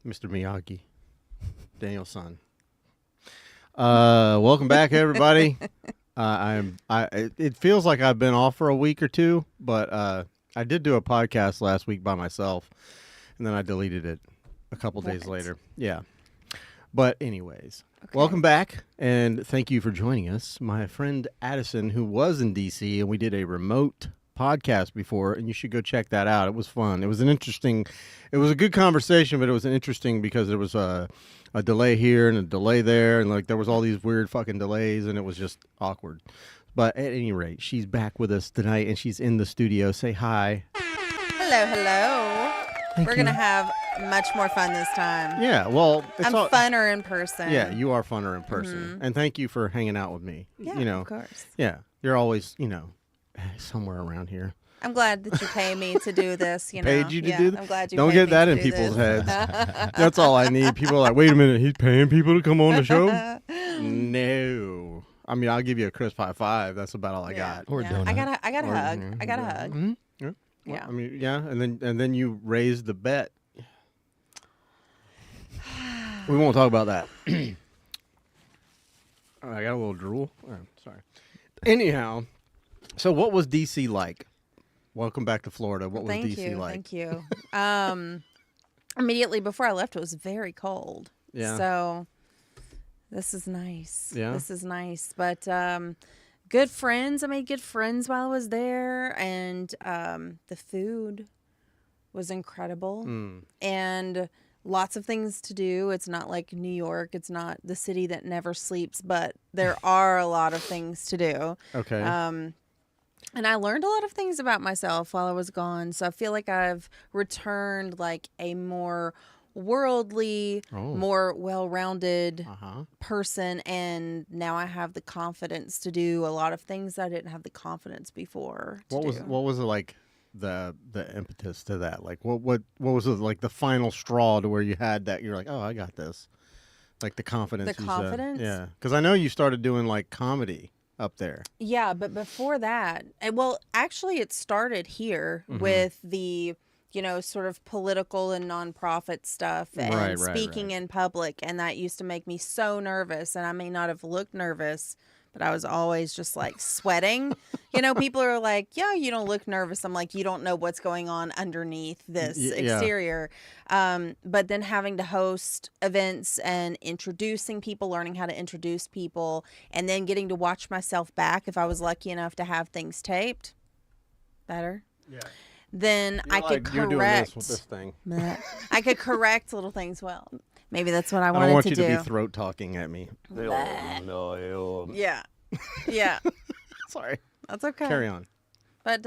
Mr. Miyagi, Daniel's son. Welcome back, everybody. It feels like I've been off for a week or two, but I did do a podcast last week by myself, and then I deleted it a couple days later. Yeah. But anyways, welcome back, and thank you for joining us. My friend Addison, who was in D.C., and we did a remote podcast before, and you should go check that out. It was fun. It was a good conversation, but it was interesting because there was a delay here and a delay there, and like there was all these weird fucking delays, and it was just awkward. But at any rate, she's back with us tonight, and she's in the studio. Say hi. Hello. We're going to have much more fun this time. Yeah, well, I'm funner in person. Yeah, you are funner in person. Mm-hmm. And thank you for hanging out with me. Yeah, of course. Yeah, you're always, somewhere around here. I'm glad that you pay me to do this, Paid you to do this? I'm glad you Don't paid get me that to in do people's this. heads. That's all I need. People are like, wait a minute, he's paying people to come on the show? No. I mean, I'll give you a crisp high five. That's about all I got. Or donut. I got a hug. I got a hug. Mm-hmm. Yeah. Well, I mean, yeah, and then you raised the bet. We won't talk about that. I got a little drool. Oh, sorry. Anyhow, so what was D.C. like? Welcome back to Florida. What was D.C. like? Thank you. Immediately before I left, it was very cold. Yeah. So this is nice. Yeah. This is nice. But good friends. I made good friends while I was there. And the food was incredible. And lots of things to do. It's not like New York. It's not the city that never sleeps, but there are a lot of things to do. Okay. And I learned a lot of things about myself while I was gone. So I feel like I've returned like a more worldly, more well-rounded person. And now I have the confidence to do a lot of things that I didn't have the confidence before to do. What was it like? The impetus to that, like what was it like the final straw to where you had that you're like, oh, I got this, like the confidence. Yeah, because I know you started doing like comedy up there. Yeah, but before that, well, actually it started here with the sort of political and nonprofit stuff and speaking in public, and that used to make me so nervous. And I may not have looked nervous, but I was always just like sweating. People are like, yeah, you don't look nervous. I'm like, you don't know what's going on underneath this exterior. But then having to host events and introducing people, learning how to introduce people, and then getting to watch myself back if I was lucky enough to have things taped. Better? Yeah. Then I could correct. You're doing this with this thing. I could correct little things. Well, maybe that's what I wanted to do. I don't want you to be throat talking at me. Yeah. Yeah. Sorry. That's okay. Carry on. But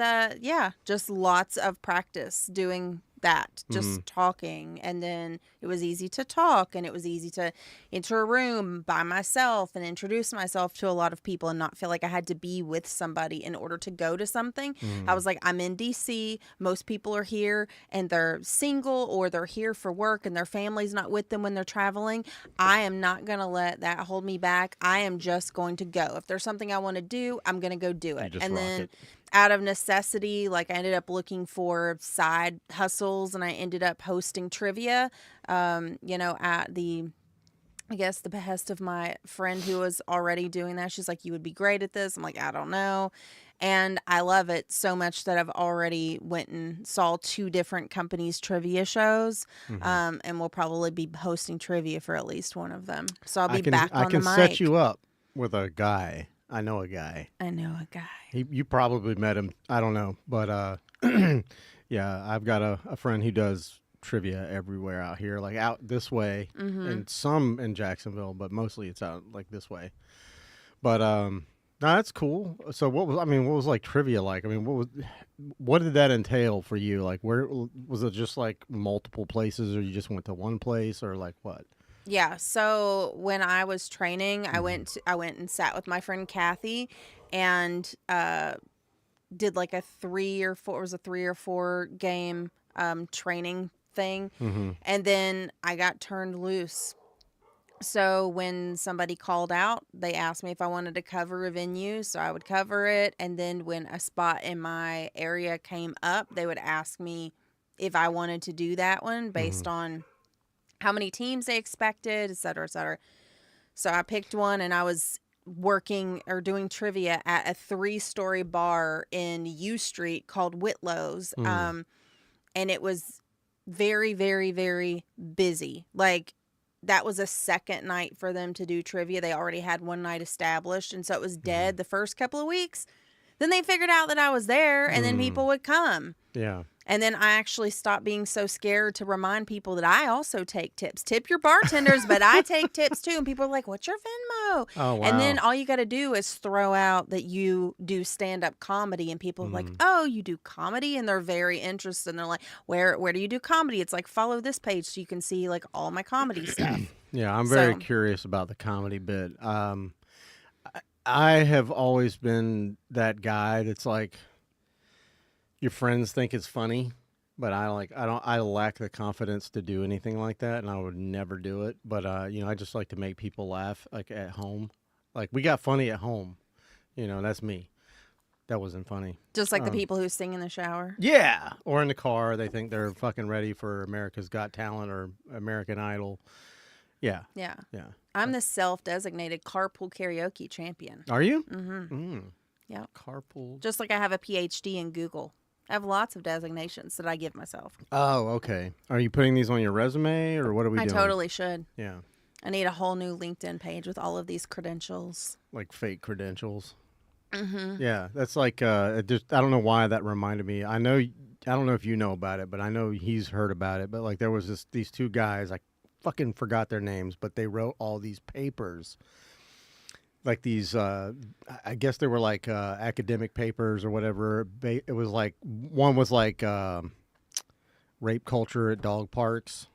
just lots of practice doing that, just talking. And then it was easy to talk, and it was easy to enter a room by myself and introduce myself to a lot of people and not feel like I had to be with somebody in order to go to something. I was like, I'm in DC. Most people are here and they're single, or they're here for work and their family's not with them when they're traveling. I am not going to let that hold me back. I am just going to go. If there's something I want to do, I'm going to go do it. And then out of necessity, like I ended up looking for side hustles, and I ended up hosting trivia, at the behest of my friend who was already doing that. She's like, you would be great at this. I'm like, I don't know. And I love it so much that I've already went and saw 2 different companies' trivia shows, and we'll probably be hosting trivia for at least one of them. So I'll be back on the mic. I can set you up with a guy. I know a guy. You probably met him. I don't know. But, yeah, I've got a friend who does trivia everywhere out here, like out this way, and some in Jacksonville, but mostly it's out like this way. But no, that's cool. So what was like trivia like? I mean, what did that entail for you? Like, where was it? Just like multiple places, or you just went to one place, or like what? Yeah. So when I was training, I went and sat with my friend Kathy, and did like a 3 or 4 game training thing, and then I got turned loose. So when somebody called out, they asked me if I wanted to cover a venue, so I would cover it. And then when a spot in my area came up, they would ask me if I wanted to do that one based on how many teams they expected, et cetera, et cetera. So I picked one, and I was working or doing trivia at a 3-story bar in U Street called Whitlow's. Mm. And it was very, very, very busy. Like, that was a second night for them to do trivia. They already had one night established, and so it was dead the first couple of weeks. Then they figured out that I was there, and then people would come. Yeah. And then I actually stopped being so scared to remind people that I also take tips. Tip your bartenders, but I take tips too. And people are like, what's your Venmo? Oh, wow. And then all you got to do is throw out that you do stand-up comedy. And people are like, oh, you do comedy? And they're very interested. And they're like, where do you do comedy? It's like, follow this page so you can see like all my comedy stuff. Yeah, I'm very curious about the comedy bit. I have always been that guy that's like, your friends think it's funny, but I lack the confidence to do anything like that, and I would never do it. But I just like to make people laugh, like at home. Like, we got funny at home, that's me. That wasn't funny. Just like the people who sing in the shower. Yeah, or in the car, they think they're fucking ready for America's Got Talent or American Idol. Yeah. Yeah. Yeah. I'm the self-designated carpool karaoke champion. Are you? Mm-hmm. Yeah. Carpool. Just like I have a PhD in Google. I have lots of designations that I give myself. Oh, okay. Are you putting these on your resume, or what are we doing? I totally should. Yeah. I need a whole new LinkedIn page with all of these credentials. Like fake credentials. Mm-hmm. Yeah, that's like I don't know why that reminded me. I don't know if you know about it, but I know he's heard about it. But like, there was these two guys, I fucking forgot their names, but they wrote all these papers. Like these, I guess they were like academic papers or whatever. It was like, one was like rape culture at dog parks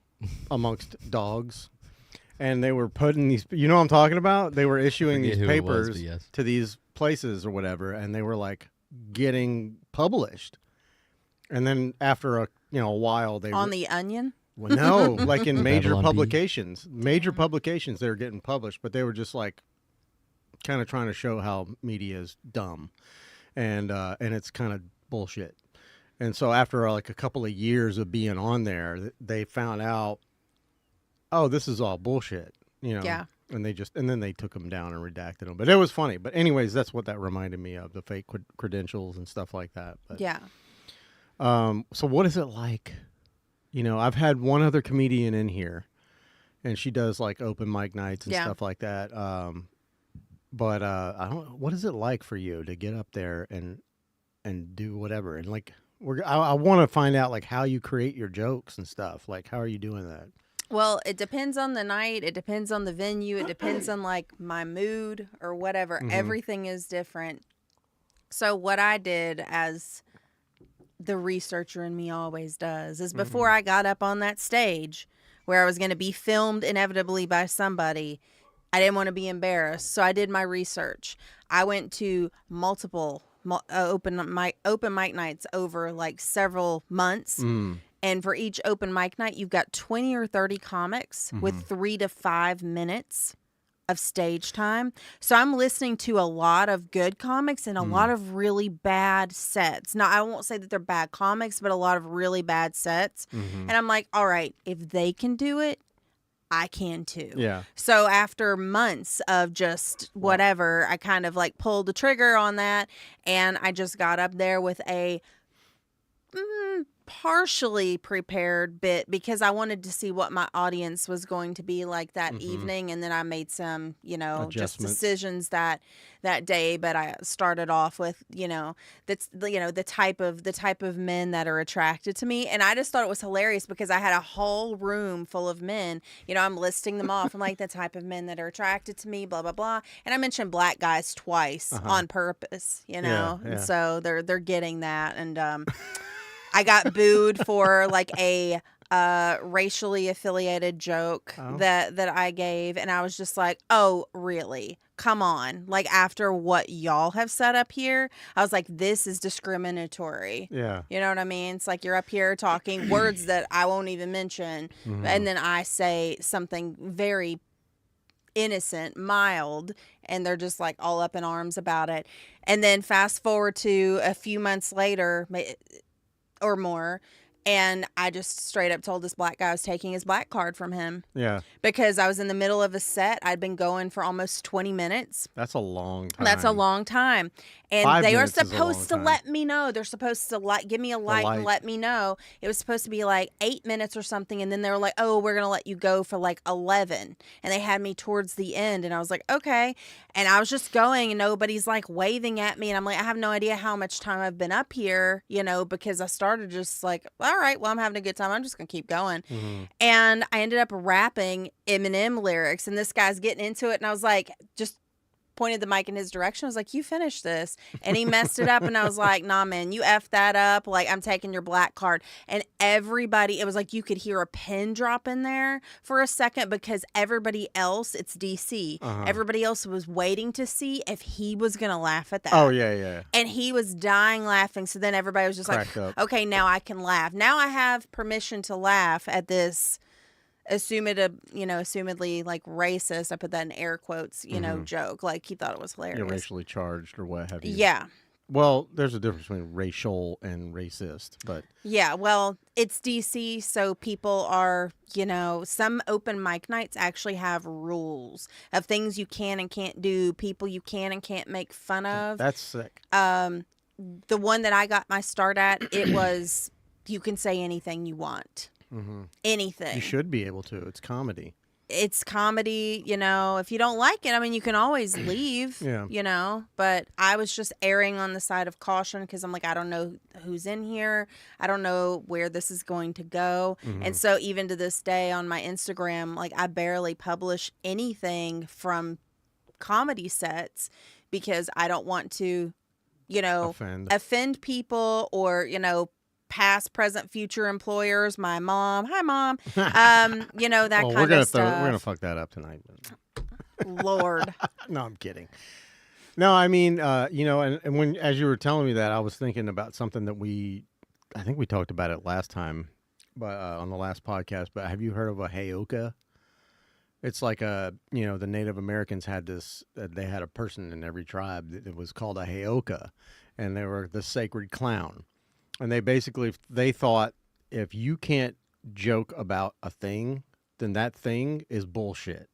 amongst dogs. And they were putting these, you know what I'm talking about? They were issuing these papers to these places or whatever, and they were like getting published. And then after a while, they on The Onion. Well, no, like in major publications, they were getting published, but they were just like kind of trying to show how media is dumb, and it's kind of bullshit. And so after like a couple of years of being on there, they found out, oh, this is all bullshit, Yeah. And then they took them down and redacted them. But it was funny. But anyways, that's what that reminded me of, the fake credentials and stuff like that. But, yeah. So what is it like? I've had one other comedian in here, and she does like open mic nights and stuff like that. But I don't. What is it like for you to get up there and do whatever? And like, I want to find out like how you create your jokes and stuff. Like, how are you doing that? Well, it depends on the night. It depends on the venue. It depends on like my mood or whatever. Mm-hmm. Everything is different. So what I did, as the researcher in me always does, is before I got up on that stage where I was going to be filmed inevitably by somebody, I didn't want to be embarrassed. So I did my research. I went to multiple open mic nights over like several months. And for each open mic night, you've got 20 or 30 comics with 3 to 5 minutes of stage time. So I'm listening to a lot of good comics and a lot of really bad sets. Now, I won't say that they're bad comics, but a lot of really bad sets. And I'm like, all right, if they can do it, I can too. Yeah. So after months of just whatever, I kind of like pulled the trigger on that, and I just got up there with a partially prepared bit because I wanted to see what my audience was going to be like that evening, and then I made some, just decisions that day. But I started off with, that's the type of men that are attracted to me, and I just thought it was hilarious because I had a whole room full of men. I'm listing them off. I'm like, the type of men that are attracted to me, blah blah blah, and I mentioned black guys twice on purpose, and so they're getting that, and I got booed for like a racially affiliated joke that I gave, and I was just like, oh, really? Come on. Like, after what y'all have set up here, I was like, this is discriminatory. Yeah. You know what I mean? It's like you're up here talking words that I won't even mention, and then I say something very innocent, mild, and they're just like all up in arms about it. And then fast forward to a few months later, or more, And I just straight up told this black guy I was taking his black card from him. Yeah. Because I was in the middle of a set. I'd been going for almost 20 minutes. That's a long time. That's a long time. And 5 they are minutes is a supposed to long time. let me know. They're supposed to give me a light and let me know. It was supposed to be like 8 minutes or something. And then they were like, oh, we're going to let you go for like 11. And they had me towards the end. And I was like, okay. And I was just going and nobody's like waving at me. And I'm like, I have no idea how much time I've been up here, because I started just like, all right, well, I'm having a good time. I'm just going to keep going. Mm-hmm. And I ended up rapping Eminem lyrics. And this guy's getting into it. And I was like, just pointed the mic in his direction. I was like, you finish this. And he messed it up. And I was like, nah, man, you effed that up. Like, I'm taking your black card. And everybody, it was like you could hear a pin drop in there for a second because everybody else, it's DC. Everybody else was waiting to see if he was going to laugh at that. Oh, yeah. And he was dying laughing. So then everybody was just Cracked like, up. okay, now I can laugh. Now I have permission to laugh at this assumedly like racist, I put that in air quotes, joke. Like he thought it was hilarious. You're racially charged or what have you. Yeah. Well, there's a difference between racial and racist, but yeah, well, it's DC, so people are, some open mic nights actually have rules of things you can and can't do, people you can and can't make fun of. That's sick. The one that I got my start at, it was you can say anything you want. Mm-hmm. Anything. You should be able to. It's comedy. It's comedy, if you don't like it, I mean, you can always leave, but I was just erring on the side of caution because I'm like, I don't know who's in here. I don't know where this is going to go. Mm-hmm. And so even to this day on my Instagram, like I barely publish anything from comedy sets because I don't want to, offend people or, past, present, future employers, my mom, hi mom, that kind of stuff. We're gonna fuck that up tonight. Lord. No, I'm kidding. No, I mean, and when as you were telling me that, I was thinking about something that I think we talked about it last time, but on the last podcast. But have you heard of a heyoka? It's like the Native Americans had this. They had a person in every tribe that was called a heyoka, and they were the sacred clown. And they thought if you can't joke about a thing, then that thing is bullshit.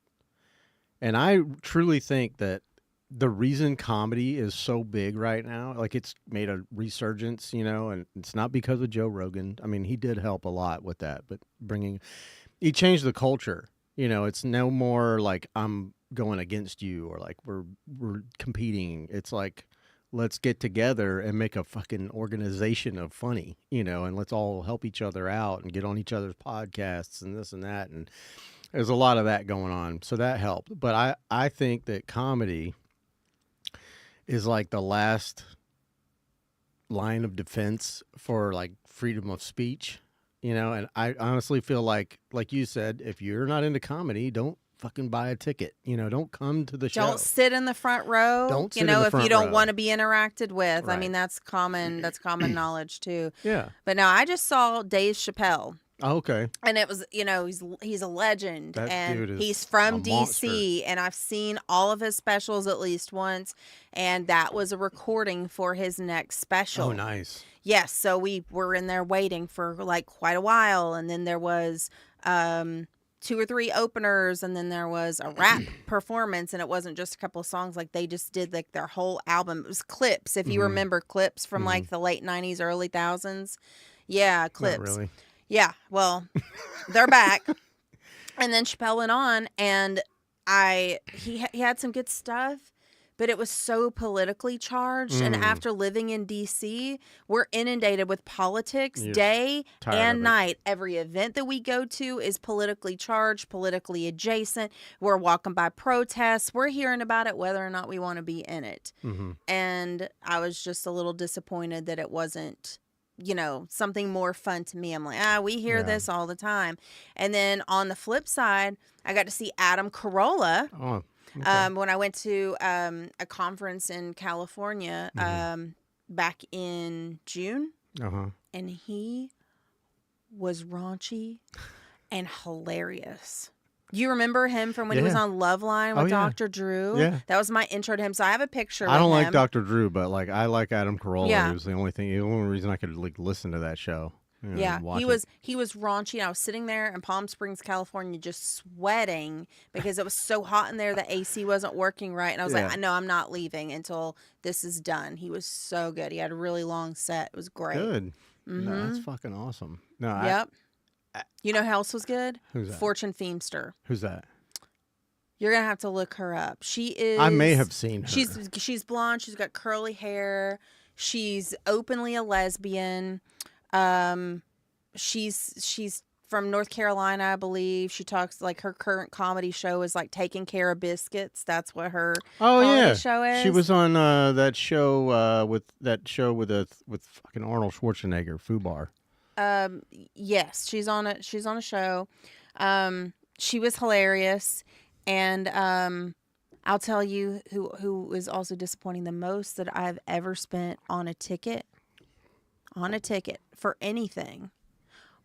And I truly think that the reason comedy is so big right now, like it's made a resurgence, and it's not because of Joe Rogan. I mean, he did help a lot with that, but he changed the culture. It's no more like I'm going against you or like we're competing. It's like, let's get together and make a fucking organization of funny, and let's all help each other out and get on each other's podcasts and this and that. And there's a lot of that going on. So that helped. But I think that comedy is like the last line of defense for like freedom of speech, and I honestly feel like you said, if you're not into comedy, don't fucking buy a ticket. Don't come to the show. Don't sit in the front row. Don't sit in the if front you don't row. want to be interacted with. Right. I mean, that's common knowledge too. Yeah. But no, I just saw Dave Chappelle. Oh, okay. And it was, he's a legend. That and dude is he's from a DC. monster. And I've seen all of his specials at least once. And that was a recording for his next special. Oh, nice. Yes. So we were in there waiting for like quite a while. And then there was 2 or 3 openers. And then there was a rap performance. And it wasn't just a couple of songs. Like they just did like their whole album. It was clips. If you remember clips from like the late 90s, early thousands. Yeah, clips. Not really. Yeah, well, they're back. And then Chappelle went on, and he had some good stuff, but it was so politically charged. And after living in D.C., we're inundated with politics day and night. Every event that we go to is politically charged, politically adjacent. We're walking by protests. We're hearing about it whether or not we want to be in it. Mm-hmm. And I was just a little disappointed that it wasn't something more fun to me. I'm like, we hear this all the time. And then on the flip side, I got to see Adam Carolla. Oh, okay. When I went to a conference in California back in June. Uh-huh. And he was raunchy and hilarious. You remember him from when he was on Loveline with Dr. Drew? Yeah. That was my intro to him. So I have a picture I don't with like him. Dr. The only Adam Carolla. Yeah. It was the only reason I could like listen to that show. Yeah, watch he was raunchy. And I was sitting there in Palm Springs, California, just sweating because it was so hot in there. The AC wasn't working right, and I was Yeah. like, "No, I'm not leaving until this is done." He was so good. He had a really long set. It was great. Good. No, that's fucking awesome. No, Yep. You know who else was good? Who's that? Fortune Feimster. Who's that? You're gonna have to look her up. She is. I may have seen her. She's blonde. She's got curly hair. She's openly a lesbian. She's from North Carolina, I believe. She talks like her current comedy show is like Taking Care of Biscuits. That's what her comedy show is. She was on that show with fucking Arnold Schwarzenegger, Fubar. Yes, she's on a show. She was hilarious, and I'll tell you who is also disappointing the most that I've ever spent on a ticket for anything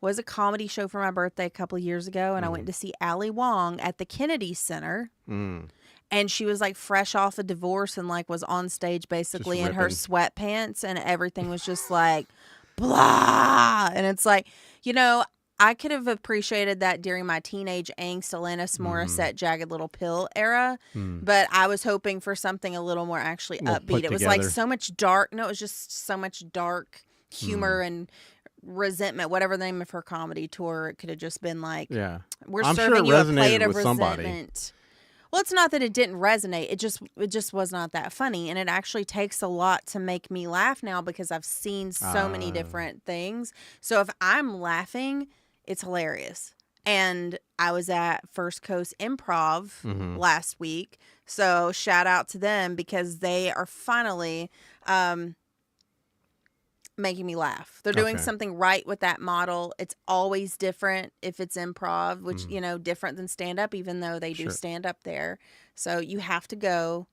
was a comedy show for my birthday a couple of years ago, and I went to see Ali Wong at the Kennedy Center. And she was like fresh off a divorce and like was on stage basically in her sweatpants, and everything was just like blah. And it's like, I could have appreciated that during my teenage angst Alanis Morissette Jagged Little Pill era, but I was hoping for something a little more actually upbeat. It was like so much dark. No, it was just so much dark humor and resentment, whatever the name of her comedy tour. It could have just been like, we're serving you a plate of resentment. Well, it's not that it didn't resonate. It just was not that funny. And it actually takes a lot to make me laugh now because I've seen so many different things. So if I'm laughing, it's hilarious. And I was at First Coast Improv last week. So shout out to them because they are finally making me laugh. They're doing something right with that model. It's always different if it's improv, which, different than stand-up, even though they do stand-up there. So you have to go.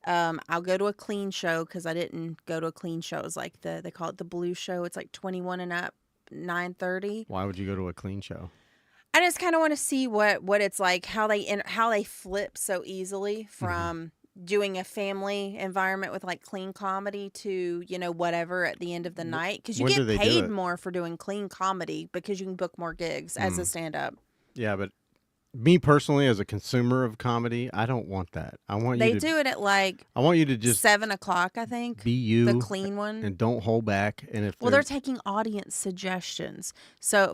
I'll go to a clean show because I didn't go to a clean show. It was like they call it the blue show. It's like 21 and up, 9:30. Why would you go to a clean show? I just kind of want to see what it's like, how they flip so easily from doing a family environment with like clean comedy to, whatever at the end of the night. Because you get paid more for doing clean comedy because you can book more gigs as a stand-up. Yeah, but me personally, as a consumer of comedy, I don't want that. I want you to do it at like I want you to just 7:00, I think. Be you. The clean one. And don't hold back. And if they're taking audience suggestions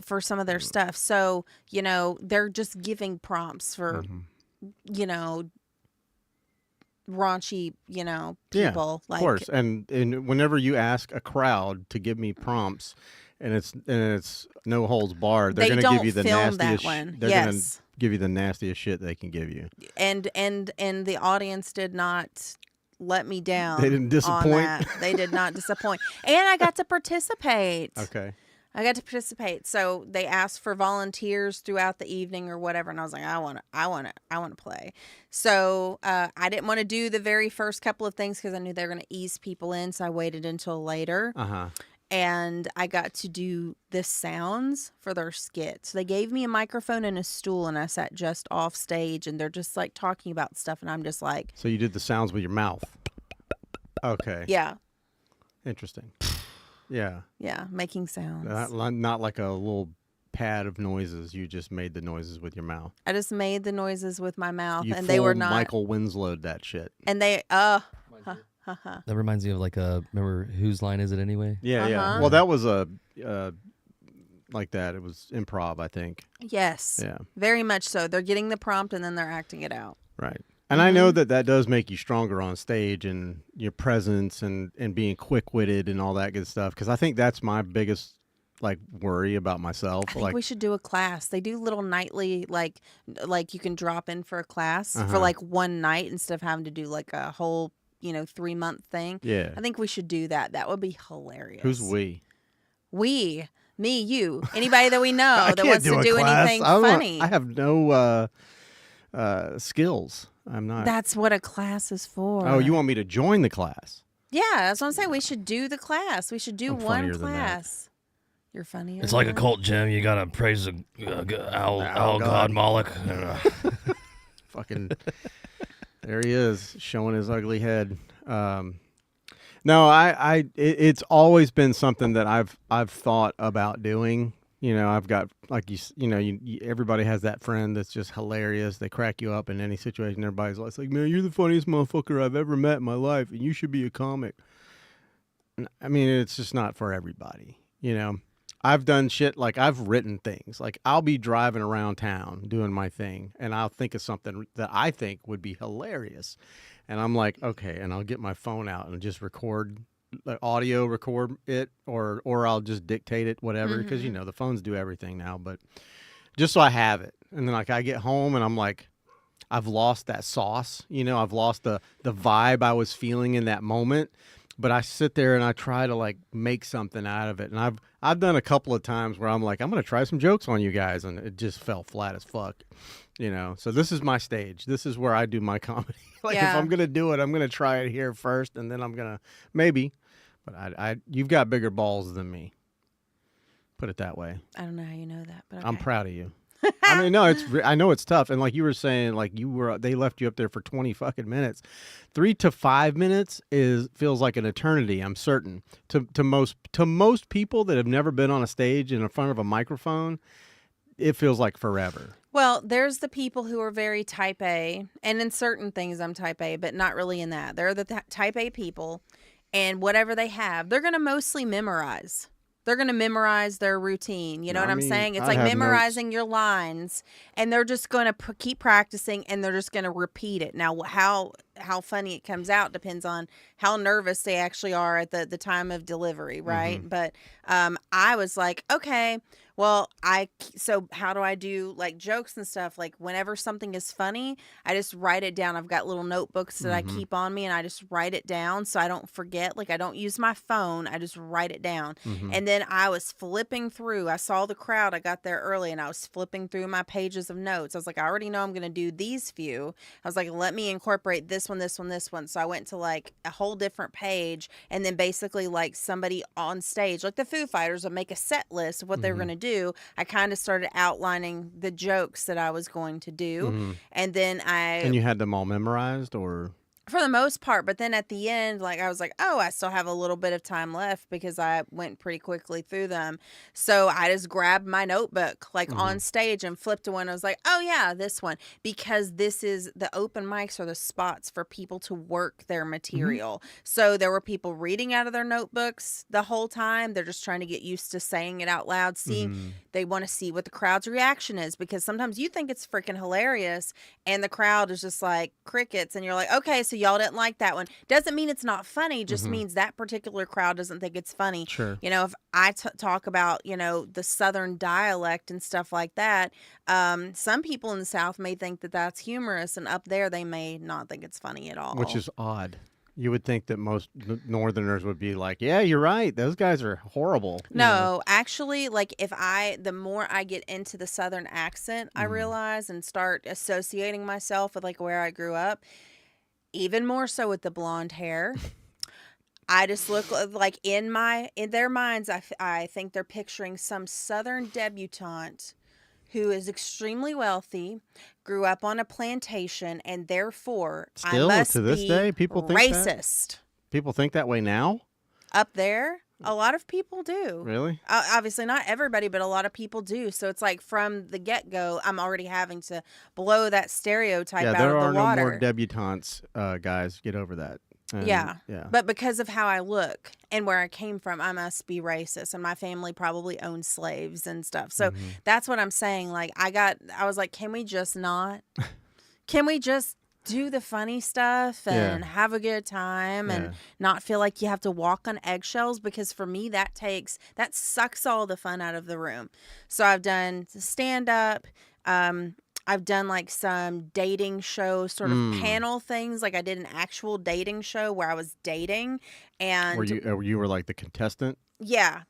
for some of their stuff. So, they're just giving prompts for, raunchy, people. Yeah, like, of course. And whenever you ask a crowd to give me prompts, and it's no holds barred, they're going to give you the nastiest. They're going to give you the nastiest shit they can give you. And the audience did not let me down. They didn't disappoint. They did not disappoint. And I got to participate. Okay. I got to participate. So they asked for volunteers throughout the evening or whatever, and I was like, I want to play. So I didn't want to do the very first couple of things because I knew they were going to ease people in. So I waited until later. And I got to do the sounds for their skit. So they gave me a microphone and a stool, and I sat just off stage, and they're just like talking about stuff, and I'm just like. So you did the sounds with your mouth. Okay. Yeah. Interesting. Yeah. Yeah, making sounds. Not like a little pad of noises. You just made the noises with your mouth. I just made the noises with my mouth, and they were not. Michael Winslow'd that shit. And they, that reminds me of like remember Whose Line Is It Anyway? Yeah, yeah. Well, that was like that. It was improv, I think. Yes. Yeah. Very much so. They're getting the prompt and then they're acting it out. Right. And I know that does make you stronger on stage and your presence and being quick-witted and all that good stuff. Because I think that's my biggest worry about myself. I think we should do a class. They do little nightly like you can drop in for a class for one night instead of having to do like a whole 3-month thing. Yeah. I think we should do that. That would be hilarious. Who's we? We. Me, you. Anybody that we know that wants to do anything funny. I have no skills. I'm not. That's what a class is for. Oh, you want me to join the class? Yeah, that's what I'm saying. We should do the class. We should do one class. You're funnier. It's like a cult, Jim. You gotta praise the owl god Moloch. Fucking. There he is, showing his ugly head. No, it's always been something that I've thought about doing. You know, I've got like everybody has that friend that's just hilarious. They crack you up in any situation. Everybody's like, man, you're the funniest motherfucker I've ever met in my life, and you should be a comic. And, I mean, it's just not for everybody. You know, I've done shit like I've written things. Like I'll be driving around town doing my thing, and I'll think of something that I think would be hilarious. And I'm like, okay, and I'll get my phone out and just record, audio record it, or I'll just dictate it, whatever, because the phones do everything now. But just so I have it, and then like I get home and I'm like, I've lost that sauce. I've lost the vibe I was feeling in that moment. But I sit there and I try to like make something out of it, and I've done a couple of times where I'm like, I'm gonna try some jokes on you guys, and it just fell flat as fuck. So this is my stage. This is where I do my comedy. Like if I'm gonna do it, I'm gonna try it here first, and then I'm gonna maybe. But you've got bigger balls than me. Put it that way. I don't know how you know that, but okay. I'm proud of you. I mean, no, I know it's tough, and like you were saying, like they left you up there for 20 fucking minutes. 3 to 5 minutes feels like an eternity. I'm certain to most people that have never been on a stage in front of a microphone, it feels like forever. Well, there's the people who are very type A, and in certain things I'm type A, but not really in that. They're the type A people, and whatever they have, they're going to mostly memorize. They're going to memorize their routine. You know what I'm saying? It's like memorizing your lines, and they're just going to keep practicing, and they're just going to repeat it. Now, how funny it comes out depends on how nervous they actually are at the time of delivery, right? But I was like, okay, well, so how do I do like jokes and stuff? Like whenever something is funny, I just write it down. I've got little notebooks that I keep on me, and I just write it down so I don't forget. Like I don't use my phone. I just write it down. And then I was flipping through. I saw the crowd. I got there early, and I was flipping through my pages of notes. I was like, I already know I'm going to do these few. I was like, let me incorporate this one, this one, this one. So I went to like a whole different page, and then basically like somebody on stage, like the Foo Fighters, would make a set list of what they were going to do. I kind of started outlining the jokes that I was going to do, and then And you had them all memorized, or? For the most part, but then at the end, like I was like, oh, I still have a little bit of time left because I went pretty quickly through them. So I just grabbed my notebook like on stage and flipped to one. I was like, oh yeah, this one, because this is the open mics are the spots for people to work their material. So there were people reading out of their notebooks the whole time. They're just trying to get used to saying it out loud. They want to see what the crowd's reaction is, because sometimes you think it's freaking hilarious and the crowd is just like crickets, and you're like, okay, so y'all didn't like that one. Doesn't mean it's not funny, just means that particular crowd doesn't think it's funny. Sure. If I talk about, the Southern dialect and stuff like that, some people in the South may think that that's humorous, and up there they may not think it's funny at all. Which is odd. You would think that most Northerners would be like, yeah, you're right. Those guys are horrible. No, actually, like the more I get into the Southern accent, I realize, and start associating myself with like where I grew up, even more so with the blonde hair. I just look like in their minds, I think they're picturing some Southern debutante who is extremely wealthy, grew up on a plantation, and therefore still I must to this be day, people think racist. That? People think that way now? Up there, a lot of people do. Really? Obviously not everybody, but a lot of people do. So it's like from the get-go, I'm already having to blow that stereotype out of the water. Yeah, there are no more debutantes, guys. Get over that. Yeah. But because of how I look and where I came from, I must be racist. And my family probably owned slaves and stuff. So that's what I'm saying. Like, I was like, can we just not? Can we just do the funny stuff and have a good time and not feel like you have to walk on eggshells? Because for me, that sucks all the fun out of the room. So I've done stand-up. I've done like some dating show sort of panel things. Like I did an actual dating show where I was dating, and you were like the contestant? Yeah.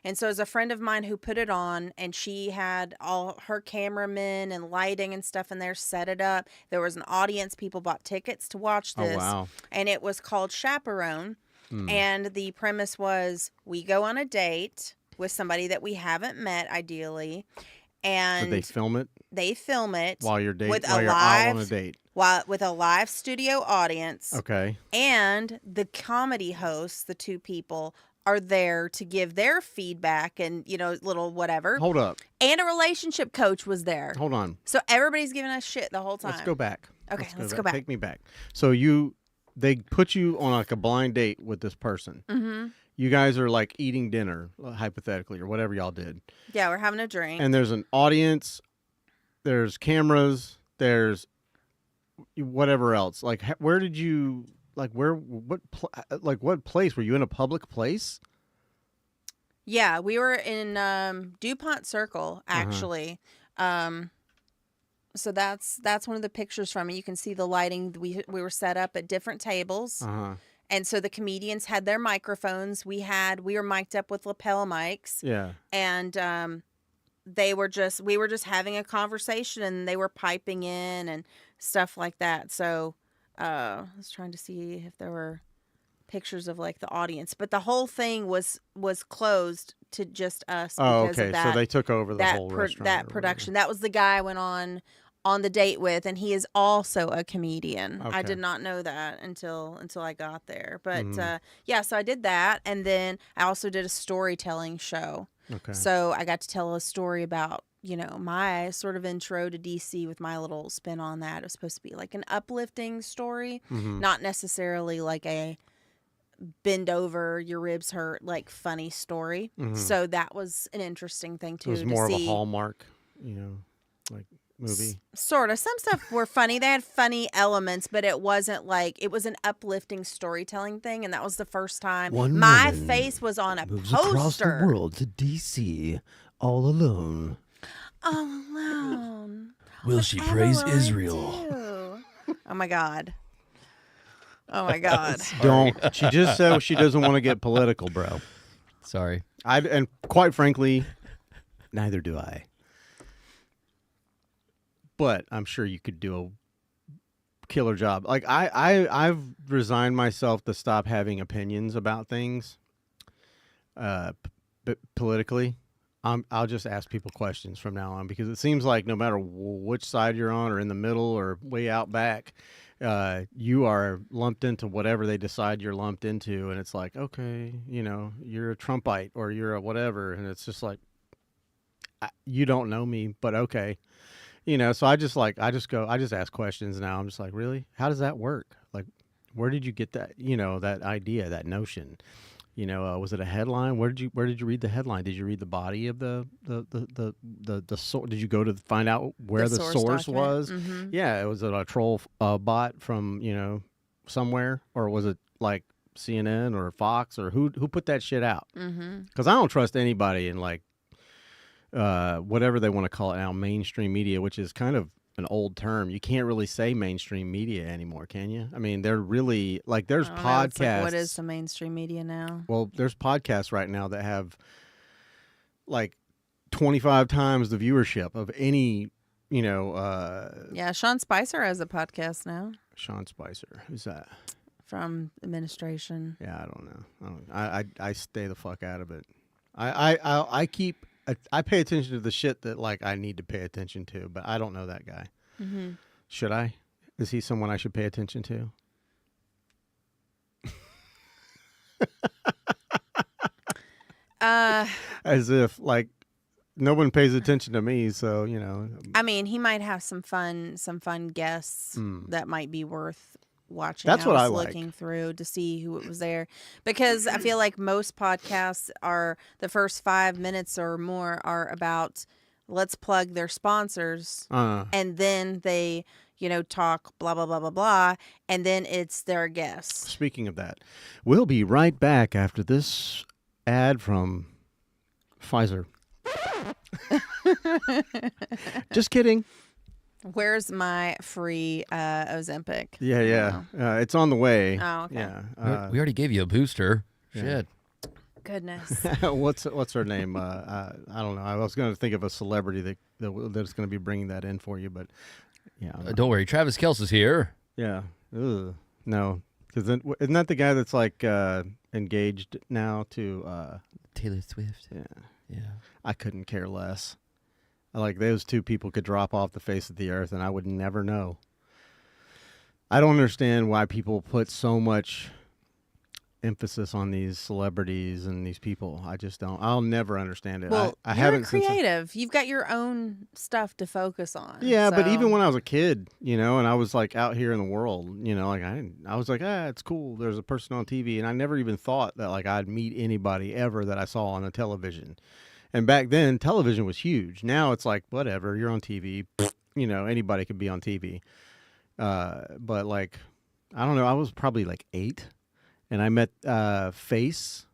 And so it was a friend of mine who put it on, and she had all her cameramen and lighting and stuff in there, set it up. There was an audience. People bought tickets to watch this. Oh, wow. And it was called Chaperone. And the premise was we go on a date with somebody that we haven't met, ideally. And did they film it? They film it while you're dating, with while you're out on a date. with a live studio audience. Okay. And the comedy hosts, the two people, are there to give their feedback and, little whatever. Hold up. And a relationship coach was there. Hold on. So everybody's giving us shit the whole time. Let's go back. Okay, let's go back. Take me back. So they put you on like a blind date with this person. Mm-hmm. You guys are like eating dinner, hypothetically, or whatever y'all did. Yeah, we're having a drink. And there's an audience, there's cameras, there's whatever else. Like, where did you, like, what place? Were you in a public place? Yeah, we were in DuPont Circle, actually. So that's one of the pictures from it. You can see the lighting. We were set up at different tables. And so the comedians had their microphones. We were mic'd up with lapel mics. Yeah. And we were just having a conversation, and they were piping in and stuff like that. So I was trying to see if there were pictures of like the audience, but the whole thing was closed to just us. Oh, because okay. of that, so they took over the whole restaurant. That production. That was the guy I went on the date with, and he is also a comedian. Okay. I did not know that until I got there. But yeah, so I did that, and then I also did a storytelling show. Okay. So I got to tell a story about, my sort of intro to DC with my little spin on that. It was supposed to be like an uplifting story, not necessarily like a bend over, your ribs hurt, like funny story. So that was an interesting thing too. It was more of a Hallmark, like movie. Sort of. Some stuff were funny. They had funny elements, but it wasn't like, it was an uplifting storytelling thing, and that was the first time my face was on a moves poster. Across the world to DC, all alone. All alone. Will she Whatever praise I Israel? do. Oh my God. Oh my God. Don't. She just said she doesn't want to get political, bro. Sorry. And quite frankly, neither do I. But I'm sure you could do a killer job. Like I've resigned myself to stop having opinions about things. Politically, I'll just ask people questions from now on, because it seems like no matter which side you're on, or in the middle, or way out back, you are lumped into whatever they decide you're lumped into, and it's like, okay, you're a Trumpite or you're a whatever, and it's just like, you don't know me, but okay. So I just ask questions now. I'm just like, really? How does that work? Like, where did you get that, that idea, that notion? Was it a headline? Where did you read the headline? Did you read the body of the source? Did you go to find out where the source was? Yeah, was it a troll bot from, somewhere? Or was it like CNN or Fox, or who put that shit out? Because I don't trust anybody in like, whatever they want to call it now, mainstream media, which is kind of an old term. You can't really say mainstream media anymore, can you? I mean, they're really like, there's podcasts. Like, what is the mainstream media now? Well, there's podcasts right now that have like 25 times the viewership of any, yeah, Sean Spicer has a podcast now. Sean Spicer, who's that? From administration. Yeah, I don't know. I stay the fuck out of it. I pay attention to the shit that like I need to pay attention to, but I don't know that guy. Should I? Is he someone I should pay attention to? As if like no one pays attention to me, so I mean, he might have some fun guests that might be worth watching. That's what I like. Looking through to see who it was there, because I feel like most podcasts are, the first 5 minutes or more are about, let's plug their sponsors, and then they talk blah blah blah blah blah, and then it's their guests. Speaking of that, we'll be right back after this ad from Pfizer. Just kidding. Where's my free Ozempic? Yeah. It's on the way. Oh, okay. Yeah. We already gave you a booster. Yeah. Shit. Goodness. What's her name? I don't know. I was going to think of a celebrity that's going to be bringing that in for you, but yeah. Don't worry, Travis Kelce's here. Yeah. Ugh. No, because isn't that the guy that's like engaged now to Taylor Swift? Yeah. I couldn't care less. Like, those two people could drop off the face of the earth and I would never know. I don't understand why people put so much emphasis on these celebrities and these people. I just don't. I'll never understand it. Well, I you're haven't a creative. You've got your own stuff to focus on. Yeah, but even so- when I was a kid, and I was like out here in the world, like I was like, it's cool. There's a person on TV, and I never even thought that like I'd meet anybody ever that I saw on the television. And back then, television was huge. Now it's like whatever, you're on TV. Anybody could be on TV. But like, I don't know. I was probably like 8, and I met Face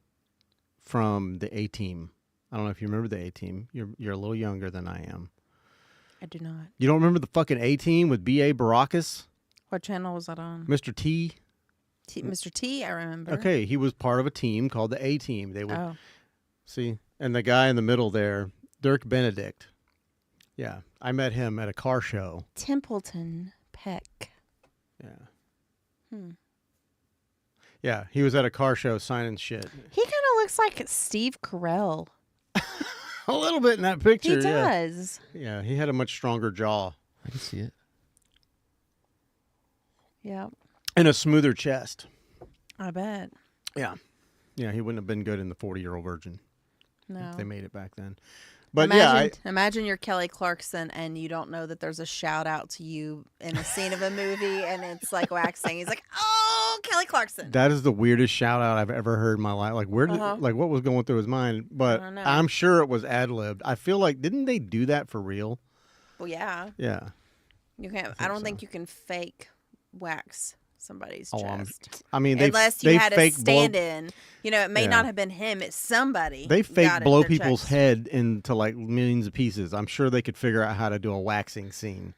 from the A-Team. I don't know if you remember the A-Team. You're a little younger than I am. I do not. You don't remember the fucking A-Team with B.A. Baracus? What channel was that on? Mr. T? Mr. T, I remember. Okay, he was part of a team called the A-Team. They would Oh. see, and the guy in the middle there, Dirk Benedict. Yeah, I met him at a car show. Templeton Peck. Yeah. Yeah, he was at a car show signing shit. He kind of looks like Steve Carell. A little bit in that picture. He does. Yeah, he had a much stronger jaw I can see it. Yeah, and a smoother chest. I bet. Yeah. Yeah, he wouldn't have been good in the 40-Year-Old Virgin. No. If they made it back then. But yeah, imagine you're Kelly Clarkson and you don't know that there's a shout out to you in a scene of a movie and it's like waxing. He's like, "Oh, Kelly Clarkson." that is the weirdest shout out I've ever heard in my life. Like where did like what was going through his mind? But I don't know. I'm sure it was ad-libbed. I feel like didn't they do that for real? Well, yeah. Yeah. You can't. I don't think you can fake wax somebody's chest. I mean, unless you had a stand-in. It may Yeah. not have been him. It's somebody. They fake got it, blow their people's chest. head into like millions of pieces. I'm sure they could figure out how to do a waxing scene.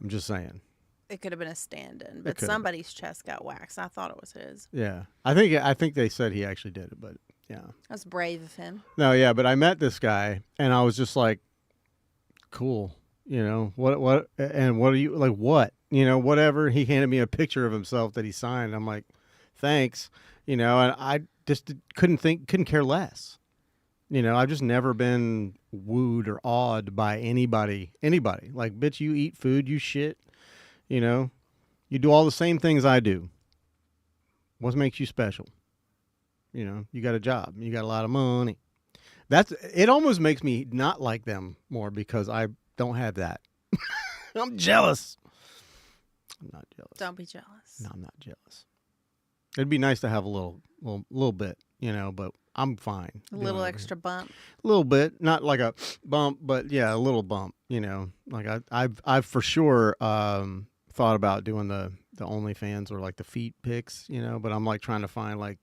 I'm just saying. It could have been a stand-in, but could've. somebody's chest got waxed. I thought it was his. Yeah. I think they said he actually did it, but yeah. That's brave of him. No, yeah, but I met this guy and I was just like, cool. What are you like, what? Whatever. He handed me a picture of himself that he signed. I'm like, thanks. And I just couldn't care less. I've just never been wooed or awed by anybody. Like, bitch, you eat food, you shit. You do all the same things I do. What makes you special? You got a job. You got a lot of money. It almost makes me not like them more because I don't have that. I'm jealous. I'm not jealous. Don't be jealous. No, I'm not jealous. It'd be nice to have a little bit, but I'm fine. A little extra bump. A little bit, not like a bump, but yeah, a little bump. Like I've for sure thought about doing the OnlyFans or like the feet pics, but I'm like trying to find like.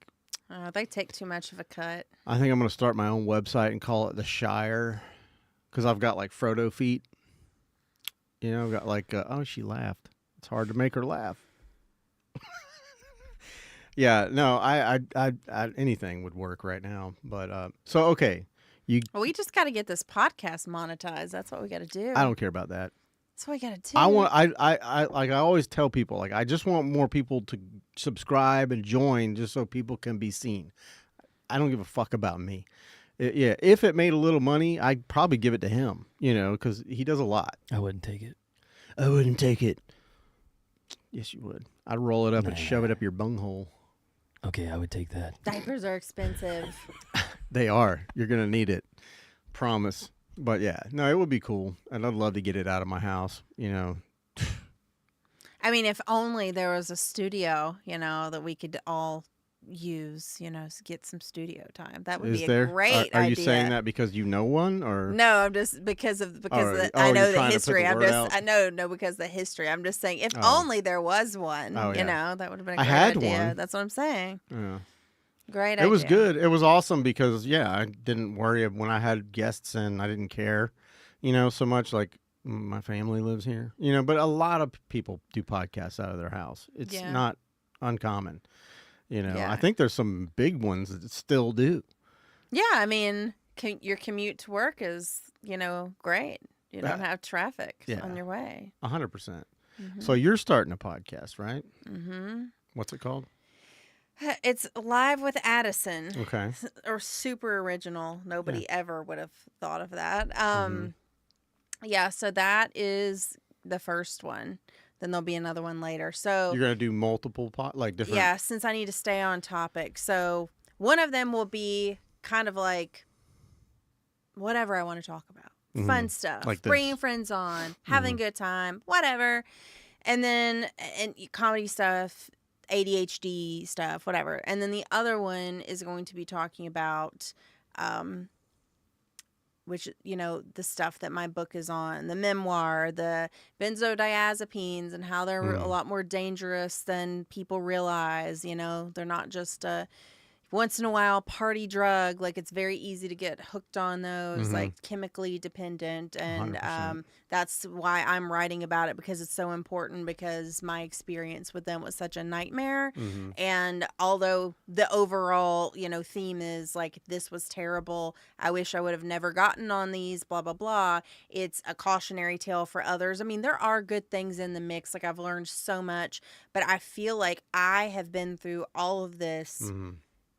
They take too much of a cut. I think I'm gonna start my own website and call it the Shire, because I've got like Frodo feet. I've got like oh, she laughed. It's hard to make her laugh. Yeah, no, I anything would work right now. But so okay, Well, we just got to get this podcast monetized. That's what we got to do. I don't care about that. That's what we got to do. I always tell people, like, I just want more people to subscribe and join just so people can be seen. I don't give a fuck about me. Yeah, if it made a little money, I'd probably give it to him, because he does a lot. I wouldn't take it. I wouldn't take it. Yes, you would. I'd roll it up and shove it up your bunghole. Okay, I would take that. Diapers are expensive. They are. You're going to need it. Promise. But yeah, no, it would be cool. And I'd love to get it out of my house, I mean, if only there was a studio, that we could all use, to get some studio time. That would Is be there? a great idea. Are you saying that because you know one, or No, I'm just because Oh, I know you're the trying to put history. the I'm word just out? I know because of the history. I'm just saying if Oh. only there was one, Oh, yeah. that would have been a I great had idea. one. That's what I'm saying. Yeah. Great idea. It was good. It was awesome because I didn't worry when I had guests and I didn't care, so much. Like my family lives here, but a lot of people do podcasts out of their house. It's Yeah. not uncommon, Yeah. I think there's some big ones that still do. Yeah, I mean, your commute to work is, great. You don't have traffic Yeah. on your way. 100%. So you're starting a podcast, right? Mm-hmm. What's it called? It's Live with Addison. Okay. Or super original. Nobody ever would have thought of that. Mm-hmm. Yeah, so that is the first one. Then there'll be another one later. So You're gonna do multiple like different. yeah, since I need to stay on topic. So one of them will be kind of like whatever I want to talk about. Fun stuff. Like this. Bringing friends on, having a good time, whatever. And then comedy stuff, ADHD stuff, whatever. And then the other one is going to be talking about which, the stuff that my book is on, the memoir, the benzodiazepines, and how they're a lot more dangerous than people realize. They're not just a once in a while party drug. Like, it's very easy to get hooked on those, like chemically dependent. And 100%. that's why I'm writing about it, because it's so important, because my experience with them was such a nightmare. And although the overall, theme is like, this was terrible, I wish I would have never gotten on these, blah, blah, blah. It's a cautionary tale for others. I mean, there are good things in the mix. Like, I've learned so much, but I feel like I have been through all of this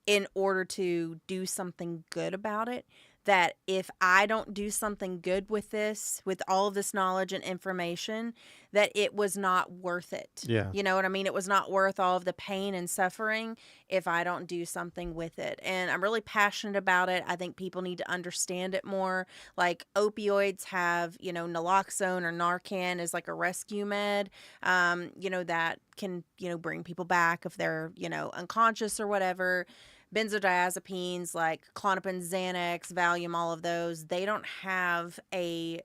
in order to do something good about it. That if I don't do something good with this, with all of this knowledge and information, that it was not worth it. Yeah. You know what I mean? It was not worth all of the pain and suffering if I don't do something with it. And I'm really passionate about it. I think people need to understand it more. Like, opioids have, naloxone or Narcan is like a rescue med, that can, bring people back if they're, unconscious or whatever. Benzodiazepines like Klonopin, Xanax, Valium, all of those, they don't have a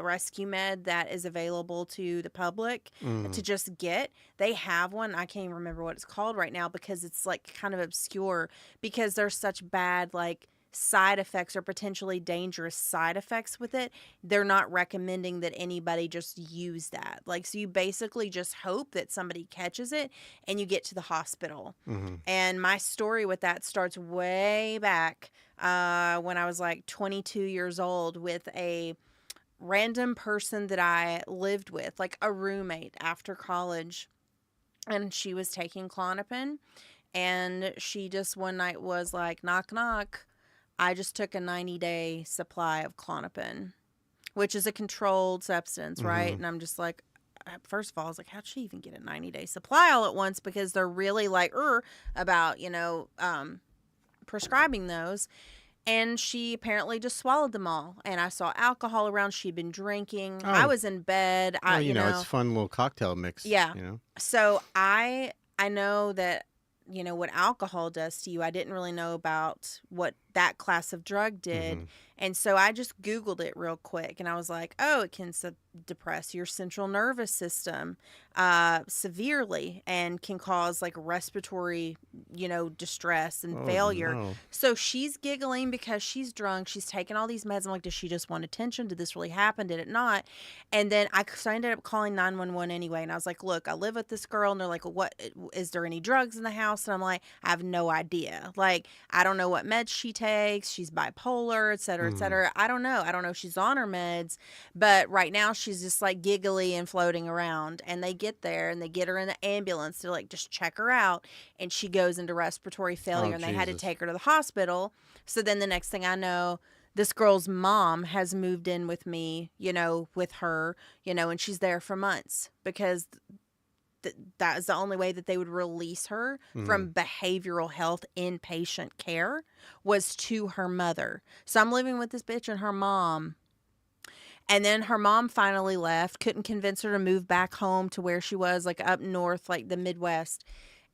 rescue med that is available to the public to just get. They have one. I can't even remember what it's called right now, because it's like kind of obscure, because there's such bad like side effects or potentially dangerous side effects with it. They're not recommending that anybody just use that. Like, so you basically just hope that somebody catches it and you get to the hospital. And my story with that starts way back when I was like 22 years old, with a random person that I lived with, like a roommate after college. And she was taking Klonopin, and she just one night was like, knock, knock. I just took a 90-day supply of Klonopin, which is a controlled substance, right? And I'm just like, first of all, I was like, how'd she even get a 90-day supply all at once? Because they're really like, about, prescribing those. And she apparently just swallowed them all. And I saw alcohol around. She'd been drinking. I was in bed. Well, it's a fun little cocktail mix. Yeah. So I know that, what alcohol does to you. I didn't really know about what that class of drug did. And so I just Googled it real quick, and I was like, oh, it can depress your central nervous system severely, and can cause like respiratory, distress and failure. No. So she's giggling because she's drunk. She's taking all these meds. I'm like, does she just want attention? Did this really happen? Did it not? And then I ended up calling 911 anyway. And I was like, look, I live with this girl. And they're like, what, is there any drugs in the house? And I'm like, I have no idea. Like, I don't know what meds she takes. She's bipolar, et cetera, et cetera. I don't know. I don't know if she's on her meds, but right now she's just like giggly and floating around. And they get there and they get her in the ambulance to like just check her out. And she goes into respiratory failure, and they had to take her to the hospital. So then the next thing I know, this girl's mom has moved in with me, with her, and she's there for months, because that is the only way that they would release her from behavioral health inpatient care, was to her mother. So I'm living with this bitch and her mom. And then her mom finally left, couldn't convince her to move back home to where she was, like up north, like the Midwest.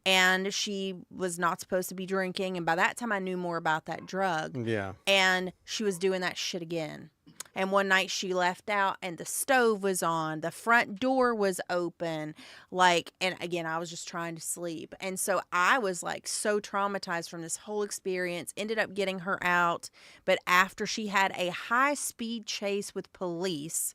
And she was not supposed to be drinking. And by that time, I knew more about that drug. Yeah. And she was doing that shit again. And one night she left out, and the stove was on. The front door was open. And again, I was just trying to sleep. And so I was like so traumatized from this whole experience, ended up getting her out. But after she had a high-speed chase with police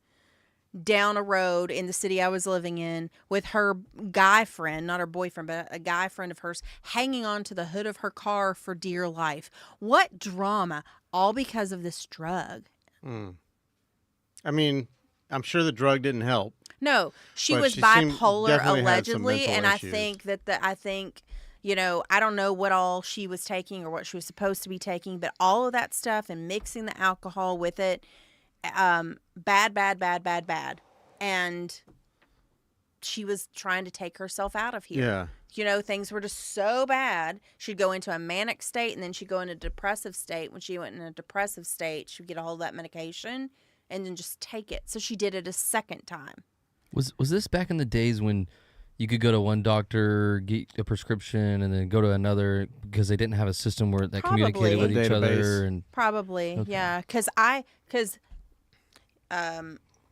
down a road in the city I was living in, with her guy friend, not her boyfriend, but a guy friend of hers, hanging on to the hood of her car for dear life. What drama, all because of this drug. I mean, I'm sure the drug didn't help. No, she But was she bipolar definitely had some allegedly, mental and issues. I think I don't know what all she was taking or what she was supposed to be taking, but all of that stuff and mixing the alcohol with it, bad. And she was trying to take herself out of here. Yeah. You know, things were just so bad. She'd go into a manic state, and then she'd go into a depressive state. When she went in a depressive state, she'd get a hold of that medication and then just take it. So she did it a second time. Was this back in the days when you could go to one doctor, get a prescription, and then go to another because they didn't have a system where that communicated with each other? And Probably, Okay. yeah. Because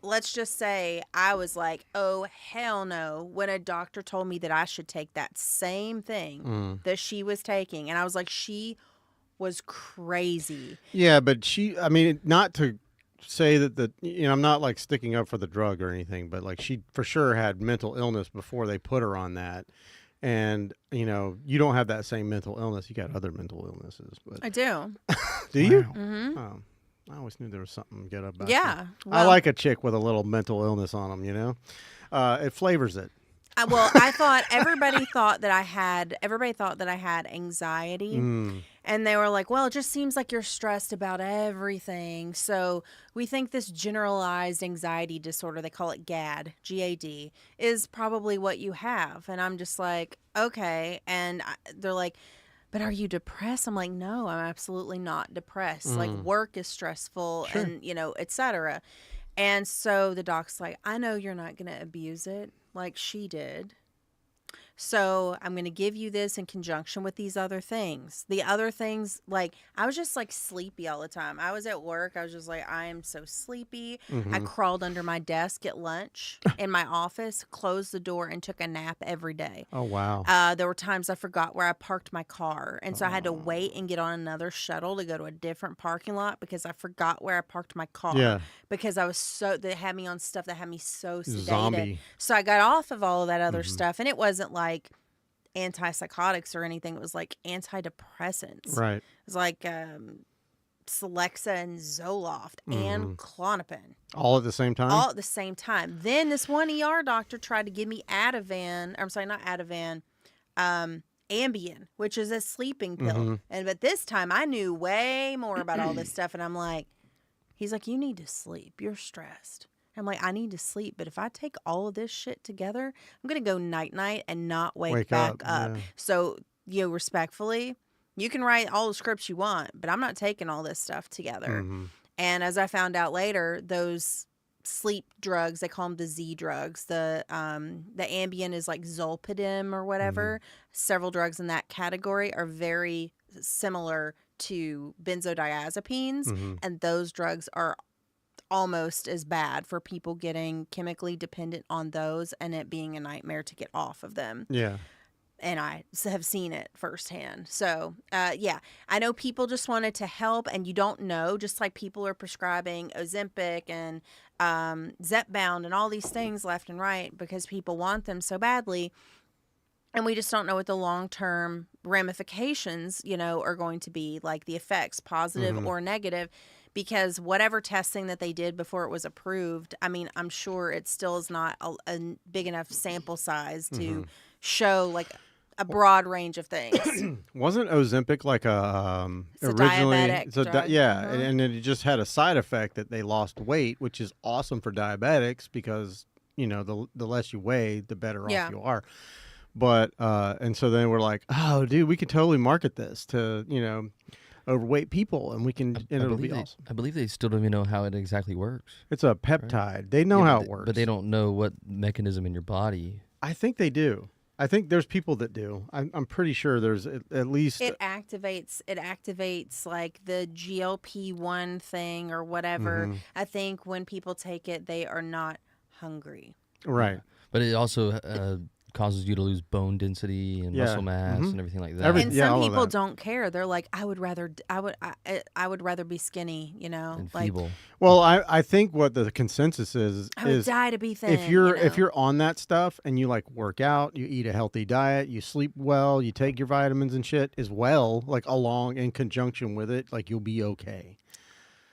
let's just say I was like, oh, hell no, when a doctor told me that I should take that same thing that she was taking. And I was like, she was crazy. Yeah, but I mean, not to say that I'm not like sticking up for the drug or anything, but like she for sure had mental illness before they put her on that. And, you don't have that same mental illness. You got other mental illnesses. But I do. do you? Mm-hmm. Oh, I always knew there was something good about Yeah. you. Well, I like a chick with a little mental illness on them, It flavors it. I thought everybody thought that I had anxiety. And they were like, well, it just seems like you're stressed about everything. So we think this generalized anxiety disorder, they call it GAD, G-A-D, is probably what you have. And I'm just like, okay. And they're like, but are you depressed? I'm like, no, I'm absolutely not depressed. Like, work is stressful and, et cetera. And so the doc's like, I know you're not going to abuse it like she did. So I'm going to give you this in conjunction with these other things. The other things, like, I was just like sleepy all the time. I was at work. I was just like, I am so sleepy. I crawled under my desk at lunch in my office, closed the door, and took a nap every day. Oh, wow. There were times I forgot where I parked my car. And so I had to wait and get on another shuttle to go to a different parking lot because I forgot where I parked my car. Yeah. Because I was they had me on stuff that had me so sedated. Zombie. So I got off of all of that other stuff. And it wasn't like antipsychotics or anything. It was like antidepressants. Right. It was like Celexa and Zoloft and Klonopin. All at the same time? All at the same time. Then this one ER doctor tried to give me Ativan. I'm sorry, not Ativan. Ambien, which is a sleeping pill. But this time I knew way more about all this stuff. And I'm like, he's like, you need to sleep. You're stressed. I'm like, I need to sleep. But if I take all of this shit together, I'm going to go night-night and not wake back up. Yeah. So, respectfully, you can write all the scripts you want, but I'm not taking all this stuff together. And as I found out later, those sleep drugs, they call them the Z drugs. The Ambien is like Zolpidem or whatever. Several drugs in that category are very similar to benzodiazepines, and those drugs are almost as bad for people getting chemically dependent on those and it being a nightmare to get off of them. Yeah. And I have seen it firsthand. So, yeah, I know people just wanted to help, and you don't know, just like people are prescribing Ozempic and Zepbound and all these things left and right because people want them so badly. And we just don't know what the long-term ramifications, are going to be, like the effects, positive or negative. Because whatever testing that they did before it was approved, I mean, I'm sure it still is not a big enough sample size to show like a broad range of things. Wasn't Ozempic like a It's originally? a diabetic drug. Yeah, and it just had a side effect that they lost weight, which is awesome for diabetics because the less you weigh, the better off you are. But and so then we're like, oh, dude, we could totally market this to overweight people, and we can, and it'll be awesome. I believe they still don't even know how it exactly works. It's a peptide. They know how it works, but they don't know what mechanism in your body. I think they do. I think there's people that do. I'm pretty sure there's at least it activates like the GLP-1 thing or whatever. I think when people take it, they are not hungry. Right. But it also causes you to lose bone density and muscle mass and everything like that. And some people don't care. They're like, I would rather be skinny, And like feeble. Well, I think what the consensus is I would die to be thin. if you're on that stuff and you like work out, you eat a healthy diet, you sleep well, you take your vitamins and shit as well, like along in conjunction with it, like you'll be okay.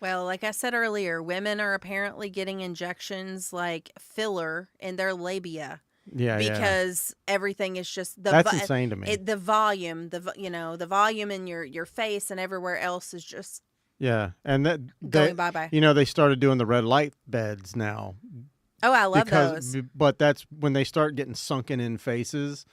Well, like I said earlier, women are apparently getting injections like filler in their labia. Yeah, because everything is just that's insane to me. The volume, the volume in your face and everywhere else is just and that going bye. They started doing the red light beds now. Oh, I love those. But that's when they start getting sunken in faces.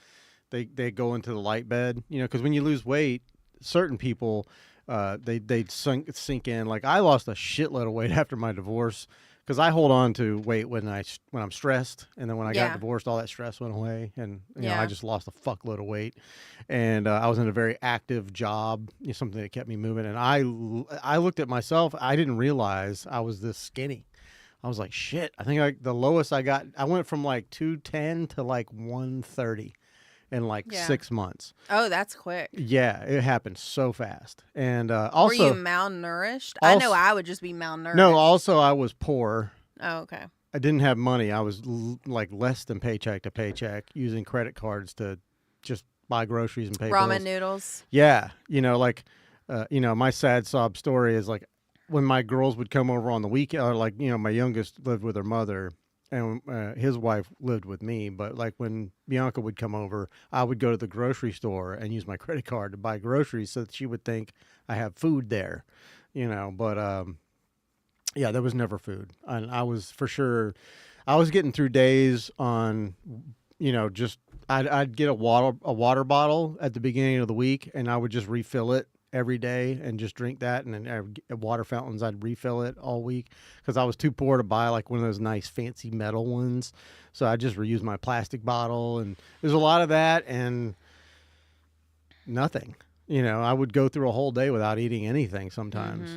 They go into the light bed, because when you lose weight, certain people, they sink in. Like I lost a shitload of weight after my divorce because I hold on to weight when I'm stressed, and then when I got divorced, all that stress went away, and I just lost a fuckload of weight, and I was in a very active job, something that kept me moving, and I looked at myself. I didn't realize I was this skinny. I was like, shit. I think the lowest I got, I went from like 210 to like 130 in like 6 months. Oh, that's quick. Yeah, it happened so fast. And also, were you malnourished? I know I would just be malnourished. No, also I was poor. Oh, okay. I didn't have money. I was like less than paycheck to paycheck, using credit cards to just buy groceries and pay ramen bills. Noodles. Yeah, my sad sob story is like when my girls would come over on the weekend, or like, my youngest lived with her mother and his wife lived with me. But like when Bianca would come over, I would go to the grocery store and use my credit card to buy groceries so that she would think I have food there, but, yeah, there was never food. And I was getting through days on, just, I'd get a water bottle at the beginning of the week and I would just refill it every day and just drink that, and then at water fountains I'd refill it all week because I was too poor to buy like one of those nice fancy metal ones, so I just reused my plastic bottle, and there's a lot of that and nothing. I would go through a whole day without eating anything sometimes.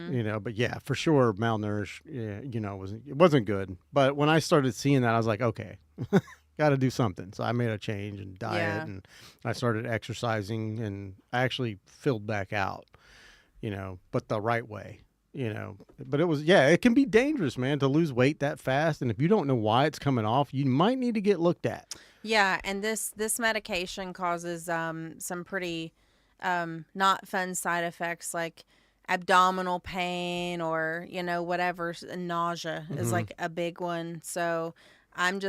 But yeah, for sure malnourished. It wasn't good. But when I started seeing that, I was like, okay. Got to do something. So I made a change in diet and I started exercising, and I actually filled back out, but the right way, but it can be dangerous, man, to lose weight that fast. And if you don't know why it's coming off, you might need to get looked at. Yeah. And this medication causes, some pretty, not fun side effects like abdominal pain or, whatever. Nausea is like a big one. So I'm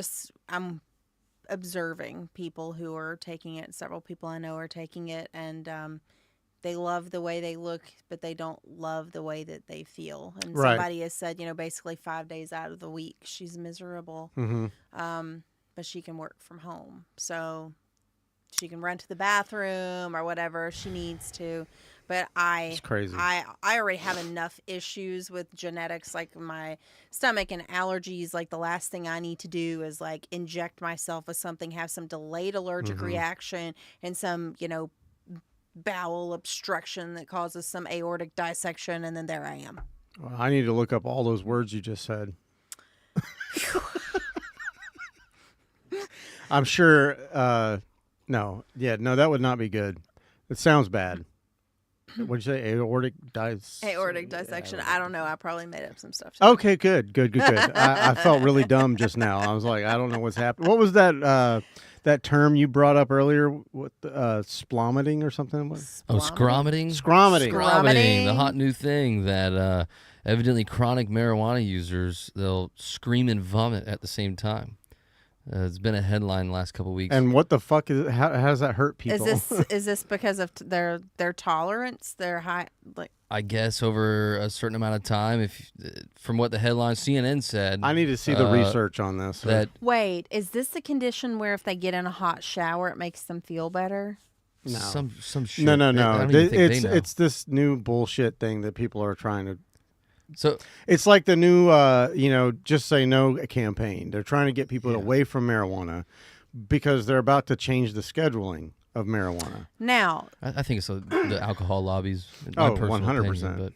observing people who are taking it. Several people I know are taking it, and they love the way they look, but they don't love the way that they feel. And somebody has said, basically 5 days out of the week she's miserable, but she can work from home, so she can run to the bathroom or whatever she needs to. But it's crazy. I already have enough issues with genetics, like my stomach and allergies. Like the last thing I need to do is like inject myself with something, have some delayed allergic reaction and some, bowel obstruction that causes some aortic dissection. And then there I am. Well, I need to look up all those words you just said. I'm sure. No, that would not be good. It sounds bad. What'd you say? Aortic dissection. I don't know. I probably made up some stuff. Okay, good. I felt really dumb just now. I was like, I don't know what's happening. What was that term you brought up earlier? What splometing or something? Scrometing. Scrometing. The hot new thing that evidently chronic marijuana users, they'll scream and vomit at the same time. It's been a headline the last couple of weeks. And what the fuck is it? How does that hurt people? Is this because of their tolerance? Their high, like, I guess over a certain amount of time. From what the headline CNN said, I need to see the research on this. Wait, is this the condition where if they get in a hot shower, it makes them feel better? No, some shit. No. It's this new bullshit thing that people are trying to. So it's like the new, just say no campaign. They're trying to get people away from marijuana because they're about to change the scheduling of marijuana. Now, I think it's the alcohol lobbies. 100%.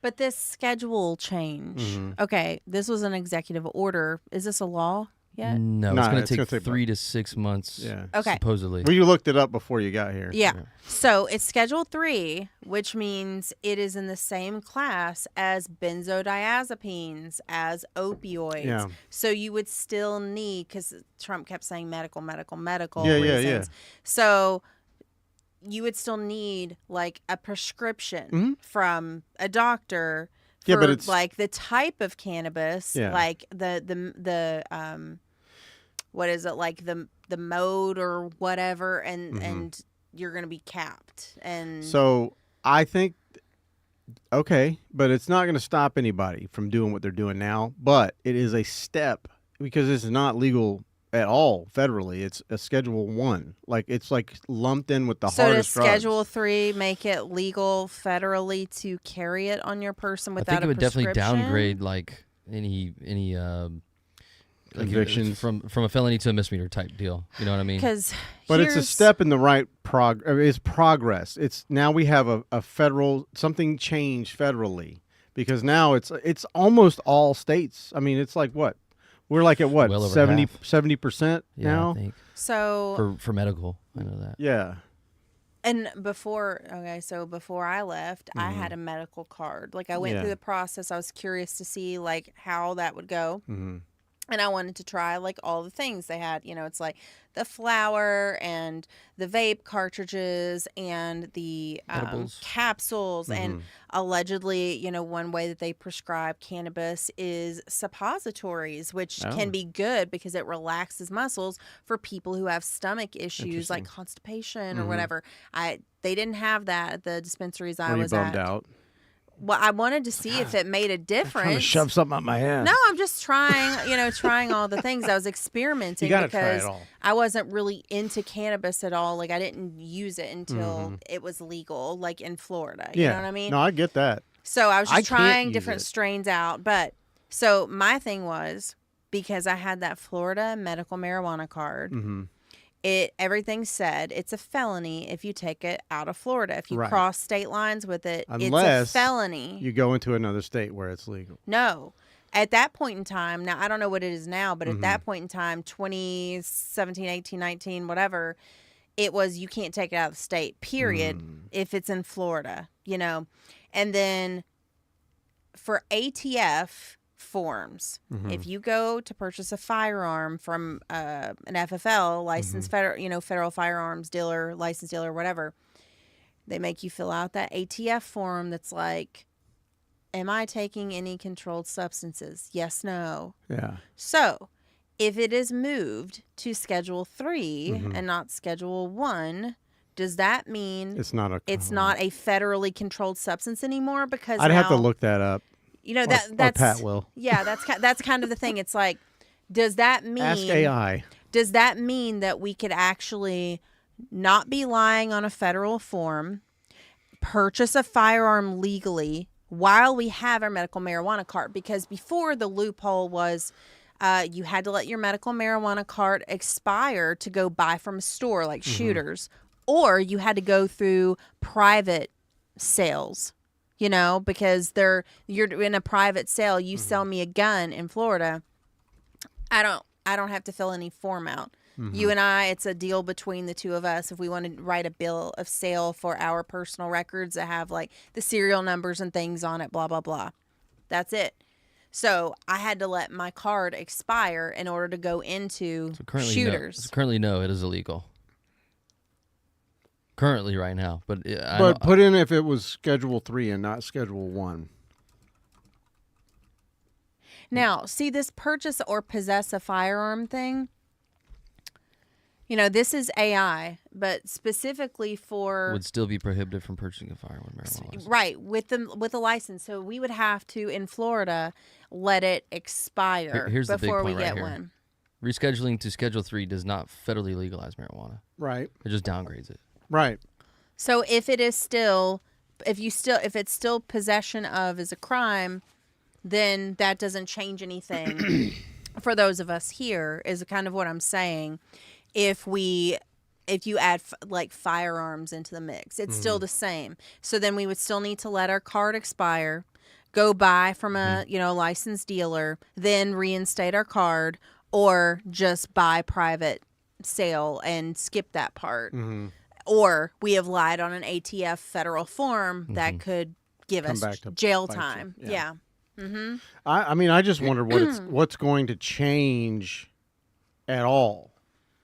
But this schedule change. Okay, this was an executive order. Is this a law yet? No, it's going to take 3 to 6 months. Yeah. Okay. Supposedly. Well, you looked it up before you got here. Yeah. So it's Schedule 3, which means it is in the same class as benzodiazepines, as opioids. Yeah. So you would still need, because Trump kept saying medical reasons. Yeah. So you would still need like a prescription from a doctor for but it's like the type of cannabis, like the what is it, like the mode or whatever, and you're going to be capped. And so I think, okay, but it's not going to stop anybody from doing what they're doing now, but it is a step because it's not legal at all federally. It's a Schedule 1. Like it's like lumped in with the So does hardest drugs. Schedule 3 make it legal federally to carry it on your person I without think it a would definitely prescription? downgrade like any Convictions. from a felony to a misdemeanor type deal. You know what I mean? But it's a step in the right it's progress. It's now we have a federal something changed federally because now it's almost all states. I mean, it's like what? We're like at what? Well over 70% Yeah, now? I think. So For medical, I know that. Yeah. and before I left, I had a medical card. Like I went Yeah. through the process. I was curious to see like how that would go. Mm-hmm. And I wanted to try like all the things they had. You know, it's like the flour and the vape cartridges and the Edibles. capsules. And allegedly, you know, one way that they prescribe cannabis is suppositories, which can be good because it relaxes muscles for people who have stomach issues like constipation or whatever. They didn't have that at the dispensaries I Were you was bummed at. out? Well, I wanted to see if it made a difference. Trying to shove something up my ass. No, I'm just trying all the things. I was experimenting You gotta try because it all. I wasn't really into cannabis at all. Like I didn't use it until it was legal, like in Florida. You know what I mean? No, I get that. So I was I just can't trying use different it. strains out. But so my thing was because I had that Florida medical marijuana card. Mm-hmm. Everything said it's a felony if you take it out of Florida. If you Right. cross state lines with it, Unless it's a felony. you go into another state where it's legal. No. At that point in time, now I don't know what it is now, but Mm-hmm. at that point in time, 2017, 18, 19, whatever, it was you can't take it out of the state, period, if it's in Florida, you know. And then for ATF forms, if you go to purchase a firearm from an FFL, licensed federal firearms dealer, licensed dealer, whatever, they make you fill out that ATF form that's like, am I taking any controlled substances? Yes, no. Yeah. So, if it is moved to Schedule 3 and not Schedule 1, does that mean It's not a federally controlled substance anymore? Because I'd have to now, look that up. You know, Or that's Pat will. Yeah, that's kind of the thing. It's like, does that mean Ask AI. Does that mean that we could actually not be lying on a federal form, purchase a firearm legally while we have our medical marijuana card? Because before the loophole was you had to let your medical marijuana card expire to go buy from a store like Shooters, or you had to go through private sales. You know, because you're in a private sale, you sell me a gun in Florida, I don't have to fill any form out. You and I, it's a deal between the two of us. If we want to write a bill of sale for our personal records that have like the serial numbers and things on it, blah, blah, blah. That's it. So I had to let my card expire in order to go into Shooters. Currently, no, it is illegal. Currently, right now, but But put in if it was Schedule 3 and not Schedule 1. Now, see this purchase or possess a firearm thing? You know, this is AI, but specifically for would still be prohibited from purchasing a firearm marijuana license. right with the license. So we would have to in Florida let it expire Here's the big before we point right get here. one. Rescheduling to Schedule 3 does not federally legalize marijuana. Right. It just downgrades it. Right. So if it's still possession of is a crime, then that doesn't change anything for those of us here. Is kind of what I'm saying. If you add like firearms into the mix, it's still the same. So then we would still need to let our card expire, go buy from a licensed dealer, then reinstate our card, or just buy private sale and skip that part. Or we have lied on an ATF federal form that could give Come us back to jail bite you. time. Yeah. Yeah. I mean, I just wonder what's going to change at all.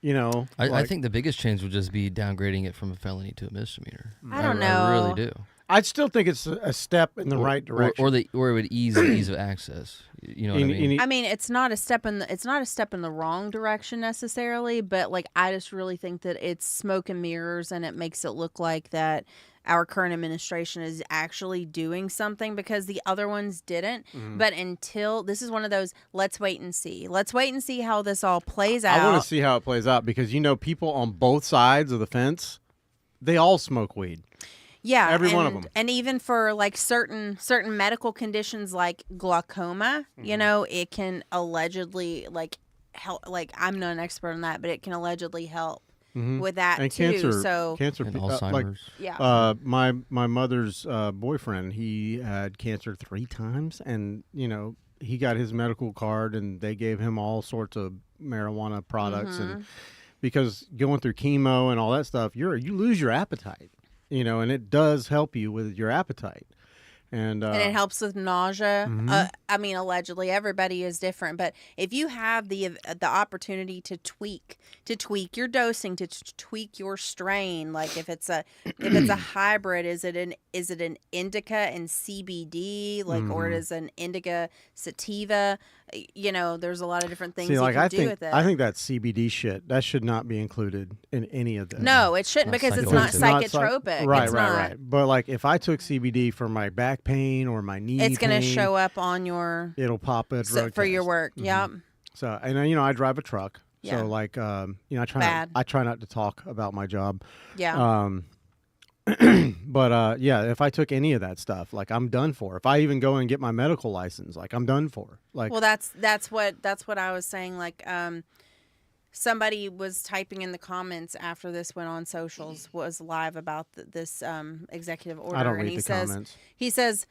You know, I think the biggest change would just be downgrading it from a felony to a misdemeanor. I don't know. I really do. I'd still think it's a step in the right direction. Or it would ease the ease of access. You know what I mean? I mean, it's not a step in the wrong direction necessarily, but like I just really think that it's smoke and mirrors, and it makes it look like that our current administration is actually doing something because the other ones didn't. But until this is one of those, let's wait and see. Let's wait and see how this all plays out. I want to see how it plays out because people on both sides of the fence, they all smoke weed. Yeah, every one of them. And even for like certain medical conditions like glaucoma, it can allegedly like help. Like I'm not an expert on that, but it can allegedly help with that and too. Cancer, and Alzheimer's. My mother's boyfriend, he had cancer 3 times, and he got his medical card, and they gave him all sorts of marijuana products, and because going through chemo and all that stuff, you lose your appetite. And it does help you with your appetite. And it helps with nausea. I mean, allegedly, everybody is different. But if you have the opportunity to tweak your dosing, to tweak your strain, like if it's a hybrid, is it an indica and CBD, like, or is an indica sativa? There's a lot of different things you can do with it. I think that CBD shit that should not be included in any of this. No, it shouldn't because it's not psychotropic. Right. But like if I took CBD for my back pain or my knee, it's going to show up on your. It'll pop a drug for test. your work. Yeah. So and I drive a truck. Yeah. So like I try not to talk about my job. Yeah. But if I took any of that stuff, like I'm done for. If I even go and get my medical license, like I'm done for. Like, well, that's what I was saying. Like, somebody was typing in the comments after this went on socials, was live about this executive order. I don't and read the comments. He says,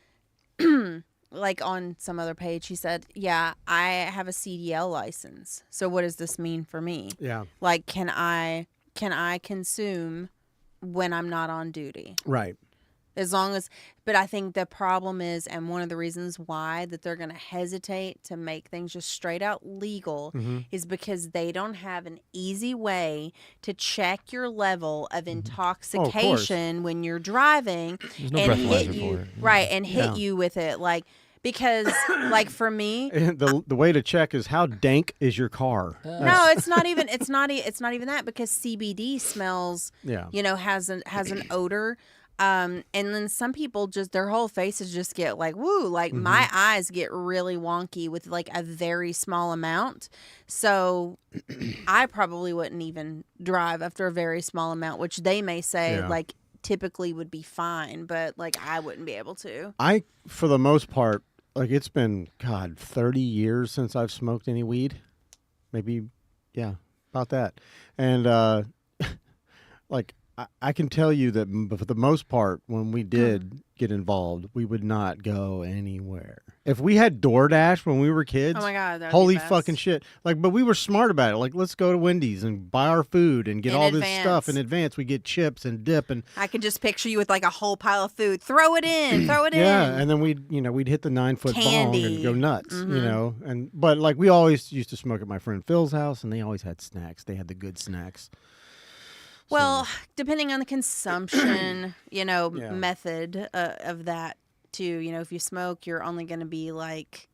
like on some other page, he said, "Yeah, I have a CDL license. So what does this mean for me? Yeah, like can I consume when I'm not on duty?" Right. But I think the problem is, and one of the reasons why that they're going to hesitate to make things just straight out legal is because they don't have an easy way to check your level of intoxication when you're driving and hit you hit you with it. Like, because like for me, the way to check is how dank is your car. No, it's not even that, because CBD smells, has an odor. And then some people just, their whole faces just get like, woo, like my eyes get really wonky with like a very small amount. So I probably wouldn't even drive after a very small amount, which they may say like typically would be fine, but like I wouldn't be able to. For the most part, like it's been, 30 years since I've smoked any weed. Maybe, about that. And like, I can tell you that for the most part, when we did get involved, we would not go anywhere. If we had DoorDash when we were kids, oh my God, that would holy be best. fucking shit! Like, but we were smart about it. Like, let's go to Wendy's and buy our food and get all this stuff in advance. We get chips and dip, and I could just picture you with like a whole pile of food. Throw it in, Yeah, and then we'd hit the 9-foot bong and go nuts. But like we always used to smoke at my friend Phil's house, and they always had snacks. They had the good snacks. Well, depending on the consumption, method of that too. If you smoke, you're only going to be like,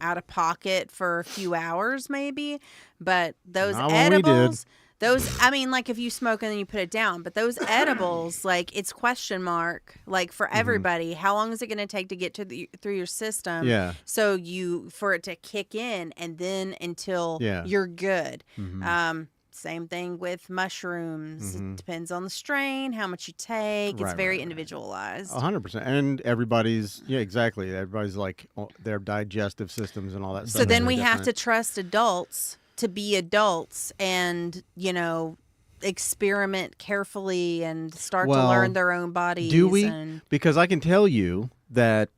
out of pocket for a few hours maybe. But those edibles, like if you smoke and then you put it down, but those edibles, like it's question mark, like for everybody, how long is it going to take to get through your system? Yeah. So for it to kick in and then until you're good. Same thing with mushrooms. It depends on the strain, how much you take. It's very individualized. 100%. And everybody's, exactly. Everybody's like their digestive systems and all that stuff. So then we have to trust adults to be adults and, experiment carefully and start to learn their own bodies. Do we? Because I can tell you that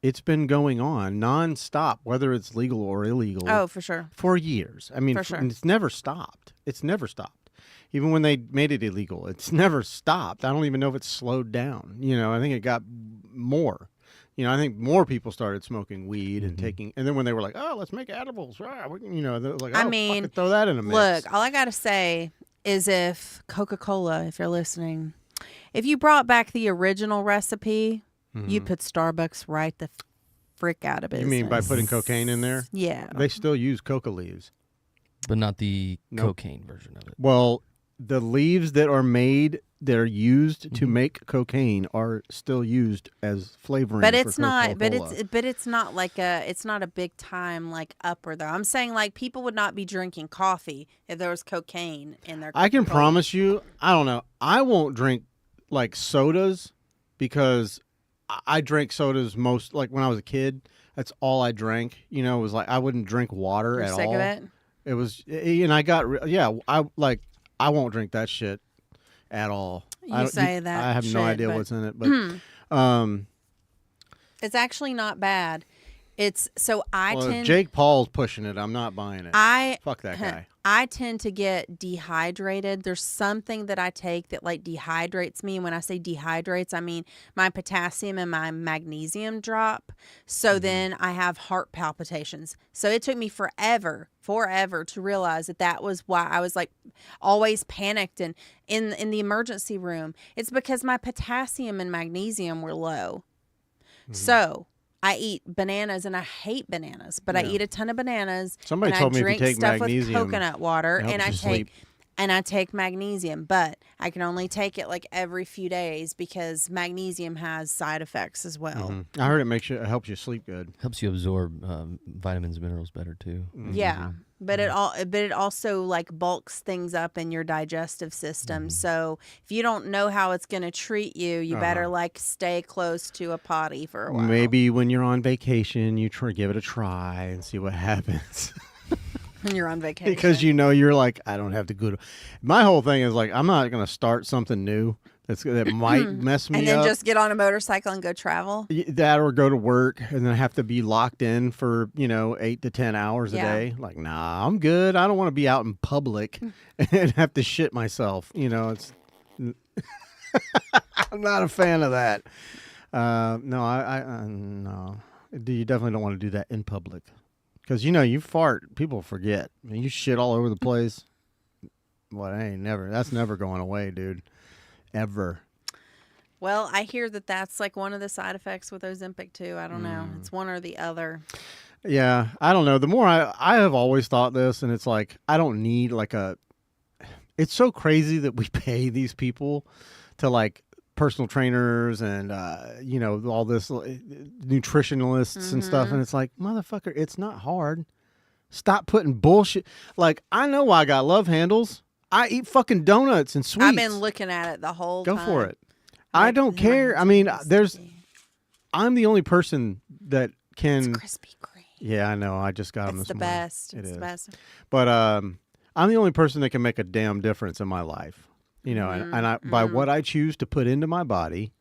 it's been going on nonstop, whether it's legal or illegal. Oh, for sure. For years. I mean, for sure. And it's never stopped. It's never stopped. Even when they made it illegal, it's never stopped. I don't even know if it's slowed down. I think it got more. I think more people started smoking weed and taking, and then when they were like, oh, let's make edibles, they're like, fucking throw that in a mix. Look, all I got to say is if Coca-Cola, if you're listening, If you brought back the original recipe, you'd put Starbucks right the frick out of business. You mean by putting cocaine in there? Yeah. They still use coca leaves. But not the cocaine version of it. Well, the leaves that are used to make cocaine are still used as flavoring. But it's not. Coca-Cola. But it's not like it's not a big time like upper though. I'm saying like people would not be drinking coffee if there was cocaine in their. I can Coca-Cola. promise you, I don't know. I won't drink like sodas because I drank sodas most like when I was a kid. That's all I drank. You know, it was like I wouldn't drink water at all. Sick of it? It was, and I got I won't drink that shit at all. You say that I have no shit, idea but- what's in it, but It's actually not bad. It's so I well, if tend. Jake Paul's pushing it, I'm not buying it. Fuck that guy. I tend to get dehydrated. There's something that I take that like dehydrates me. And when I say dehydrates, I mean my potassium and my magnesium drop. So then I have heart palpitations. So it took me forever to realize that was why I was like always panicked and in the emergency room. It's because my potassium and magnesium were low. So I eat bananas, and I hate bananas, but I eat a ton of bananas. Somebody and told I me if you drink take stuff magnesium, with coconut water, it helps and I you sleep. take magnesium, but I can only take it like every few days because magnesium has side effects as well. I heard it helps you sleep good. Helps you absorb vitamins and minerals better too. Yeah, but it also like bulks things up in your digestive system. So if you don't know how it's going to treat you, you better like stay close to a potty for a while. Maybe when you're on vacation, you give it a try and see what happens. When you're on vacation. Because you're like, I don't have to go to. My whole thing is like, I'm not going to start something new that might mess me up. And then just get on a motorcycle and go travel. That or go to work and then have to be locked in for 8 to 10 hours a day. Like, nah, I'm good. I don't want to be out in public and have to shit myself. It's. I'm not a fan of that. No, no. You definitely don't want to do that in public. Because, you fart, people forget. I mean, you shit all over the place. Well, that's never going away, dude. Ever. Well, I hear that's like one of the side effects with Ozempic, too. I don't know. It's one or the other. Yeah, I don't know. The more I have always thought this, and it's like, I don't need it's so crazy that we pay these people to like personal trainers and all this nutritionalists and stuff, and it's like, motherfucker, it's not hard. Stop putting bullshit. Like, I know I got love handles. I eat fucking donuts and sweets. I've been looking at it the whole time. Go for it. I don't care. I mean, I'm the only person that can. It's Krispy Kreme. Yeah, I know. I just got them It's this the morning. best. It's the best. But I'm the only person that can make a damn difference in my life. And by what I choose to put into my body,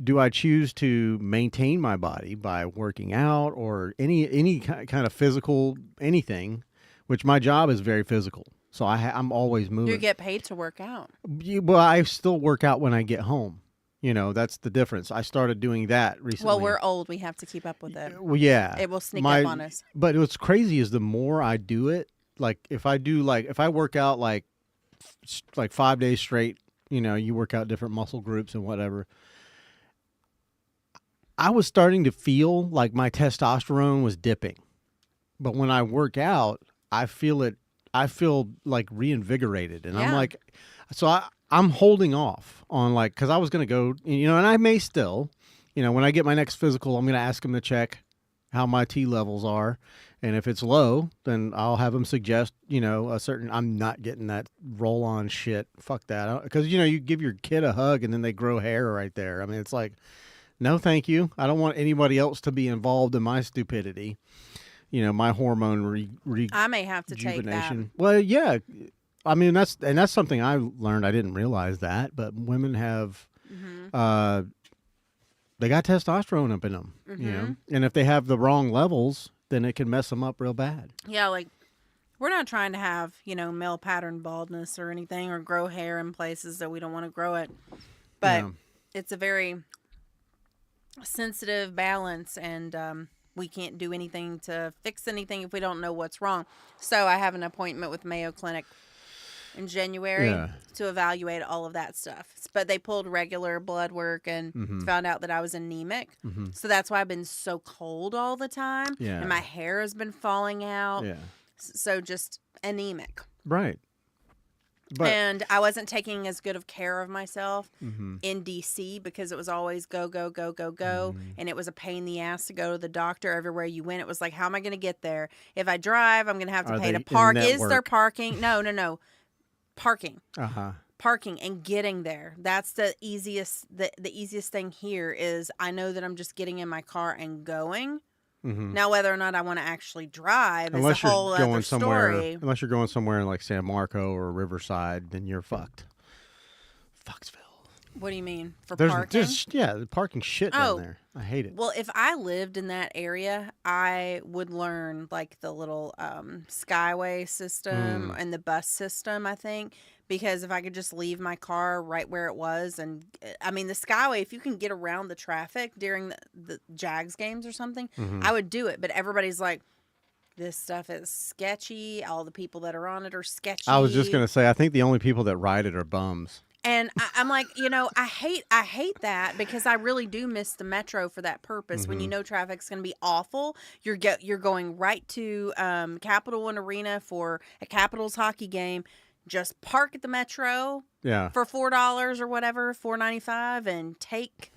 do I choose to maintain my body by working out or any kind of physical anything, which my job is very physical. So I'm always moving. You get paid to work out. Well, I still work out when I get home. That's the difference. I started doing that recently. Well, we're old. We have to keep up with it. Well, yeah. It will sneak up on us. But what's crazy is the more I do it, like if I work out like 5 days straight, you work out different muscle groups and whatever. I was starting to feel like my testosterone was dipping. But when I work out, I feel like reinvigorated. And I'm like, so I'm holding off on because I was going to go, and I may still, when I get my next physical, I'm going to ask them to check how my T levels are. And if it's low, then I'll have them suggest, a certain, I'm not getting that roll on shit. Fuck that. Because, you give your kid a hug and then they grow hair right there. I mean, it's like, no, thank you. I don't want anybody else to be involved in my stupidity. My hormone I may have to take that. Well, yeah. I mean, that's something I learned. I didn't realize that, but women have, they got testosterone up in them, and if they have the wrong levels, then it can mess them up real bad. Yeah, like we're not trying to have, male pattern baldness or anything or grow hair in places that we don't want to grow it. But it's a very sensitive balance, and we can't do anything to fix anything if we don't know what's wrong. So I have an appointment with Mayo Clinic in January Yeah. to evaluate all of that stuff. But they pulled regular blood work and found out that I was anemic. So that's why I've been so cold all the time. Yeah. And my hair has been falling out. Yeah. So just anemic. Right. But And I wasn't taking as good of care of myself mm-hmm. in DC because it was always go, go, go, go, go. And it was a pain in the ass to go to the doctor everywhere you went. It was like, how am I going to get there? If I drive, I'm going to have to Are pay they to park. in Is there network? parking? No. Parking. uh-huh. Parking and getting there. That's the easiest thing here is I know that I'm just getting in my car and going. Mm-hmm. Now, whether or not I want to actually drive Unless is a whole you're going other somewhere, story. unless you're going somewhere in like San Marco or Riverside, then you're fucked. Fucksville. What do you mean? For There's parking? just the parking shit down there. I hate it. Well, if I lived in that area, I would learn like the little Skyway system and the bus system, I think, because if I could just leave my car right where it was, and I mean, the Skyway, if you can get around the traffic during the Jags games or something, I would do it. But everybody's like, this stuff is sketchy. All the people that are on it are sketchy. I was just going to say, I think the only people that ride it are bums. And I'm like, I hate that because I really do miss the metro for that purpose. When you know traffic's going to be awful, you're going right to Capital One Arena for a Capitals hockey game. Just park at the metro for $4 or whatever, $4.95, and take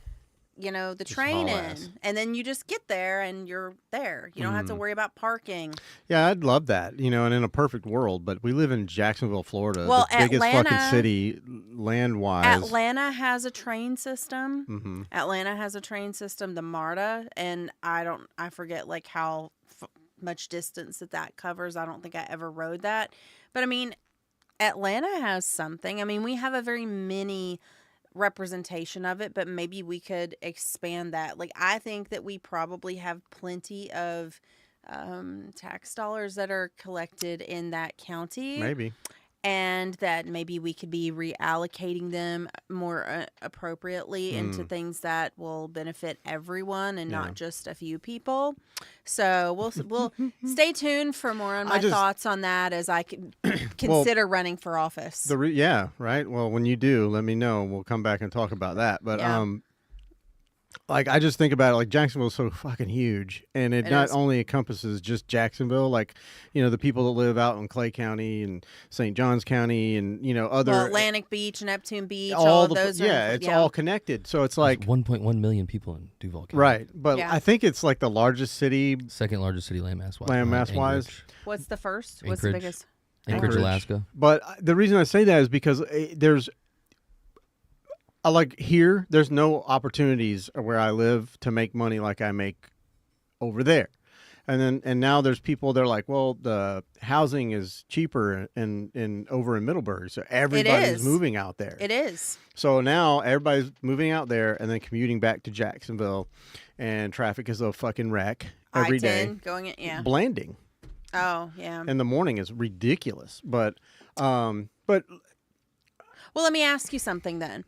the train in, and then you just get there and you're there. You don't have to worry about parking. Yeah, I'd love that, and in a perfect world, but we live in Jacksonville, Florida, Well, the biggest Atlanta, fucking city land-wise. Atlanta has a train system. Atlanta has a train system, the MARTA, and I forget like how much distance that covers. I don't think I ever rode that. But I mean, Atlanta has something. I mean, we have a very mini representation of it, but maybe we could expand that. Like, I think that we probably have plenty of tax dollars that are collected in that county. Maybe. And that maybe we could be reallocating them more appropriately into things that will benefit everyone and not just a few people. So we'll stay tuned for more on my thoughts on that as I consider running for office. Right. Well, when you do, let me know. We'll come back and talk about that. But like, I just think about it, like, Jacksonville is so fucking huge, and it not only encompasses just Jacksonville, like, the people that live out in Clay County and St. Johns County and, other... Atlantic Beach, Neptune Beach, all of those. It's all connected. So it's like... There's 1.1 million people in Duval County. Right. But I think it's like the largest city... Second largest city landmass-wise. Landmass-wise. What's the first? Anchorage. What's the biggest? Anchorage, Alaska. But the reason I say that is because there's... like here, there's no opportunities where I live to make money like I make over there. And now there's people, they're like, well, the housing is cheaper in over in Middleburg. So everybody's moving out there. It is. So now everybody's moving out there and then commuting back to Jacksonville, and traffic is a fucking wreck every day. Going in, Blanding. Oh, yeah. In the morning is ridiculous. But well, let me ask you something then.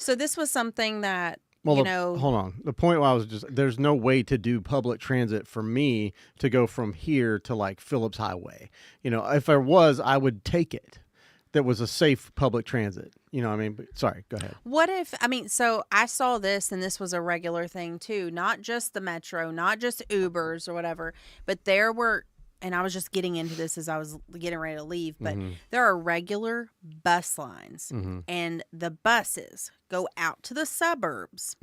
So this was something that, hold on. The point was there's no way to do public transit for me to go from here to like Phillips Highway. If there was, I would take it. That was a safe public transit. But, sorry, go ahead. So I saw this, and this was a regular thing too. Not just the Metro, not just Ubers or whatever, but there were, and I was just getting into this as I was getting ready to leave, but there are regular bus lines, and the buses go out to the suburbs,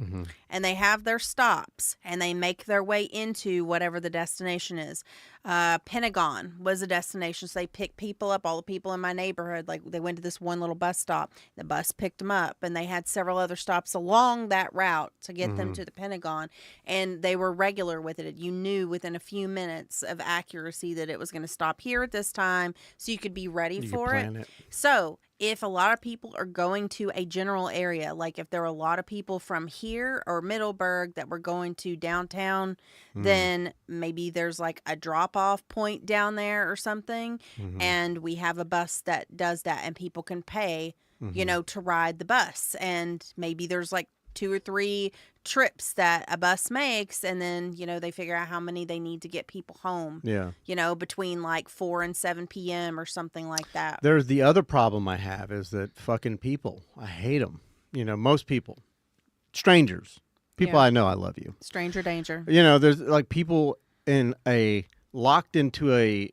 and they have their stops, and they make their way into whatever the destination is. Pentagon was a destination, so they pick people up, all the people in my neighborhood. Like, they went to this one little bus stop. The bus picked them up, and they had several other stops along that route to get them to the Pentagon, and they were regular with it. You knew within a few minutes of accuracy that it was going to stop here at this time, so you could be ready for it. So if a lot of people are going to a general area, like if there are a lot of people from here or Middleburg that were going to downtown, then maybe there's like a drop-off point down there or something, and we have a bus that does that, and people can pay, to ride the bus, and maybe there's like 2 or 3 trips that a bus makes, and then, they figure out how many they need to get people home. Yeah. Between like 4 and 7 p.m. or something like that. There's the other problem I have is that fucking people. I hate them. Most people. Strangers. People I know I love you. Stranger danger. There's like people locked into a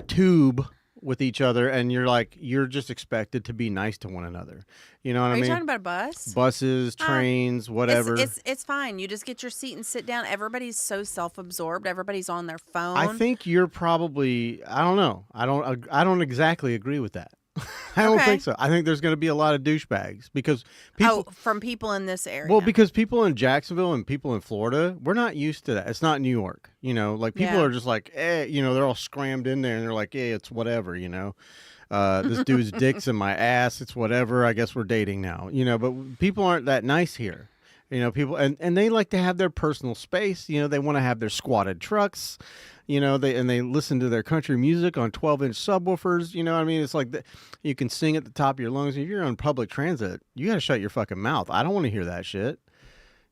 tube with each other, and you're just expected to be nice to one another. You know what I mean? Are you talking about a bus? Buses, trains, whatever. It's fine. You just get your seat and sit down. Everybody's so self-absorbed. Everybody's on their phone. I think you're probably. I don't know. I don't exactly agree with that. I don't think so. I think there's going to be a lot of douchebags because people from people in this area. Well, because people in Jacksonville and people in Florida, we're not used to that. It's not New York, like people are just like, they're all scrammed in there and they're like, it's whatever, this dude's dick's in my ass. It's whatever. I guess we're dating now, but people aren't that nice here. People, and they like to have their personal space. They want to have their squatted trucks. They listen to their country music on 12-inch subwoofers. You know what I mean? It's like you can sing at the top of your lungs. If you're on public transit, you got to shut your fucking mouth. I don't want to hear that shit.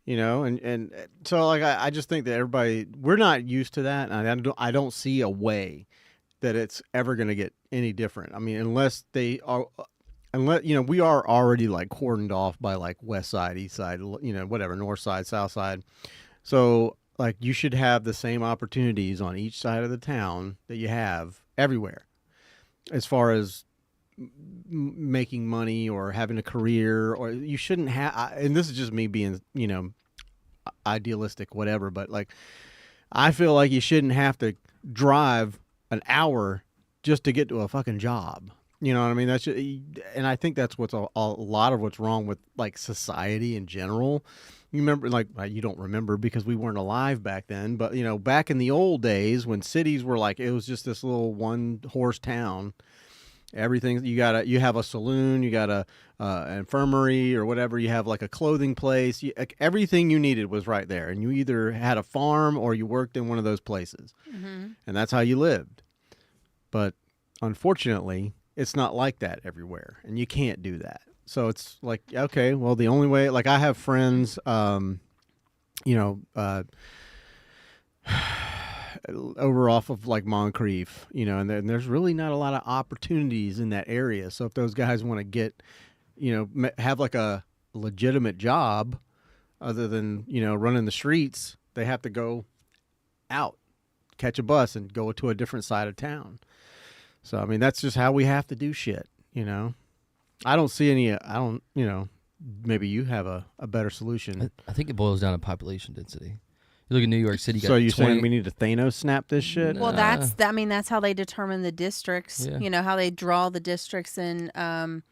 And so like I just think that we're not used to that, and I don't see a way that it's ever going to get any different. I mean, unless we are already like cordoned off by like west side, east side, whatever, north side, south side. So like you should have the same opportunities on each side of the town that you have everywhere, as far as making money or having a career. Or you shouldn't have. And this is just me being, idealistic, whatever. But like, I feel like you shouldn't have to drive an hour just to get to a fucking job. You know what I mean? And I think that's what's a lot of what's wrong with like society in general. You remember, like, you don't remember because we weren't alive back then, but back in the old days when cities were like, it was just this little one horse town. Everything you have a saloon, you got an infirmary or whatever. You have like a clothing place. Everything you needed was right there, and you either had a farm or you worked in one of those places, and that's how you lived. But unfortunately, it's not like that everywhere, and you can't do that. So it's like, okay, well, the only way, like I have friends, over off of like Moncrief, and there's really not a lot of opportunities in that area. So if those guys want to get, have like a legitimate job other than, running the streets, they have to go out, catch a bus and go to a different side of town. So, I mean, that's just how we have to do shit, I don't see any, maybe you have a better solution. I think it boils down to population density. You look at New York City. So you're saying we need to Thanos snap this shit? Well, that's how they determine the districts. Yeah. How they draw the districts in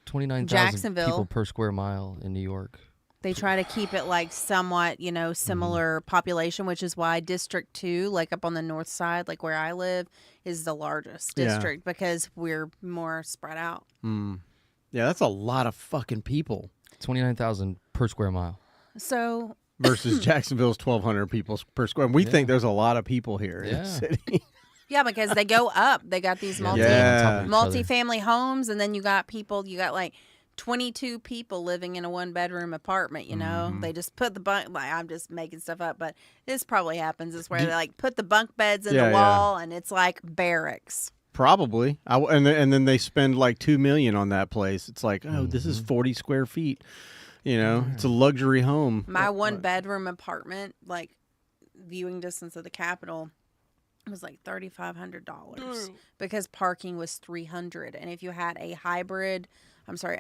29,000 Jacksonville people per square mile in New York. They try to keep it like somewhat, similar population, which is why District 2, like up on the north side, like where I live, is the largest district because we're more spread out. Yeah, that's a lot of fucking people. 29,000 per square mile. So versus Jacksonville's 1,200 people per square. We think there's a lot of people here in the city. Yeah, because they go up. They got these multi-family homes, and then you got like 22 people living in a one-bedroom apartment, They just put the bunk, I'm just making stuff up, but this probably happens. It's where they like put the bunk beds in the wall, and it's like barracks. Probably. And then they spend like $2 million on that place. It's like, this is 40 square feet. It's a luxury home. My one-bedroom apartment, like viewing distance of the Capitol, was like $3,500 because parking was $300, and if you had an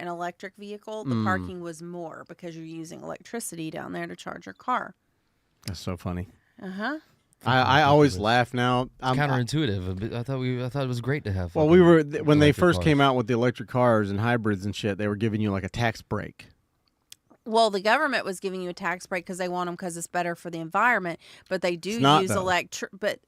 electric vehicle, the parking was more because you're using electricity down there to charge your car. That's so funny. I always laugh now. Counterintuitive. I thought it was great to have. Well, when they first came out with the electric cars and hybrids and shit, they were giving you like a tax break. Well, the government was giving you a tax break because they want them because it's better for the environment. But they do use electric. But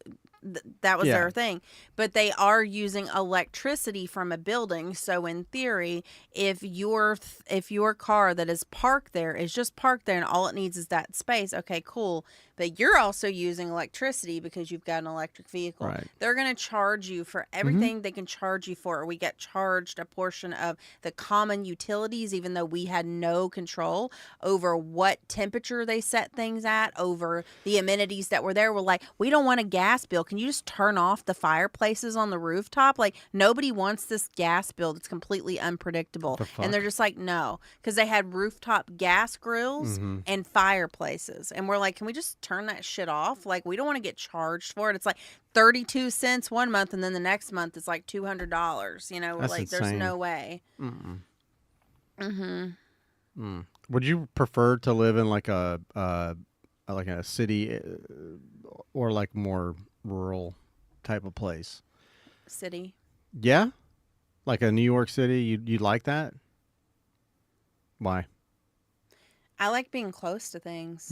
that was their thing. But they are using electricity from a building. So in theory, if your car that is parked there is just parked there and all it needs is that space, okay, cool. But you're also using electricity because you've got an electric vehicle. Right. They're going to charge you for everything they can charge you for. We get charged a portion of the common utilities, even though we had no control over what temperature they set things at, over the amenities that were there. We're like, we don't want a gas bill. Can you just turn off the fireplaces on the rooftop? Like, nobody wants this gas bill. It's completely unpredictable. And they're just like, no, because they had rooftop gas grills and fireplaces. And we're like, can we just turn that shit off? Like, we don't want to get charged for it. It's like 32 cents one month, and then the next month it's like $200. You know, we're like, insane. there's no way. Would you prefer to live in like a city or like more rural type of place? City. Yeah, like a New York City. You'd like that? Why? I like being close to things.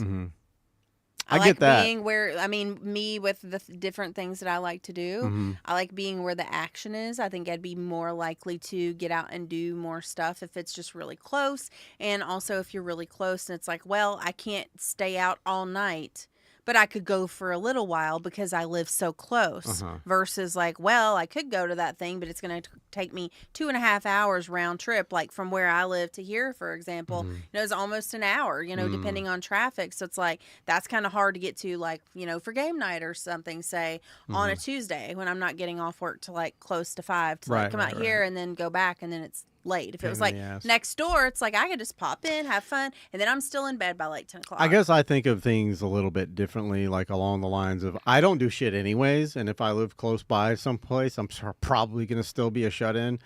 I like get that. Being where, I mean, me with the different things that I like to do. I like being where the action is. I think I'd be more likely to get out and do more stuff if it's just really close. And also if you're really close and it's like, well, I can't stay out all night, but I could go for a little while because I live so close versus like, well, I could go to that thing, but it's going to take me 2.5 hours round trip. Like from where I live to here, for example, you know, it's almost an hour, you know, depending on traffic. So it's like, that's kind of hard to get to, like, you know, for game night or something, say on a Tuesday when I'm not getting off work to like close to 5 to like come out here and then go back and then it's late. If it was like next door, it's like I could just pop in, have fun, and then I'm still in bed by like 10 o'clock. I guess I think of things a little bit differently, like along the lines of I don't do shit anyways, and if I live close by someplace, I'm probably going to still be a shut-in.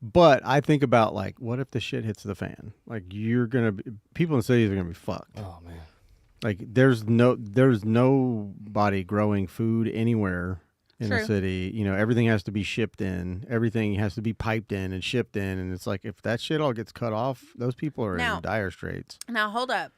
But I think about like, what if the shit hits the fan? Like people in cities are going to be fucked. Oh man. Like there's nobody growing food anywhere in a city. You know, everything has to be shipped in. Everything has to be piped in and shipped in. And it's like, if that shit all gets cut off, those people are in dire straits. Now, hold up.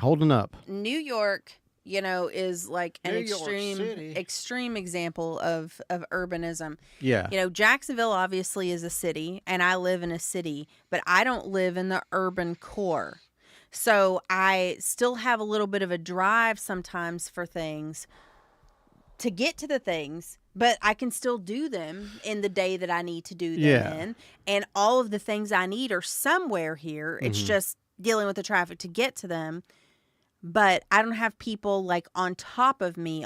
Holding up. New York, you know, is like an extreme example of urbanism. Yeah. You know, Jacksonville obviously is a city, and I live in a city, but I don't live in the urban core. So I still have a little bit of a drive sometimes for things to get to the things, but I can still do them in the day that I need to do them in. And all of the things I need are somewhere here. It's just dealing with the traffic to get to them. But I don't have people like on top of me,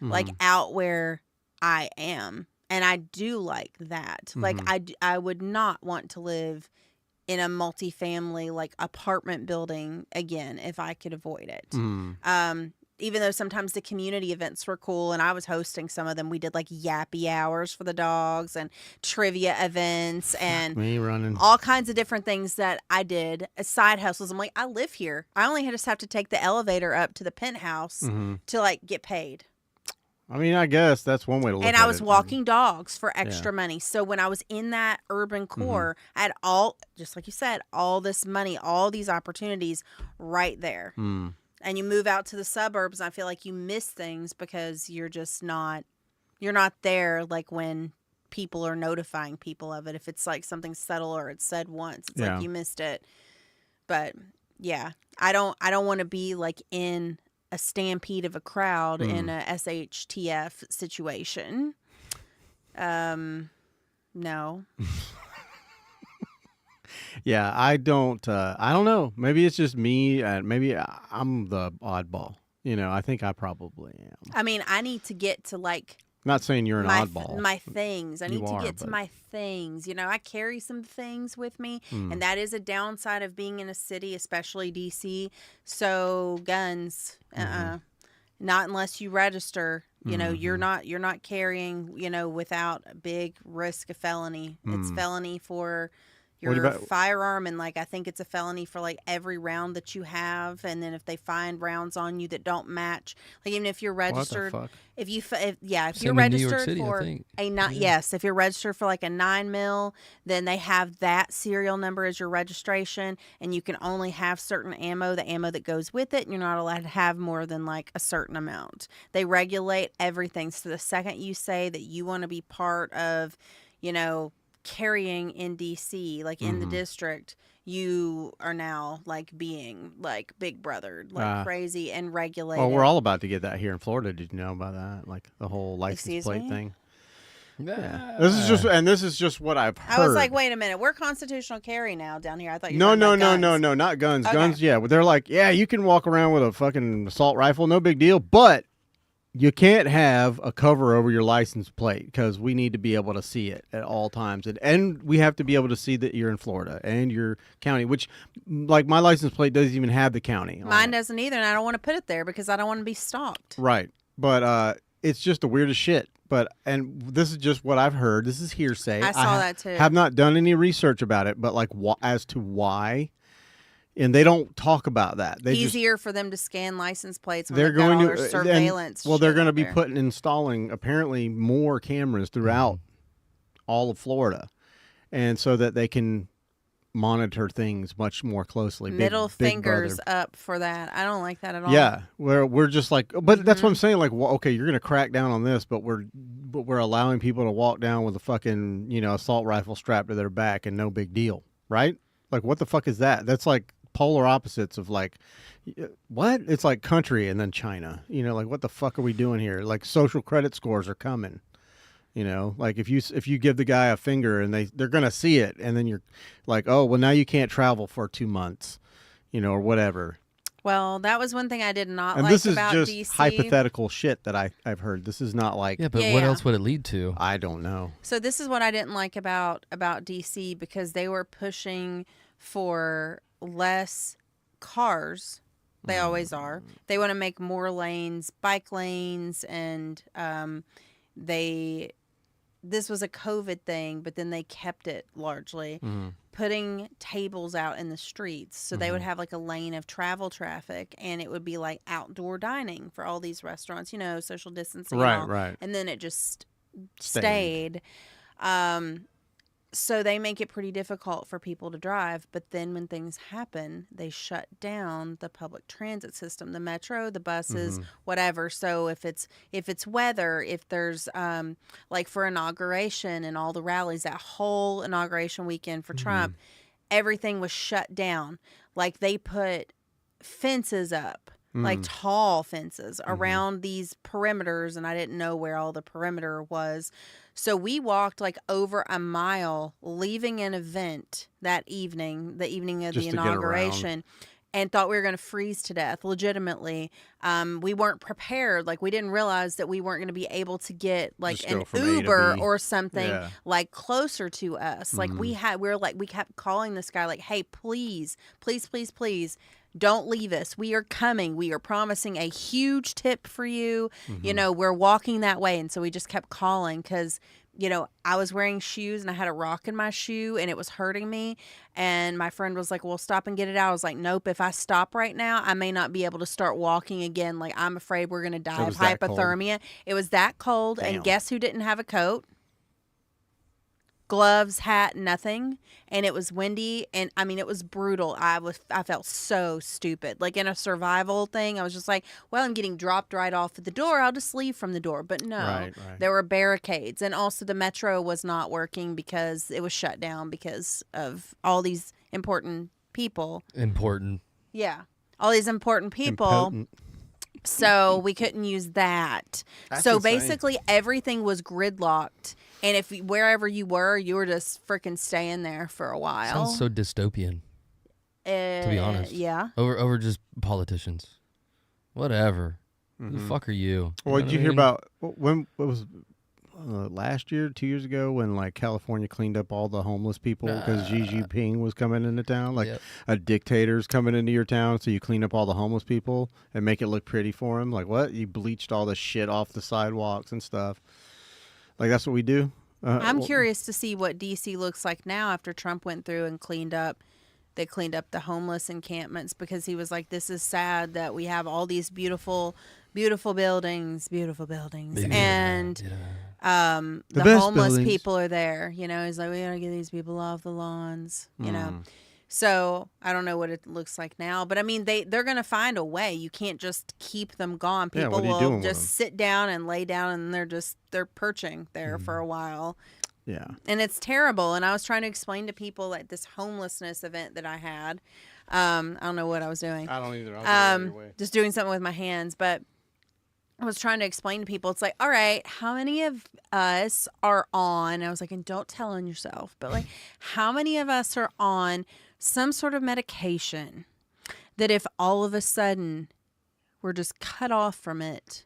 like out where I am. And I do like that. Like I would not want to live in a multifamily like apartment building again if I could avoid it. Even though sometimes the community events were cool and I was hosting some of them, we did like yappy hours for the dogs and trivia events and all kinds of different things that I did as side hustles. I'm like, I live here. I only just have to take the elevator up to the penthouse to like get paid. I mean, I guess that's one way to look at it. And I was walking dogs for extra money. So when I was in that urban core, I had just like you said, all this money, all these opportunities right there. And you move out to the suburbs, and I feel like you miss things because you're not there like when people are notifying people of it. If it's like something subtle or it's said once, it's like you missed it. But yeah, I don't want to be like in a stampede of a crowd in a SHTF situation. No. Yeah, I don't know. Maybe it's just me. Maybe I'm the oddball. You know, I think I probably am. I mean, I need to get to like. Not saying you're an oddball. My things. I need to get to my things. You know, I carry some things with me, and that is a downside of being in a city, especially DC. So guns, not unless you register. You know, you're not carrying. You know, without a big risk of felony. It's felony for. your firearm, and like I think it's a felony for like every round that you have, and then if they find rounds on you that don't match, like even if you're registered, if you're registered for if you're registered for like a 9mm, then they have that serial number as your registration, and you can only have certain ammo, the ammo that goes with it, and you're not allowed to have more than like a certain amount. They regulate everything. So the second you say that you want to be part of, carrying in DC, like in the district, you are now like being like big brothered, like crazy and regulated. Well, we're all about to get that here in Florida. Did you know about that? Like the whole license plate thing. Yeah. This is just what I've heard. I was like, wait a minute, we're constitutional carry now down here. I thought you were No, not guns. Okay. Guns, yeah. They're like, yeah, you can walk around with a fucking assault rifle, no big deal, but you can't have a cover over your license plate because we need to be able to see it at all times. And we have to be able to see that you're in Florida and your county, which, like, my license plate doesn't even have the county. Mine doesn't either, and I don't want to put it there because I don't want to be stalked. Right. But it's just the weirdest shit. And this is just what I've heard. This is hearsay. I saw that too. Have not done any research about it, but like as to why. And they don't talk about that. Easier for them to scan license plates when they're going to surveillance. They're going to be installing apparently more cameras throughout all of Florida, and so that they can monitor things much more closely. Middle fingers up for that. I don't like that at all. Yeah, we're just like, but that's what I'm saying. Like, well, okay, you're going to crack down on this, but we're allowing people to walk down with a fucking assault rifle strapped to their back and no big deal, right? Like, what the fuck is that? That's like polar opposites of like, what? It's like country and then China. Like, what the fuck are we doing here? Like, social credit scores are coming. Like if you give the guy a finger and they're gonna see it, and then you're like, oh well, now you can't travel for 2 months, or whatever. Well, that was one thing I did not like about DC. And this is just hypothetical shit that I've heard. This is not like... Yeah, but what else would it lead to? I don't know. So this is what I didn't like about DC, because they were pushing for less cars. They always are. They want to make more lanes, bike lanes, and this was a COVID thing, but then they kept it largely. Putting tables out in the streets. So they would have like a lane of travel traffic, and it would be like outdoor dining for all these restaurants, social distancing. Right. And then it just stayed. So they make it pretty difficult for people to drive. But then when things happen, they shut down the public transit system, the metro, the buses, whatever. So if it's weather, if there's like for inauguration and all the rallies, that whole inauguration weekend for Trump, everything was shut down. Like they put fences up, like tall fences around these perimeters, and I didn't know where all the perimeter was. So we walked like over a mile, leaving an event that evening, the evening of the inauguration, and thought we were going to freeze to death, legitimately. We weren't prepared. Like, we didn't realize that we weren't going to be able to get like an Uber or something like closer to us. Like we kept calling this guy like, hey, please, don't leave us. We are coming. We are promising a huge tip for you. We're walking that way. And so we just kept calling because, I was wearing shoes and I had a rock in my shoe and it was hurting me. And my friend was like, well, stop and get it out. I was like, nope, if I stop right now, I may not be able to start walking again. Like, I'm afraid we're going to die of hypothermia. It was that cold. Damn. And guess who didn't have a coat? Gloves, hat, nothing. And it was windy, and I mean, it was brutal. I felt so stupid. Like in a survival thing, I was just like, well, I'm getting dropped right off at the door. I'll just leave from the door. But no, there were barricades. And also the metro was not working because it was shut down because of all these important people. Yeah. All these important people. So we couldn't use that. That's so insane. Basically everything was gridlocked. And if wherever you were just freaking staying there for a while. Sounds so dystopian. To be honest. Yeah. Over just politicians. Whatever. Who the fuck are you? Well, did you hear about when it was last year, 2 years ago, when like California cleaned up all the homeless people because Xi Jinping was coming into town? Like a dictator's coming into your town, so you clean up all the homeless people and make it look pretty for him. Like what? You bleached all the shit off the sidewalks and stuff. Like that's what we do. I'm curious to see what DC looks like now after Trump went through and cleaned up. They cleaned up the homeless encampments because he was like, "This is sad that we have all these beautiful buildings, and the homeless buildings. People are there." You know, he's like, "We gotta get these people off the lawns." You know. So I don't know what it looks like now, but I mean, they're going to find a way. You can't just keep them gone. People will just sit down and lay down, and they're perching there for a while. Yeah, and it's terrible. And I was trying to explain to people at this homelessness event that I had. I don't know what I was doing. I don't either. I was just doing something with my hands, but I was trying to explain to people. It's like, all right, how many of us are on? I was like, and don't tell on yourself, but like, how many of us are on some sort of medication that if all of a sudden we're just cut off from it,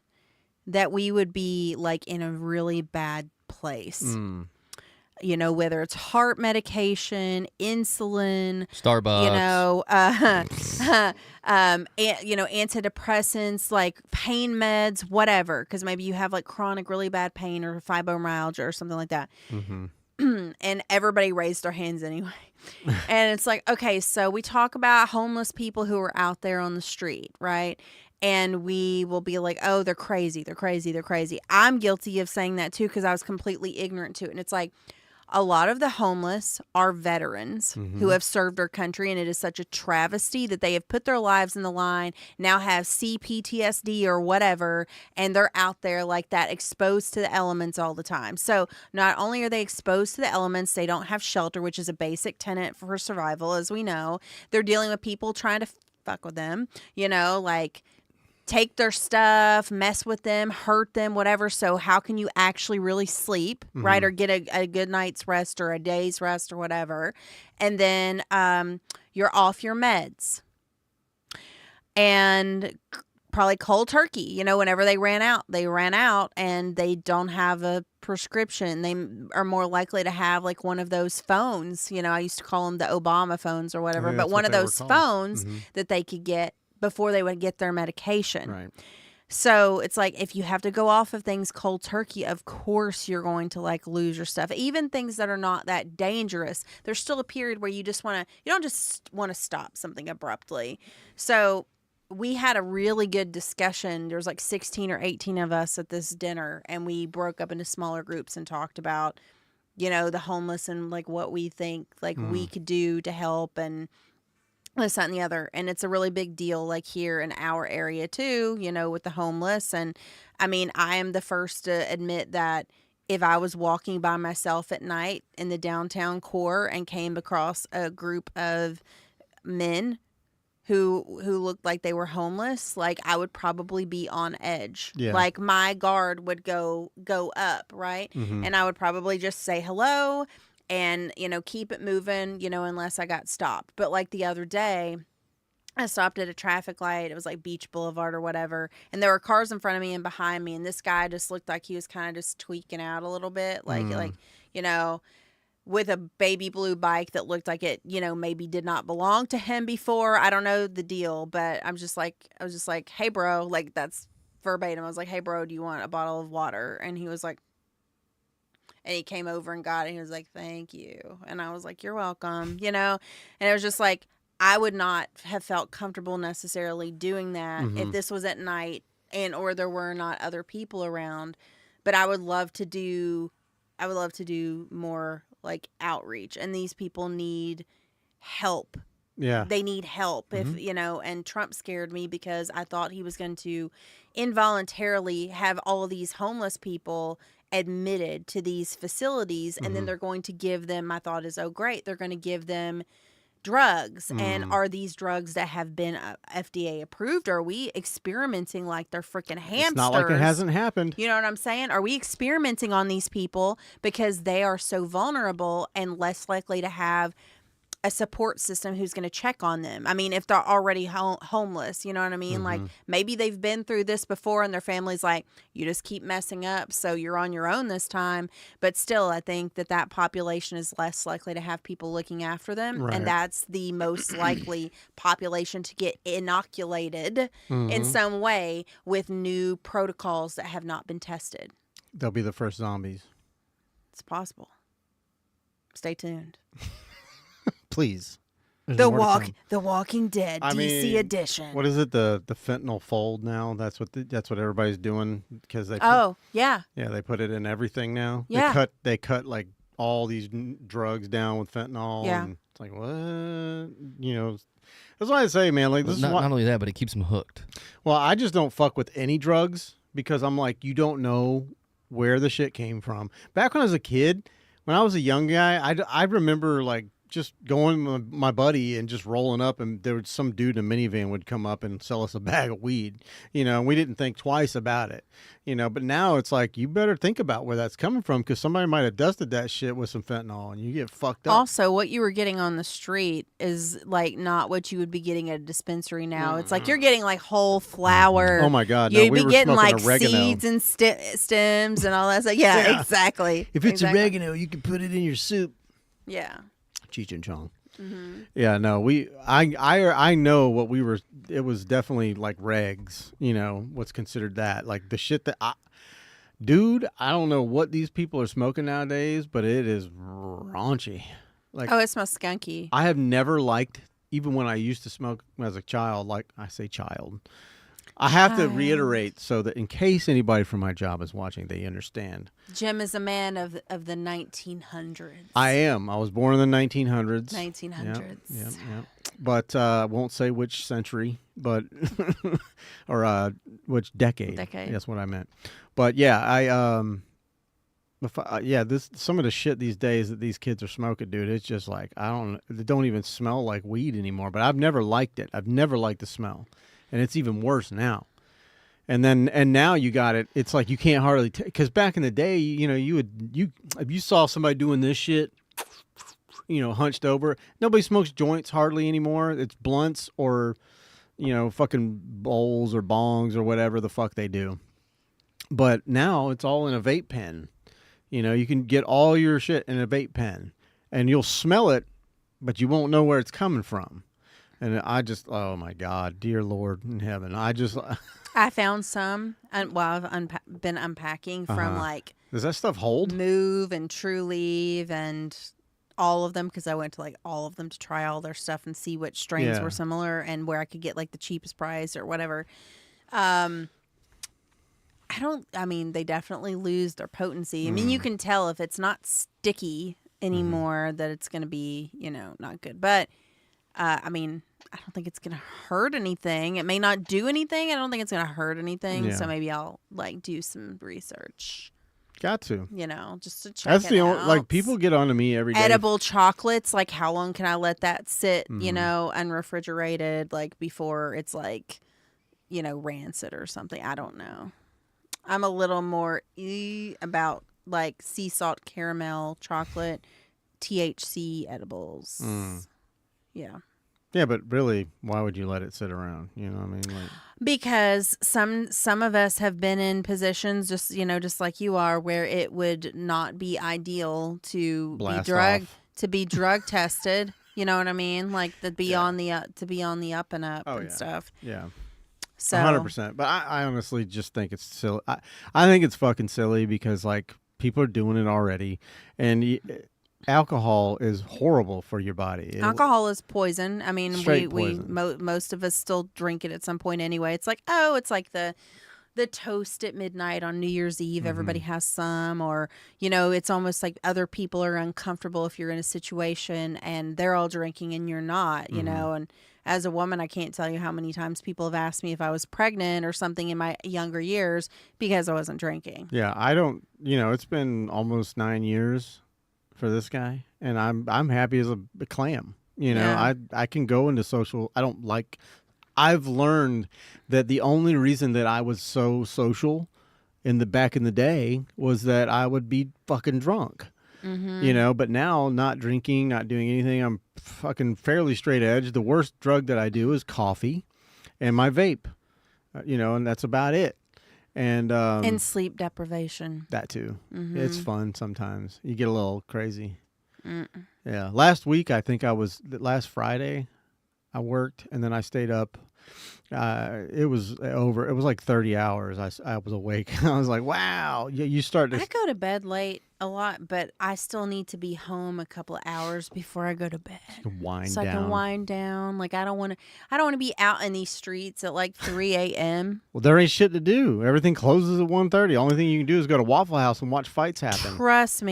that we would be like in a really bad place. You know, whether it's heart medication, insulin, Starbucks, antidepressants, like pain meds, whatever. Because maybe you have like chronic, really bad pain or fibromyalgia or something like that. And everybody raised their hands anyway. And it's like, okay, so we talk about homeless people who are out there on the street, right? And we will be like, oh, they're crazy. I'm guilty of saying that too because I was completely ignorant to it. And it's like, a lot of the homeless are veterans who have served our country, and it is such a travesty that they have put their lives in the line, now have CPTSD or whatever, and they're out there like that, exposed to the elements all the time. So not only are they exposed to the elements, they don't have shelter, which is a basic tenet for survival, as we know. They're dealing with people trying to fuck with them, you know, like take their stuff, mess with them, hurt them, whatever. So how can you actually really sleep, right? Or get a good night's rest or a day's rest or whatever. And then you're off your meds. And probably cold turkey, you know, whenever they ran out and they don't have a prescription. They are more likely to have like one of those phones. You know, I used to call them the Obama phones or whatever, but one of those phones that they could get before they would get their medication. Right. So it's like, if you have to go off of things cold turkey, of course you're going to like lose your stuff. Even things that are not that dangerous, there's still a period where you don't just want to stop something abruptly. So we had a really good discussion. There was like 16 or 18 of us at this dinner, and we broke up into smaller groups and talked about, you know, the homeless and like what we think like we could do to help and this, that, and the other. And it's a really big deal, like here in our area too, you know, with the homeless. And I mean, I am the first to admit that if I was walking by myself at night in the downtown core and came across a group of men who looked like they were homeless, like I would probably be on edge. Yeah. Like my guard would go up, right? And I would probably just say hello and, you know, keep it moving, you know, unless I got stopped. But like the other day, I stopped at a traffic light. It was like Beach Boulevard or whatever. And there were cars in front of me and behind me. And this guy just looked like he was kind of just tweaking out a little bit. Like, you know, with a baby blue bike that looked like it, you know, maybe did not belong to him before. I don't know the deal, but I was just like, hey, bro, like that's verbatim. I was like, hey, bro, do you want a bottle of water? And he was like, and he came over and got it. And he was like, thank you. And I was like, you're welcome, you know? And it was just like, I would not have felt comfortable necessarily doing that if this was at night or there were not other people around. But I would love to do more like outreach. And these people need help. Yeah. They need help. If, you know, and Trump scared me because I thought he was going to involuntarily have all of these homeless people admitted to these facilities, and then they're going to give them, my thought is, oh great, they're going to give them drugs. And are these drugs that have been FDA approved? Are we experimenting like they're freaking hamsters? It's not like it hasn't happened. You know what I'm saying? Are we experimenting on these people because they are so vulnerable and less likely to have a support system who's going to check on them? I mean, if they're already homeless, you know what I mean? Like maybe they've been through this before and their family's like, you just keep messing up, so you're on your own this time. But still, I think that population is less likely to have people looking after them. Right. And that's the most likely population to get inoculated in some way with new protocols that have not been tested. They'll be the first zombies. It's possible. Stay tuned. Please. There's The more to come. The Walking Dead DC edition. What is it? The fentanyl fold now? That's what everybody's doing because they. Yeah. Yeah, they put it in everything now. Yeah. They cut like all these drugs down with fentanyl. Yeah. And it's like what? You know, that's why I say, man. Like this not only that, but it keeps them hooked. Well, I just don't fuck with any drugs because I'm like, you don't know where the shit came from. Back when I was a kid, when I was a young guy, I remember like just going with my buddy and just rolling up, and there was some dude in a minivan would come up and sell us a bag of weed, you know, and we didn't think twice about it, you know, but now it's like, you better think about where that's coming from because somebody might have dusted that shit with some fentanyl and you get fucked up. Also, what you were getting on the street is like not what you would be getting at a dispensary now. It's like you're getting like whole flower. Oh my God. You'd we be were getting smoking like oregano. seeds and stems and all that stuff. Yeah, exactly. If it's Exactly. oregano, you can put it in your soup. Yeah. Cheech and Chong. Mm-hmm. Yeah, no, I know what we were. It was definitely like regs, you know, what's considered that, like the shit that dude, I don't know what these people are smoking nowadays, but it is raunchy. Like, Oh, it smells skunky. I have never liked, even when I used to smoke as a child, like I say child. I have to reiterate so that in case anybody from my job is watching, they understand. Jim is a man of the 1900s. I am. I was born in the 1900s. 1900s. Yep. But won't say which century, but or which decade. That's what I meant. But yeah, some of the shit these days that these kids are smoking, dude, it's just like they don't even smell like weed anymore. But I've never liked it. I've never liked the smell. And it's even worse now. And now you got it. It's like you can't hardly because back in the day, you know, if you saw somebody doing this shit, you know, hunched over. Nobody smokes joints hardly anymore. It's blunts or, you know, fucking bowls or bongs or whatever the fuck they do. But now it's all in a vape pen. You know, you can get all your shit in a vape pen, and you'll smell it, but you won't know where it's coming from. And I just, oh my God, dear Lord in heaven. I found some. I've been unpacking from like. Does that stuff hold? Move and True Leave and all of them because I went to like all of them to try all their stuff and see which strains were similar and where I could get like the cheapest price or whatever. I mean, they definitely lose their potency. I mean, you can tell if it's not sticky anymore that it's going to be, you know, not good. But, I mean, I don't think it's going to hurt anything. It may not do anything. I don't think it's going to hurt anything. Yeah. So maybe I'll like do some research. Got to. You know, just to check That's it the out. only, like, people get on to me every day. Edible chocolates, like how long can I let that sit, you know, unrefrigerated, like before it's like, you know, rancid or something. I don't know. I'm a little more about like sea salt caramel chocolate, THC edibles. Yeah. Yeah, but really, why would you let it sit around? You know what I mean? Like, because some of us have been in positions, just you know, just like you are, where it would not be ideal to be drug tested. You know what I mean? Like to be on the up and up and stuff. Yeah. So 100%. But I honestly just think it's silly. I think it's fucking silly because like people are doing it already, and alcohol is horrible for your body. Alcohol is poison. I mean, poison. Most of us still drink it at some point anyway. It's like, oh, it's like the toast at midnight on New Year's Eve. Everybody has some, or, you know, it's almost like other people are uncomfortable if you're in a situation and they're all drinking and you're not, you know. And as a woman, I can't tell you how many times people have asked me if I was pregnant or something in my younger years because I wasn't drinking. Yeah, I don't, you know, it's been almost 9 years for this guy, and I'm happy as a clam. You know, I can go into social. I've learned that the only reason that I was so social back in the day was that I would be fucking drunk. You know, but now not drinking, not doing anything, I'm fucking fairly straight edge. The worst drug that I do is coffee and my vape. You know, and that's about it. And sleep deprivation. That too. It's fun sometimes. You get a little crazy. Yeah. Last week, last Friday, I worked and then I stayed up it was over. It was like 30 hours. I was awake. I was like, wow. You start to. I go to bed late a lot, but I still need to be home a couple of hours before I go to bed. Wind so down. I can wind down. Like I don't want to be out in these streets at like 3 a.m. Well, there ain't shit to do. Everything closes at 1:30. Only thing you can do is go to Waffle House and watch fights happen. Trust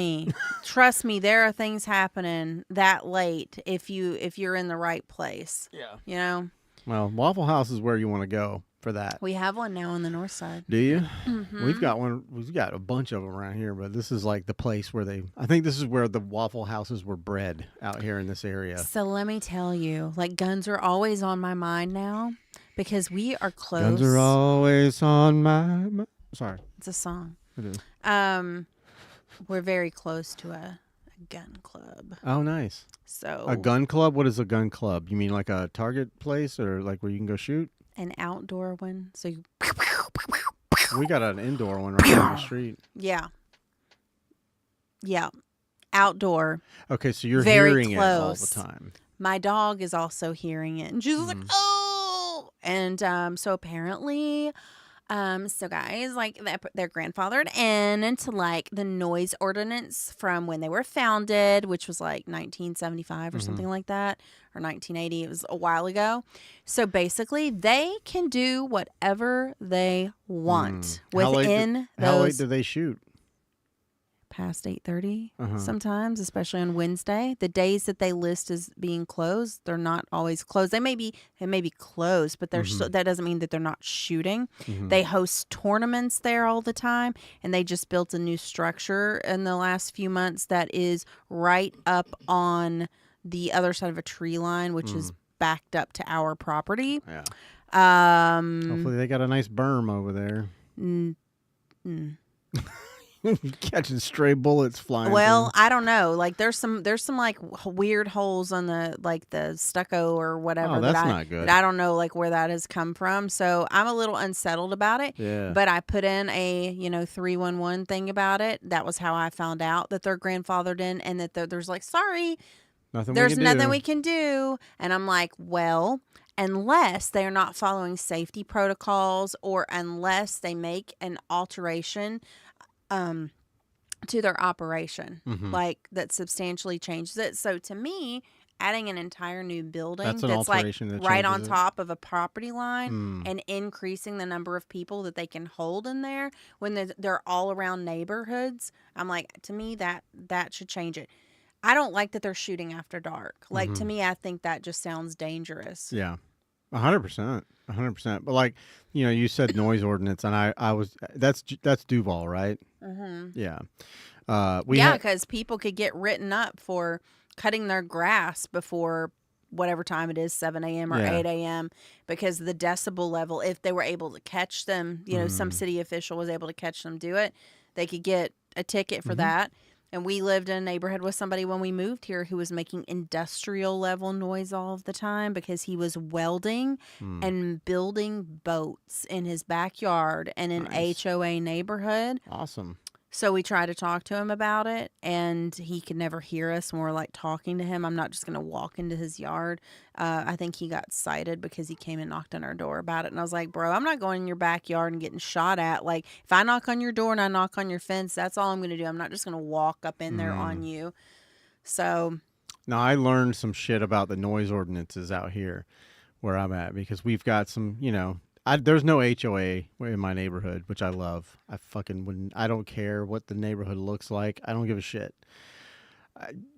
me, there are things happening that late if you're in the right place. Yeah. You know. Well, Waffle House is where you want to go for that. We have one now on the north side. Do you? Mm-hmm. We've got one. We've got a bunch of them around here, but this is like the place where I think this is where the Waffle Houses were bred out here in this area. So let me tell you, like guns are always on my mind now because we are close. Guns are always on my. Sorry. It's a song. It is. We're very close to a gun club. Oh, nice. So a gun club? What is a gun club? You mean like a target place or like where you can go shoot? An outdoor one. So you we got an indoor one right down the street. Yeah. Outdoor. Okay, so you're very hearing close. it all the time. My dog is also hearing it. And she's like, oh. And so apparently, so guys, like they're grandfathered in into like the noise ordinance from when they were founded, which was like 1975 or something like that, or 1980. It was a while ago. So basically, they can do whatever they want within those. How late do they shoot? Past 8:30 sometimes, especially on Wednesday. The days that they list as being closed, they're not always closed. They may be closed, but they're that doesn't mean that they're not shooting. They host tournaments there all the time, and they just built a new structure in the last few months that is right up on the other side of a tree line, which is backed up to our property. Yeah. Hopefully they got a nice berm over there. Catching stray bullets flying. Well, through. I don't know. Like there's some like weird holes on the stucco or whatever. Oh, that's not good. That I don't know like where that has come from. So I'm a little unsettled about it. Yeah. But I put in a 311 thing about it. That was how I found out that they're grandfathered in and that there's like sorry, there's nothing we can do. And I'm like, well, unless they're not following safety protocols or unless they make an alteration to their operation, like that substantially changes it. So to me, adding an entire new building that's like right on top of a property line and increasing the number of people that they can hold in there when they're all around neighborhoods, I'm like, to me, that should change it. I don't like that they're shooting after dark. Like, to me, I think that just sounds dangerous. Yeah. 100%. 100%. But like, you said noise ordinance, and I was that's Duval, right? Yeah. Because people could get written up for cutting their grass before whatever time it is, 7 a.m. or 8 a.m. because the decibel level, if they were able to catch them, some city official was able to catch them do it, they could get a ticket for that. And we lived in a neighborhood with somebody when we moved here who was making industrial level noise all of the time because he was welding and building boats in his backyard in an HOA neighborhood. Awesome. So we tried to talk to him about it, and he could never hear us when we're like talking to him. I'm not just going to walk into his yard. I think he got cited because he came and knocked on our door about it. And I was like, bro, I'm not going in your backyard and getting shot at. Like, if I knock on your door and I knock on your fence, that's all I'm going to do. I'm not just going to walk up in there on you. So. Now, I learned some shit about the noise ordinances out here where I'm at because we've got some, there's no HOA in my neighborhood, which I love. I fucking wouldn't. I don't care what the neighborhood looks like. I don't give a shit.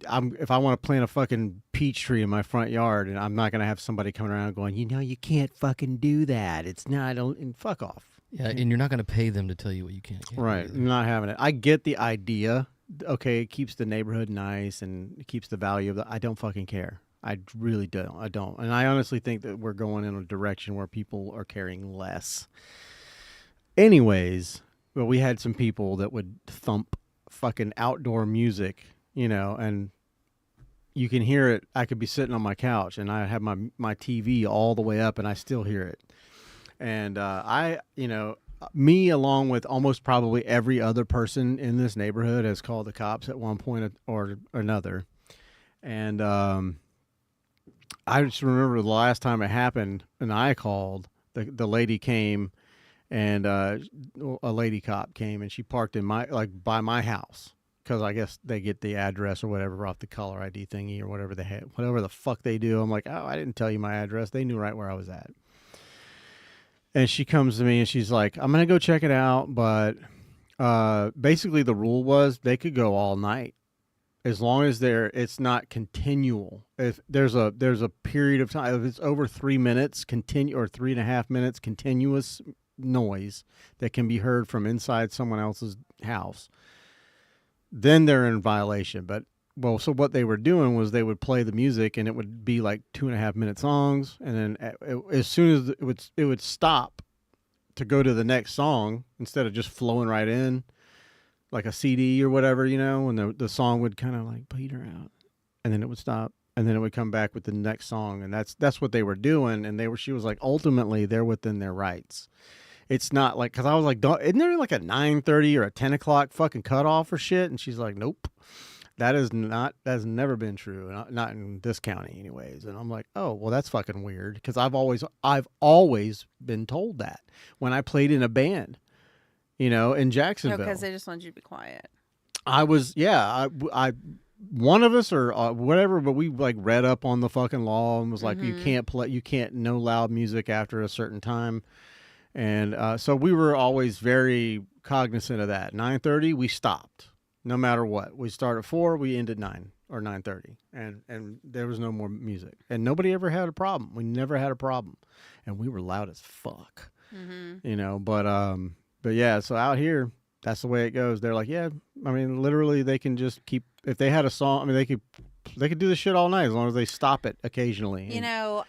If I want to plant a fucking peach tree in my front yard, and I'm not gonna have somebody coming around going, you can't fucking do that. It's not. And fuck off. Yeah, and you're not gonna pay them to tell you what you can't. Right. I'm not having it. I get the idea. Okay, it keeps the neighborhood nice and it keeps the value of the. I don't fucking care. I really don't. I don't. And I honestly think that we're going in a direction where people are caring less. Anyways, well, we had some people that would thump fucking outdoor music, and you can hear it. I could be sitting on my couch and I have my TV all the way up and I still hear it. And me, along with almost probably every other person in this neighborhood, has called the cops at one point or another. And, I just remember the last time it happened, and I called. The lady came, and a lady cop came, and she parked in by my house, because I guess they get the address or whatever off the caller ID thingy or whatever whatever the fuck they do. I'm like, oh, I didn't tell you my address. They knew right where I was at. And she comes to me and she's like, I'm gonna go check it out, but basically the rule was they could go all night, as long as it's not continual. If there's a period of time, if it's over 3 minutes or 3.5 minutes continuous noise that can be heard from inside someone else's house, then they're in violation. So what they were doing was they would play the music, and it would be like 2.5-minute songs, and then as soon as it would stop to go to the next song, instead of just flowing right in like a CD or whatever, and the song would kind of like peter out, and then it would stop, and then it would come back with the next song, and that's what they were doing. And she was like, ultimately they're within their rights. It's not like, because I was like, isn't there like a 9:30 or a 10 o'clock fucking cutoff or shit? And she's like, nope, that's never been true, not in this county anyways. And I'm like, oh, well, that's fucking weird, because I've always been told that when I played in a band, in Jacksonville. No, because they just wanted you to be quiet. I was, yeah, I one of us or whatever, but we like read up on the fucking law and was like, you can't no loud music after a certain time. And so we were always very cognizant of that. 9:30, we stopped, no matter what. We started at 4, we ended 9 or 9:30, and there was no more music. And nobody ever had a problem. We never had a problem, and we were loud as fuck, But yeah, so out here, that's the way it goes. They're like, yeah, I mean, literally, they can just keep. If they had a song, I mean, they could do this shit all night as long as they stop it occasionally.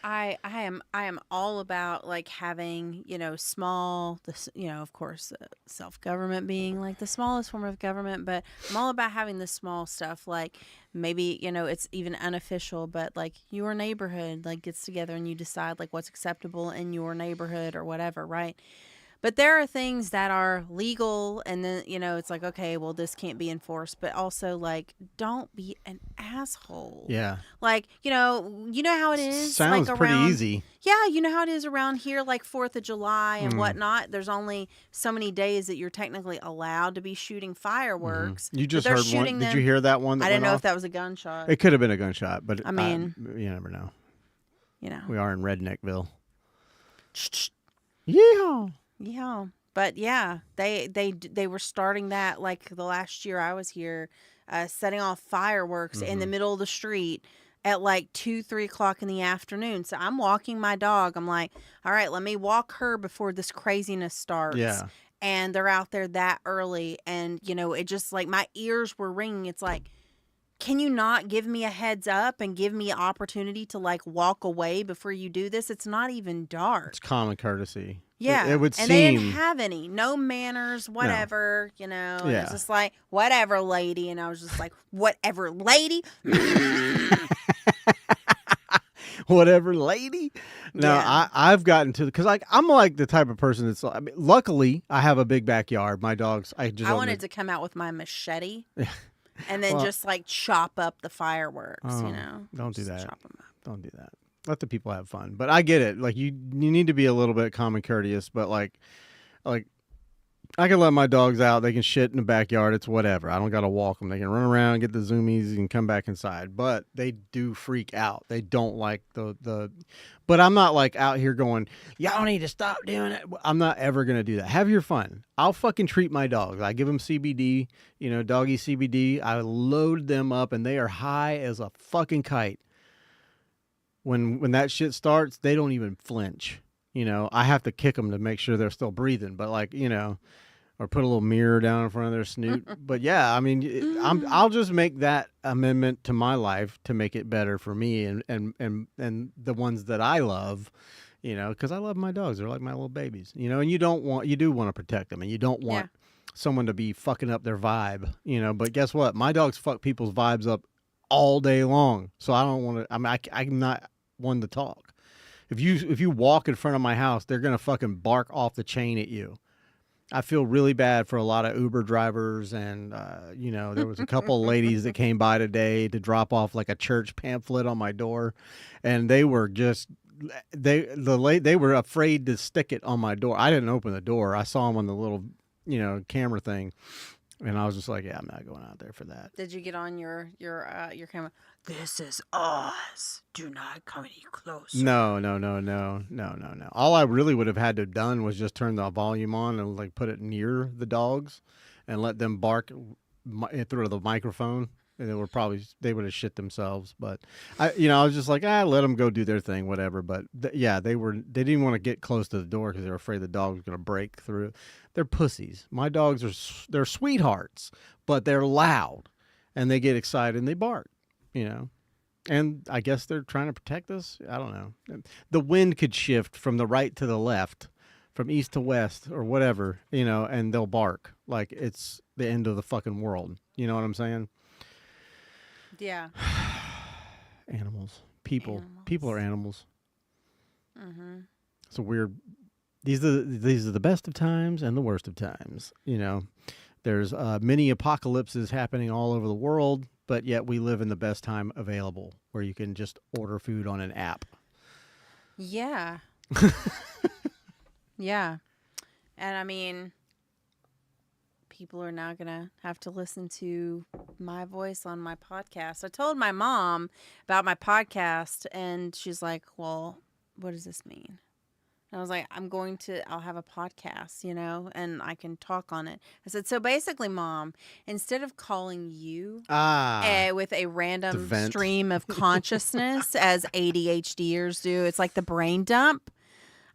I am all about like having, small, of course, self-government being like the smallest form of government, but I'm all about having the small stuff, like maybe, it's even unofficial, but like your neighborhood like gets together and you decide like what's acceptable in your neighborhood or whatever, right? But there are things that are legal, and then, it's like, okay, well, this can't be enforced. But also, like, don't be an asshole. Yeah. Like, you know how it is. Sounds like, pretty easy. Yeah, you know how it is around here, like 4th of July and whatnot. There's only so many days that you're technically allowed to be shooting fireworks. You just heard one. Did you hear that one? I didn't know if that was a gunshot. It could have been a gunshot, but I mean, you never know. We are in Redneckville. Yeehaw. Yeah, but yeah, they were starting that like the last year I was here, setting off fireworks in the middle of the street at like 2-3 o'clock in the afternoon. So I'm walking my dog. I'm like, all right, let me walk her before this craziness starts. Yeah. And they're out there that early, and it just like my ears were ringing. It's like, can you not give me a heads up and give me an opportunity to like walk away before you do this? It's not even dark. It's common courtesy. Yeah. It would and seem. they didn't have any. No manners, whatever, And it's just like, whatever, lady. And I was just like, whatever, lady? Whatever, lady? No, yeah. I've gotten to, because I'm like the type of person that's, luckily, I have a big backyard. My dogs, I wanted to come out with my machete. And then just like chop up the fireworks, Don't do that. Chop them up. Don't do that. Let the people have fun. But I get it. Like you need to be a little bit common courteous. But like I can let my dogs out. They can shit in the backyard. It's whatever. I don't got to walk them. They can run around, get the zoomies, and come back inside. But they do freak out. They don't like the. But I'm not like out here going, y'all need to stop doing it. I'm not ever going to do that. Have your fun. I'll fucking treat my dogs. I give them CBD, doggy CBD. I load them up, and they are high as a fucking kite. When that shit starts, they don't even flinch. I have to kick them to make sure they're still breathing. But or put a little mirror down in front of their snoot. But yeah, I mean, I'll just make that amendment to my life to make it better for me and the ones that I love, because I love my dogs. They're like my little babies, and you do want to protect them, and you don't want someone to be fucking up their vibe, but guess what? My dogs fuck people's vibes up all day long. So I don't want to, I'm not one to talk. If you walk in front of my house, they're going to fucking bark off the chain at you. I feel really bad for a lot of Uber drivers, and there was a couple of ladies that came by today to drop off like a church pamphlet on my door, and they were just they were afraid to stick it on my door. I didn't open the door. I saw them on the little camera thing, and I was just like, yeah, I'm not going out there for that. Did you get on your camera? This is us. Do not come any closer. No. All I really would have had to have done was just turn the volume on and like put it near the dogs, and let them bark through the microphone, and they would have shit themselves. But I was just like, let them go do their thing, whatever. But they didn't want to get close to the door because they were afraid the dog was going to break through. They're pussies. My dogs they're sweethearts, but they're loud, and they get excited and they bark. And I guess they're trying to protect us. I don't know. The wind could shift from the right to the left, from east to west, or whatever, and they'll bark like it's the end of the fucking world. You know what I'm saying? Yeah. Animals. People are animals. Mm-hmm. It's a weird. These are the best of times and the worst of times. There's many apocalypses happening all over the world. But yet we live in the best time available, where you can just order food on an app. Yeah. Yeah. And I mean, people are now going to have to listen to my voice on my podcast. I told my mom about my podcast, and she's like, well, what does this mean? And I was like, I'll have a podcast, and I can talk on it. I said, so basically, Mom, instead of calling you with a random stream of consciousness as ADHDers do, it's like the brain dump.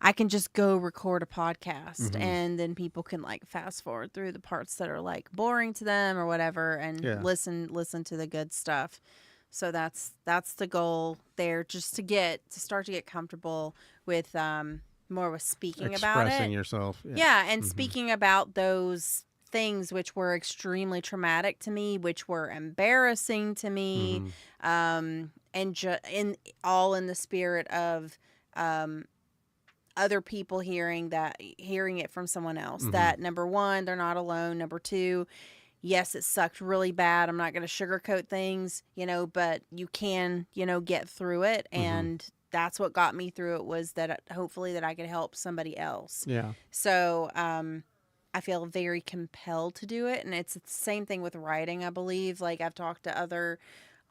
I can just go record a podcast, and then people can like fast forward through the parts that are like boring to them or whatever, and listen to the good stuff. So that's the goal there, just to start to get comfortable with more with speaking about it. Expressing yourself. Yeah, and speaking about those things which were extremely traumatic to me, which were embarrassing to me, and in the spirit of other people hearing it from someone else. That number one, they're not alone. Number two, yes, it sucked really bad. I'm not going to sugarcoat things, but you can, get through it. And that's what got me through it, was that hopefully that I could help somebody else. Yeah. So I feel very compelled to do it. And it's the same thing with writing, I believe. Like, I've talked to other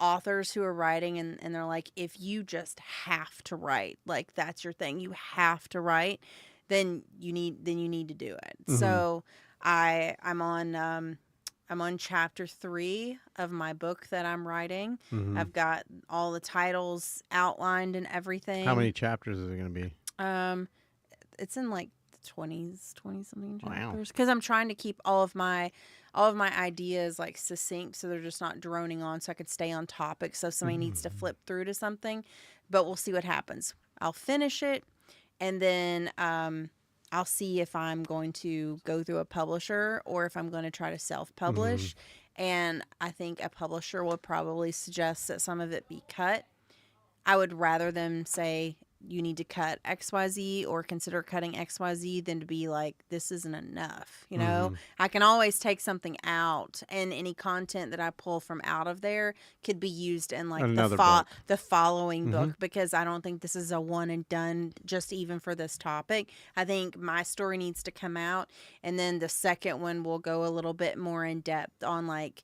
authors who are writing, and they're like, if you just have to write, like that's your thing, you have to write, then you need to do it. So I'm on chapter 3 of my book that I'm writing. I've got all the titles outlined and everything. How many chapters is it going to be? It's in like the 20 something chapters, because I'm trying to keep all of my ideas like succinct, so they're just not droning on, so I could stay on topic. So if somebody needs to flip through to something, but we'll see what happens. I'll finish it, and then I'll see if I'm going to go through a publisher or if I'm going to try to self-publish. And I think a publisher would probably suggest that some of it be cut. I would rather them say, you need to cut XYZ or consider cutting XYZ than to be like, this isn't enough. I can always take something out, and any content that I pull from out of there could be used in like the following book, because I don't think this is a one and done, just even for this topic. I think my story needs to come out, and then the second one will go a little bit more in depth on like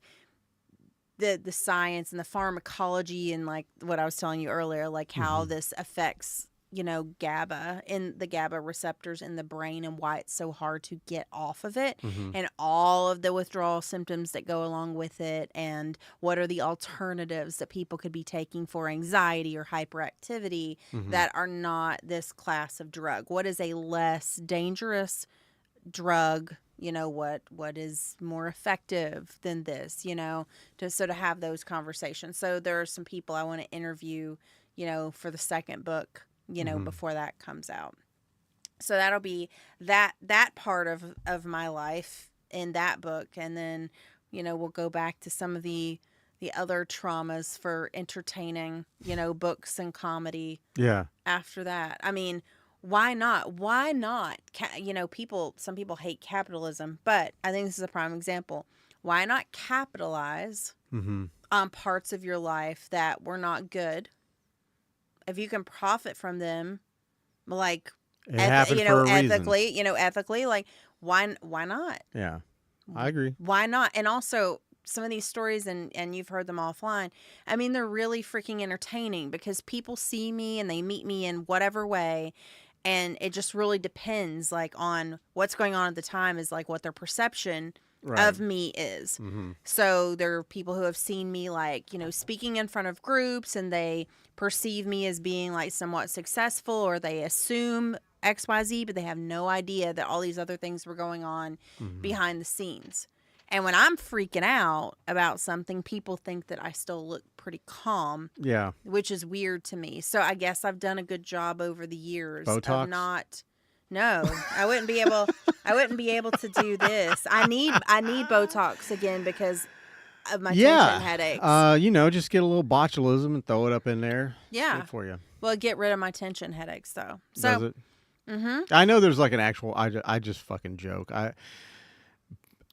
the science and the pharmacology, and like what I was telling you earlier, like how this affects, GABA and the GABA receptors in the brain, and why it's so hard to get off of it, and all of the withdrawal symptoms that go along with it, and what are the alternatives that people could be taking for anxiety or hyperactivity that are not this class of drug. What is a less dangerous drug? What is more effective than this, to have those conversations. So there are some people I want to interview, for the second book, before that comes out. So that'll be that part of my life in that book. And then, we'll go back to some of the other traumas for entertaining, books and comedy. Yeah. After that. I mean, Why not? Why not? Some people hate capitalism, but I think this is a prime example. Why not capitalize on parts of your life that were not good? If you can profit from them, like ethically, like why not? Yeah, I agree. Why not? And also, some of these stories, and you've heard them offline, I mean, they're really freaking entertaining because people see me and they meet me in whatever way, and it just really depends, like, on what's going on at the time is, like, what their perception of me is. So there are people who have seen me, like, speaking in front of groups, and they perceive me as being, like, somewhat successful, or they assume XYZ, but they have no idea that all these other things were going on behind the scenes. And when I'm freaking out about something, people think that I still look pretty calm. Yeah. Which is weird to me. So I guess I've done a good job over the years Botox? of not. No, I wouldn't be able to do this. I need Botox again because of my tension headaches. Just get a little botulism and throw it up in there. Yeah. Good for you. Well, get rid of my tension headaches though. So, does it? I know there's like an actual. I just fucking joke.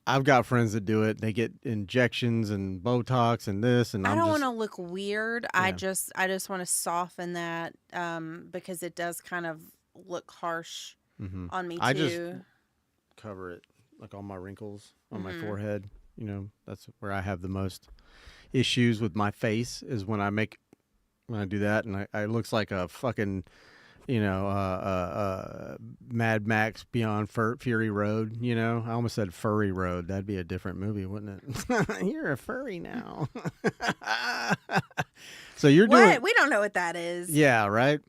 I've got friends that do it. They get injections and Botox and this, and I don't want to look weird. Yeah. I just want to soften that because it does kind of look harsh on me too. I just cover it like all my wrinkles on my forehead. That's where I have the most issues with my face is when I do that, and it looks like a fucking Mad Max Beyond Fury Road. I almost said Furry Road. That'd be a different movie, wouldn't it? You're a furry now. So you're doing. We don't know what that is. Yeah, right.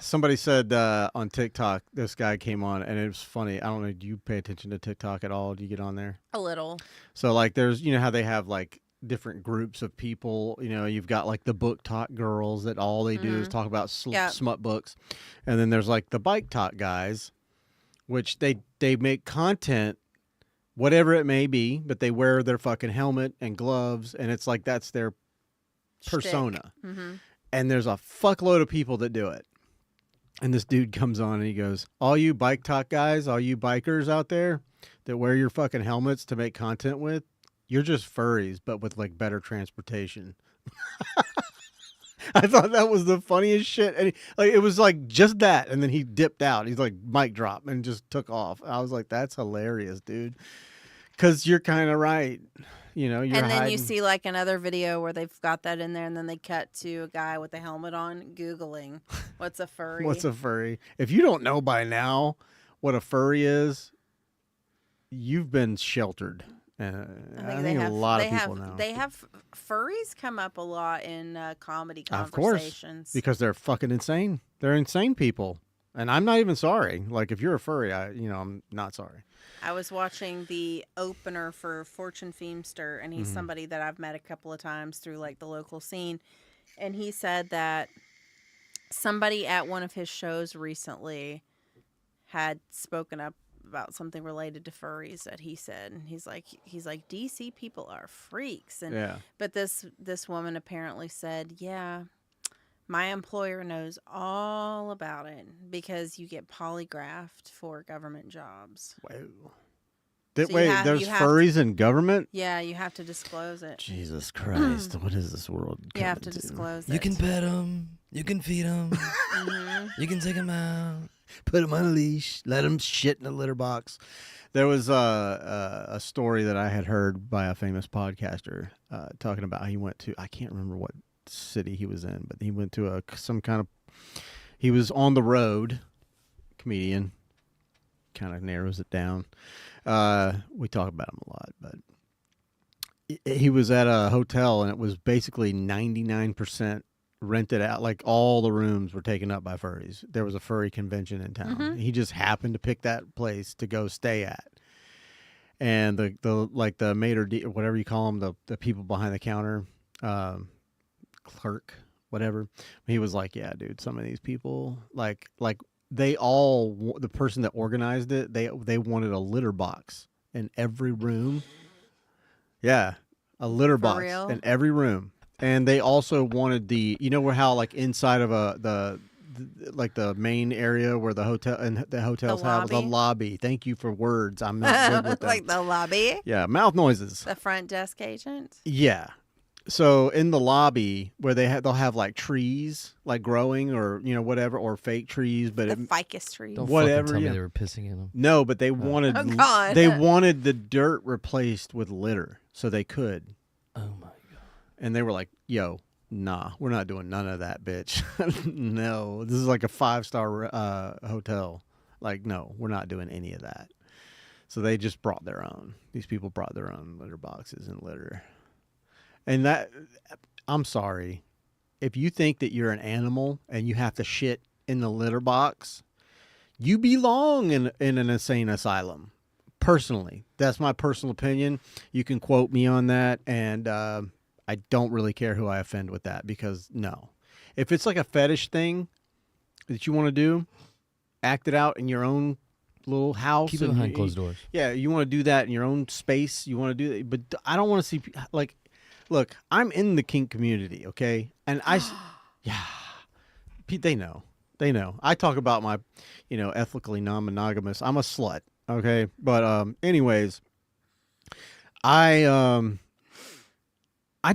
Somebody said on TikTok, this guy came on, and it was funny. I don't know. Do you pay attention to TikTok at all? Do you get on there? A little. So like, there's how they have like different groups of people. You've got like the book talk girls that all they do is talk about smut books, and then there's like the bike talk guys, which they make content, whatever it may be, but they wear their fucking helmet and gloves, and it's like that's their persona. And there's a fuckload of people that do it. And this dude comes on and he goes, all you bike talk guys, all you bikers out there that wear your fucking helmets to make content with, you're just furries, but with like better transportation. I thought that was the funniest shit. And it was like just that. And then he dipped out. He's like mic drop and just took off. I was like, that's hilarious, dude. Because you're kind of right. You're and then hiding. You see like another video where they've got that in there, and then they cut to a guy with a helmet on Googling what's a furry. What's a furry? If you don't know by now what a furry is, you've been sheltered. I think a lot of people know. They have furries come up a lot in comedy conversations. Of course, because they're fucking insane. They're insane people. And I'm not even sorry. Like, if you're a furry, I'm not sorry. I was watching the opener for Fortune Feimster, and he's somebody that I've met a couple of times through, like, the local scene. And he said that somebody at one of his shows recently had spoken up about something related to furries that he said. And he's like, DC people are freaks. And But this woman apparently said, yeah, my employer knows all about it because you get polygraphed for government jobs. Wow. There's furries in government? Yeah, you have to disclose it. Jesus Christ. What is this world? You have to disclose it. You can pet them. You can feed them. You can take them out. Put them on a leash. Let them shit in a litter box. There was a story that I had heard by a famous podcaster talking about how he went to, I can't remember what city he was in, but he went to he was on the road, comedian, kind of narrows it down. We talk about him a lot, but he was at a hotel and it was basically 99% rented out. Like all the rooms were taken up by furries. There was a furry convention in town. He just happened to pick that place to go stay at. And the maitre d', or whatever you call them, the people behind the counter, clerk, whatever. He was like, yeah, dude, some of these people, like they all, the person that organized it, they wanted a litter box in every room. Yeah, a litter box in every room. And they also wanted how like inside of the like the main area where the hotels have the lobby. Thank you for words. I'm not good with them. Like the lobby? Yeah, mouth noises. The front desk agent? Yeah. So in the lobby where they'll have like trees like growing or whatever, or fake trees, but the ficus trees. Don't whatever. Fucking tell me they were pissing in them. No, but they wanted they wanted the dirt replaced with litter so they could. Oh my god! And they were like, "Yo, nah, we're not doing none of that, bitch. No, this is like a 5-star hotel. Like, no, we're not doing any of that." So they just brought their own. These people brought their own litter boxes and litter. And that, I'm sorry, if you think that you're an animal and you have to shit in the litter box, you belong in an insane asylum. Personally, that's my personal opinion. You can quote me on that, and I don't really care who I offend with that, because no. If it's like a fetish thing that you want to do, act it out in your own little house. Keep it behind closed doors. Yeah, you want to do that in your own space. You want to do that, but I don't want to see, like, look, I'm in the kink community, okay? And yeah, they know. They know. I talk about my, ethically non-monogamous. I'm a slut, okay? But anyways, I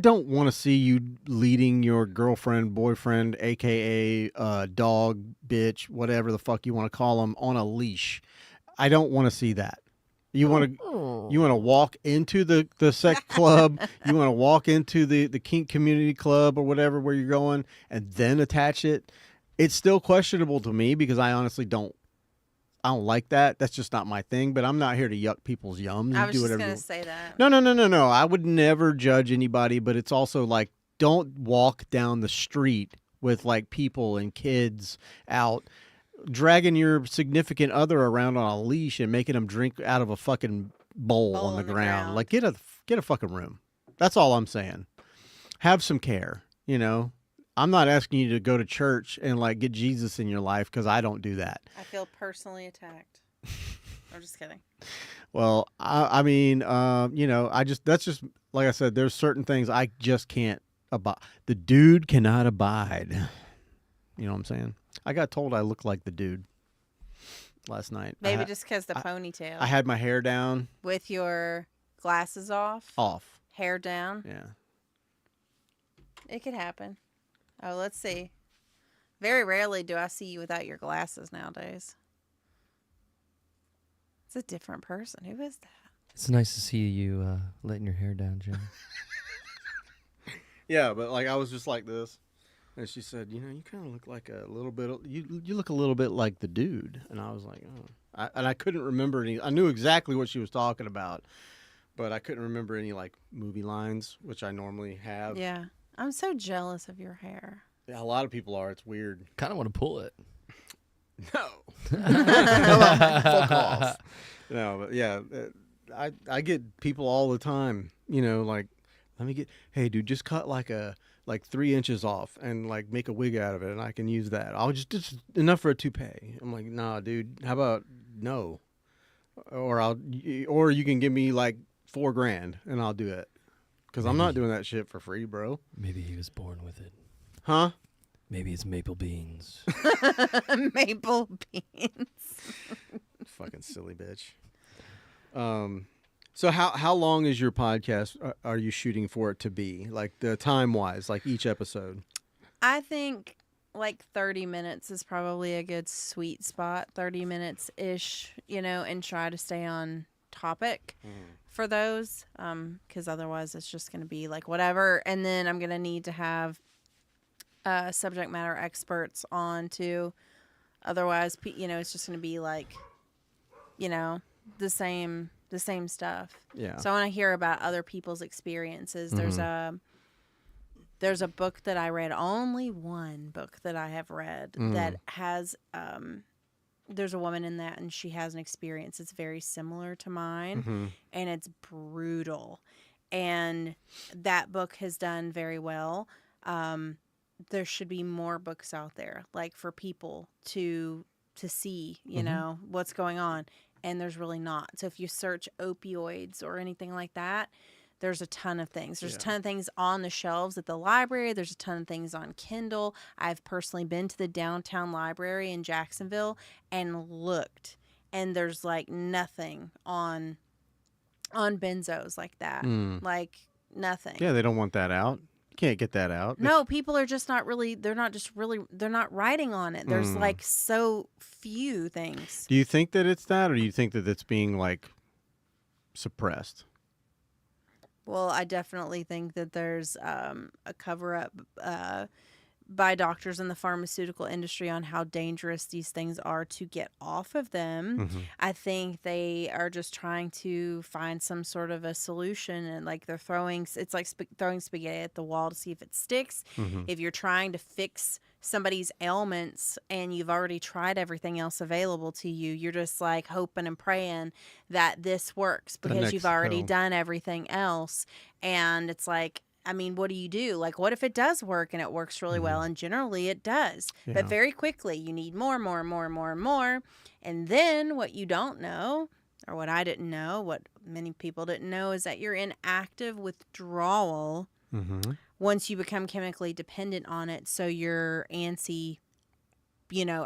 don't want to see you leading your girlfriend, boyfriend, aka dog, bitch, whatever the fuck you want to call them, on a leash. I don't want to see that. You want to walk into the sex club. You want to walk into the kink community club or whatever where you're going, and then attach it. It's still questionable to me, because I honestly don't like that. That's just not my thing. But I'm not here to yuck people's yums. I was just going to say that. No. I would never judge anybody, but it's also like, don't walk down the street with like people and kids out, dragging your significant other around on a leash and making them drink out of a fucking bowl on the ground. Like, get a fucking room. That's all I'm saying. Have some care, I'm not asking you to go to church and like get Jesus in your life, because I don't do that. I feel personally attacked. I'm just kidding. Well, I mean, that's just, like I said, there's certain things I just can't abide. The dude cannot abide. You know what I'm saying? I got told I looked like the dude last night. Maybe just because the ponytail. I had my hair down. With your glasses off? Off. Hair down? Yeah. It could happen. Oh, let's see. Very rarely do I see you without your glasses nowadays. It's a different person. Who is that? It's nice to see you letting your hair down, Jim. Yeah, but like I was just like this. And she said, you kind of look like a little bit, you look a little bit like the dude. And I was like, oh. And I couldn't remember any. I knew exactly what she was talking about, but I couldn't remember any like movie lines, which I normally have. Yeah. I'm so jealous of your hair. Yeah, a lot of people are. It's weird. Kind of want to pull it. No. Fuck off. No, but yeah, I get people all the time, like, let me hey dude, just cut like 3 inches off and like make a wig out of it, and I can use that. I'll just enough for a toupee. I'm like, nah, dude, how about no? Or you can give me like $4,000 and I'll do it. Because I'm not doing that shit for free, bro. Maybe he was born with it. Huh? Maybe it's maple beans. Maple beans. Fucking silly bitch. So how long is your podcast? Are you shooting for it to be? Like the time wise, like each episode? I think like 30 minutes is probably a good sweet spot. 30 minutes ish, and try to stay on topic for those. Because otherwise it's just going to be like whatever. And then I'm going to need to have subject matter experts on too. Otherwise, it's just going to be like, the same stuff. Yeah. So I want to hear about other people's experiences. Mm-hmm. There's a book that I read, only one book that I have read that has there's a woman in that, and she has an experience that's very similar to mine, and it's brutal. And that book has done very well. There should be more books out there, like for people to see, what's going on. And there's really not. So if you search opioids or anything like that, There's a ton of things. There's a ton of things on the shelves at the library. There's a ton of things on Kindle. I've personally been to the downtown library in Jacksonville and looked, and there's like nothing on benzos like that. Like nothing. Yeah, they don't want that out. You can't get that out. No, people are just not really, they're not writing on it. There's like so few things. Do you think that it's that, or do you think that it's being like suppressed? Well, I definitely think that there's a cover-up by doctors in the pharmaceutical industry on how dangerous these things are to get off of them. I think they are just trying to find some sort of a solution, and like they're throwing, it's like throwing spaghetti at the wall to see if it sticks. If you're trying to fix somebody's ailments and you've already tried everything else available to you, you're just like hoping and praying that this works because you've already done everything else. And it's like, I mean, what do you do? Like, what if it does work and it works really well? And generally it does. Yeah. But very quickly, you need more. And then what you don't know, or what I didn't know, what many people didn't know, is that you're in active withdrawal once you become chemically dependent on it. So you're antsy,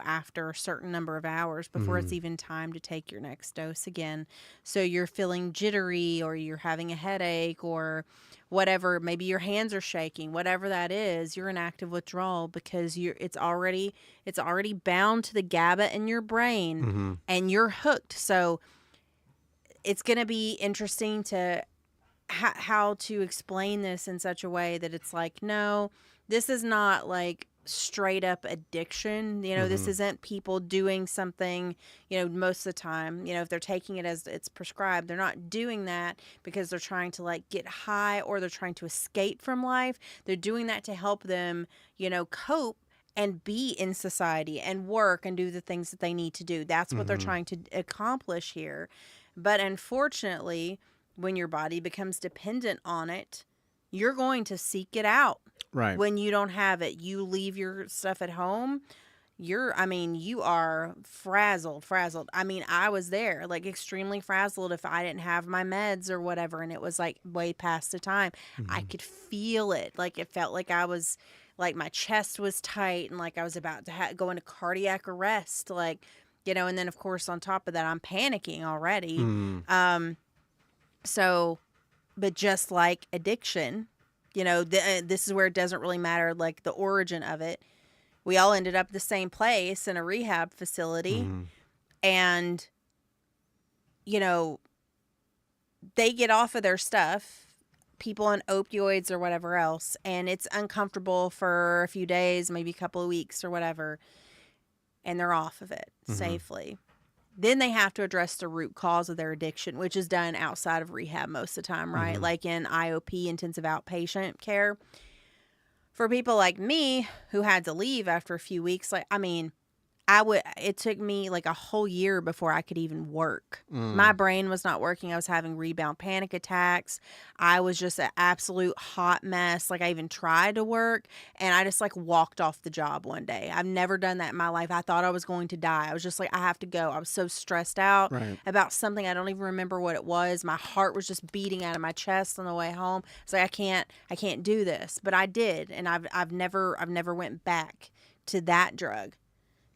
after a certain number of hours before it's even time to take your next dose again. So you're feeling jittery, or you're having a headache, or whatever. Maybe your hands are shaking. Whatever that is, you're in active withdrawal because it's already bound to the GABA in your brain, and you're hooked. So it's going to be interesting to how to explain this in such a way that it's like, no, this is not like straight up addiction. This isn't people doing something, most of the time, if they're taking it as it's prescribed, they're not doing that because they're trying to like get high or they're trying to escape from life. They're doing that to help them, cope and be in society and work and do the things that they need to do. That's what they're trying to accomplish here. But unfortunately, when your body becomes dependent on it, you're going to seek it out. Right. When you don't have it, you leave your stuff at home. You are frazzled. I mean, I was there, like extremely frazzled if I didn't have my meds or whatever. And it was like way past the time. I could feel it. Like it felt like I was, like my chest was tight and like I was about to go into cardiac arrest. Like, and then of course on top of that, I'm panicking already. But just like addiction, this is where it doesn't really matter, like the origin of it. We all ended up the same place in a rehab facility. And, they get off of their stuff, people on opioids or whatever else, and it's uncomfortable for a few days, maybe a couple of weeks or whatever, and they're off of it safely. Then they have to address the root cause of their addiction, which is done outside of rehab most of the time, right? Like in IOP, intensive outpatient care. For people like me who had to leave after a few weeks, it took me like a whole year before I could even work. My brain was not working. I was having rebound panic attacks. I was just an absolute hot mess. Like I even tried to work and I just like walked off the job one day. I've never done that in my life. I thought I was going to die. I was just like, I have to go. I was so stressed out about something. I don't even remember what it was. My heart was just beating out of my chest on the way home. It's like, I can't do this, but I did. And I've never went back to that drug,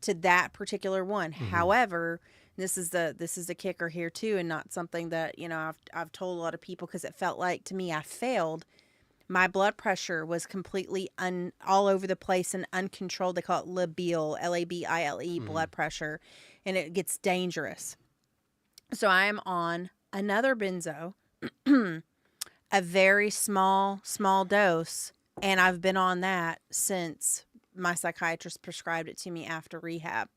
to that particular one. However, this is the kicker here too, and not something that I've told a lot of people because it felt like to me I failed. My blood pressure was completely all over the place and uncontrolled. They call it labile, L-A-B-I-L-E, blood pressure, and it gets dangerous. So I am on another benzo, a very small dose, and I've been on that since my psychiatrist prescribed it to me after rehab.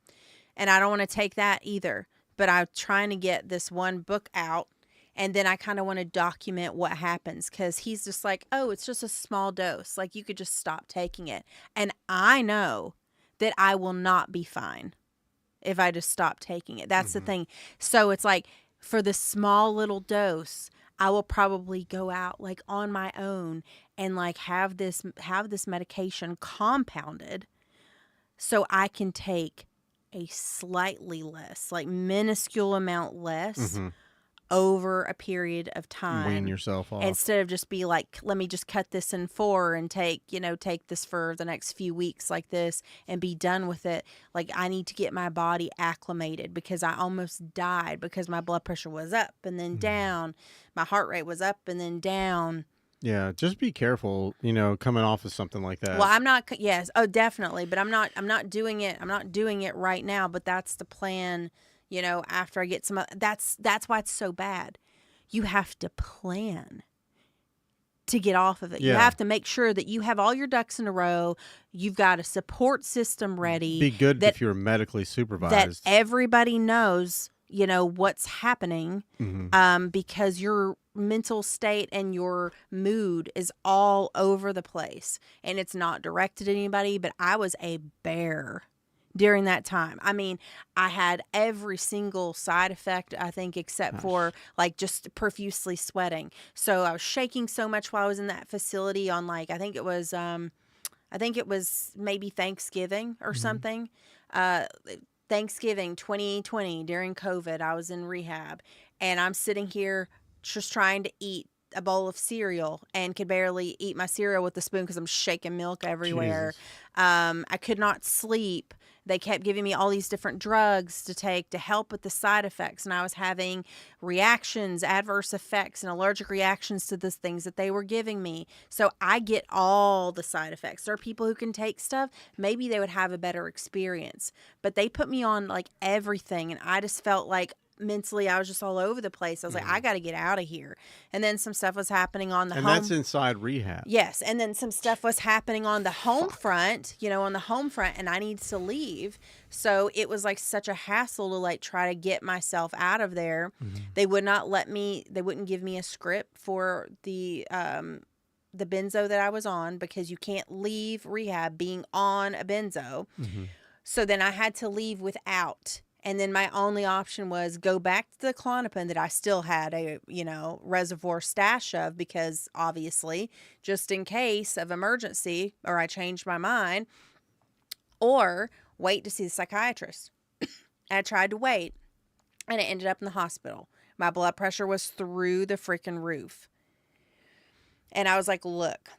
And I don't want to take that either, but I'm trying to get this one book out, and then I kind of want to document what happens, because he's just like, oh, it's just a small dose. Like, you could just stop taking it. And I know that I will not be fine if I just stop taking it. That's the thing. So it's like, for the small little dose, I will probably go out like on my own and like have this medication compounded so I can take a slightly less, like minuscule amount less over a period of time. Wean yourself off. Instead of just be like, let me just cut this in 4 and take this for the next few weeks like this and be done with it. Like, I need to get my body acclimated because I almost died because my blood pressure was up and then down. My heart rate was up and then down. Yeah, just be careful, coming off of something like that. Well, I'm not. Yes, oh, definitely. But I'm not doing it. I'm not doing it right now. But that's the plan. After I get some. That's why it's so bad. You have to plan to get off of it. Yeah. You have to make sure that you have all your ducks in a row. You've got a support system ready. Be good if you're medically supervised. That everybody knows. What's happening. Because your mental state and your mood is all over the place, and it's not directed at anybody. But I was a bear during that time. I mean, I had every single side effect, I think, except for like just profusely sweating. So I was shaking so much while I was in that facility on I think it was maybe Thanksgiving or something. Thanksgiving 2020 during COVID, I was in rehab, and I'm sitting here just trying to eat a bowl of cereal and could barely eat my cereal with a spoon because I'm shaking milk everywhere. I could not sleep. They kept giving me all these different drugs to take to help with the side effects. And I was having reactions, adverse effects, and allergic reactions to the things that they were giving me. So I get all the side effects. There are people who can take stuff. Maybe they would have a better experience. But they put me on everything. And I just felt like mentally I was just all over the place. I was like, I got to get out of here. And then some stuff was happening on the home. And that's inside rehab. Yes. And then some stuff was happening on the home front, and I needed to leave. So it was such a hassle to try to get myself out of there. They would not they wouldn't give me a script for the benzo that I was on because you can't leave rehab being on a benzo. So then I had to leave without. And then my only option was go back to the Klonopin that I still had a, reservoir stash of because obviously just in case of emergency or I changed my mind, or wait to see the psychiatrist. I tried to wait and it ended up in the hospital. My blood pressure was through the freaking roof. And I was like, look,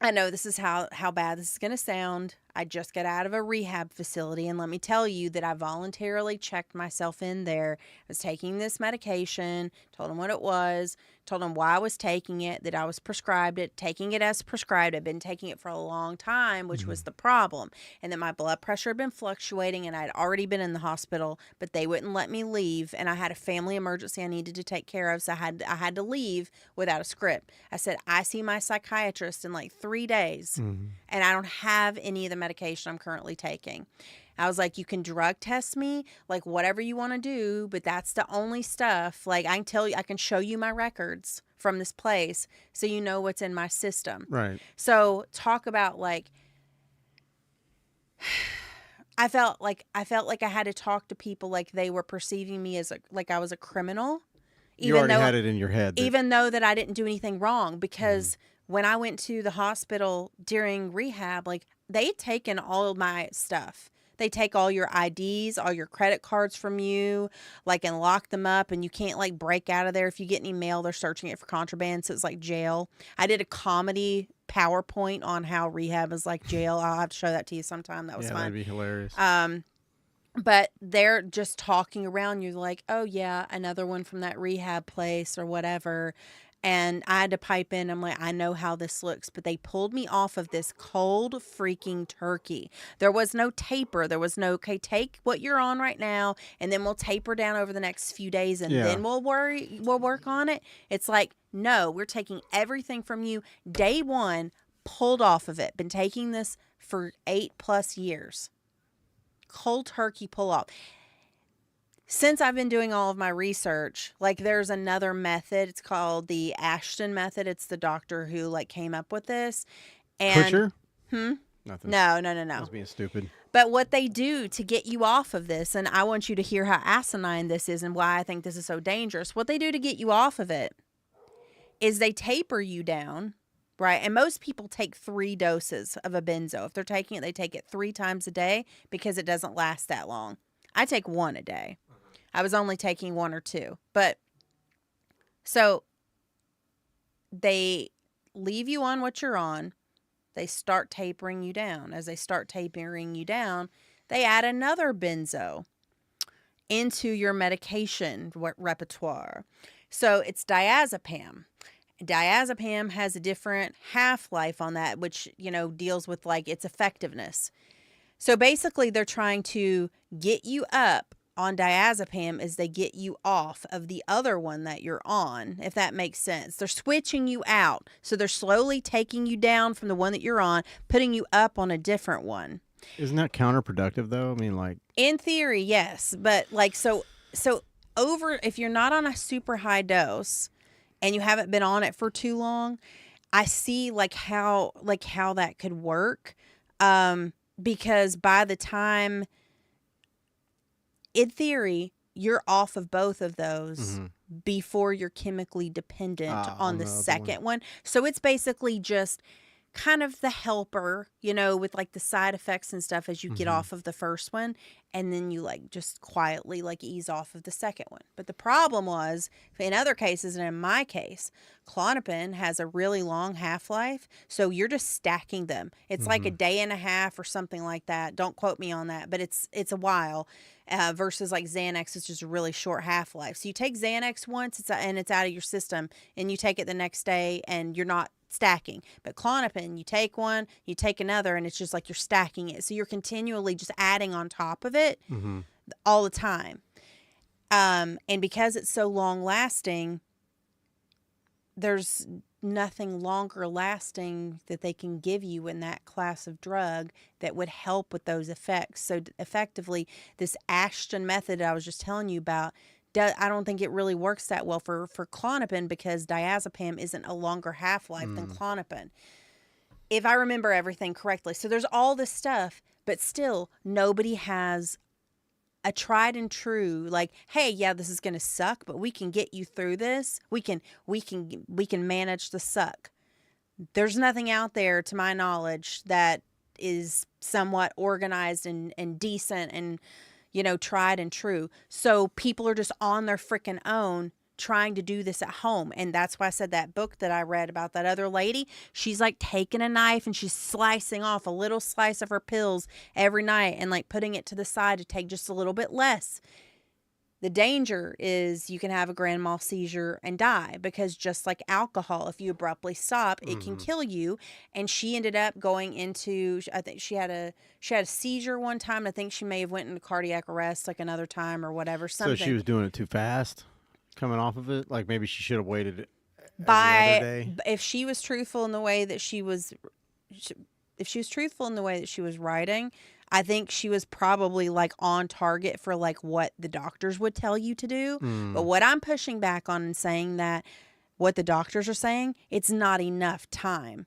I know this is how bad this is going to sound. I just got out of a rehab facility, and let me tell you that I voluntarily checked myself in there. I was taking this medication, told them what it was, told them why I was taking it, that I was prescribed it, taking it as prescribed. I'd been taking it for a long time, which was the problem, and that my blood pressure had been fluctuating, and I'd already been in the hospital, but they wouldn't let me leave, and I had a family emergency I needed to take care of, so I had to leave without a script. I said, I see my psychiatrist in 3 days, and I don't have any of the medication I'm currently taking. I was like, you can drug test me, whatever you want to do, but that's the only stuff. I can tell you, I can show you my records from this place so you know what's in my system. Right. So talk about I felt like I had to talk to people like they were perceiving me as I was a criminal. You already had it in your head. Even though that I didn't do anything wrong, because when I went to the hospital during rehab, they'd taken all of my stuff. They take all your IDs, all your credit cards from you, and lock them up, and you can't break out of there. If you get any mail, they're searching it for contraband, so it's like jail. I did a comedy PowerPoint on how rehab is like jail. I'll have to show that to you sometime. That was fun. That'd be hilarious. But they're just talking around you like, oh yeah, another one from that rehab place or whatever. And I had to pipe in. I'm like, I know how this looks, but they pulled me off of this cold freaking turkey. There was no taper. There was no, okay, take what you're on right now, and then we'll taper down over the next few days, and then we'll work on it. It's like, no, we're taking everything from you. Day one, pulled off of it. Been taking this for 8+ years. Cold turkey pull off. Since I've been doing all of my research, there's another method. It's called the Ashton method. It's the doctor who came up with this. And Nothing. No. I was being stupid. But what they do to get you off of this, and I want you to hear how asinine this is and why I think this is so dangerous. What they do to get you off of it is they taper you down, right? And most people take 3 doses of a benzo. If they're taking it, they take it 3 times a day because it doesn't last that long. I take 1 a day. I was only taking 1 or 2, but So they leave you on what you're on. They start tapering you down. As they start tapering you down, they add another benzo into your medication repertoire. So it's diazepam. Diazepam has a different half-life on that, which, deals with like its effectiveness. So basically they're trying to get you up on diazepam as they get you off of the other one that you're on, if that makes sense. They're switching you out. So they're slowly taking you down from the one that you're on, putting you up on a different one. Isn't that counterproductive though? I mean, like, in theory, yes, but like so if you're not on a super high dose and you haven't been on it for too long, I see like how that could work, because by the time, in theory, you're off of both of those before you're chemically dependent on the second one. So it's basically just kind of the helper, with like the side effects and stuff as you get off of the first one, and then you like just quietly like ease off of the second one. But the problem was, in other cases, and in my case, Klonopin has a really long half-life, so you're just stacking them. It's like a day and a half or something like that. Don't quote me on that, but it's a while, versus like Xanax, it's just a really short half-life. So you take Xanax once, and it's out of your system, and you take it the next day, and you're not stacking. But Klonopin, you take one, you take another, and it's just like you're stacking it. So you're continually just adding on top of it all the time. And because it's so long lasting, there's nothing longer lasting that they can give you in that class of drug that would help with those effects. So effectively, this Ashton method I was just telling you about, I don't think it really works that well for Klonopin, because diazepam isn't a longer half-life than Klonopin, if I remember everything correctly. So there's all this stuff, but still nobody has a tried and true, like, hey, yeah, this is going to suck, but we can get you through this. We can manage the suck. There's nothing out there, to my knowledge, that is somewhat organized and decent and tried and true. So people are just on their freaking own trying to do this at home. And that's why I said that book that I read about that other lady, she's like taking a knife and she's slicing off a little slice of her pills every night and like putting it to the side to take just a little bit less. The danger is you can have a grand mal seizure and die, because just like alcohol, if you abruptly stop, it can kill you. And she ended up going into, I think she had a seizure one time. I think she may have went into cardiac arrest like another time or whatever. Something. So she was doing it too fast, coming off of it. Like maybe she should have waited every other day. If she was truthful in the way that she was writing, I think she was probably like on target for like what the doctors would tell you to do. But what I'm pushing back on and saying that what the doctors are saying, it's not enough time.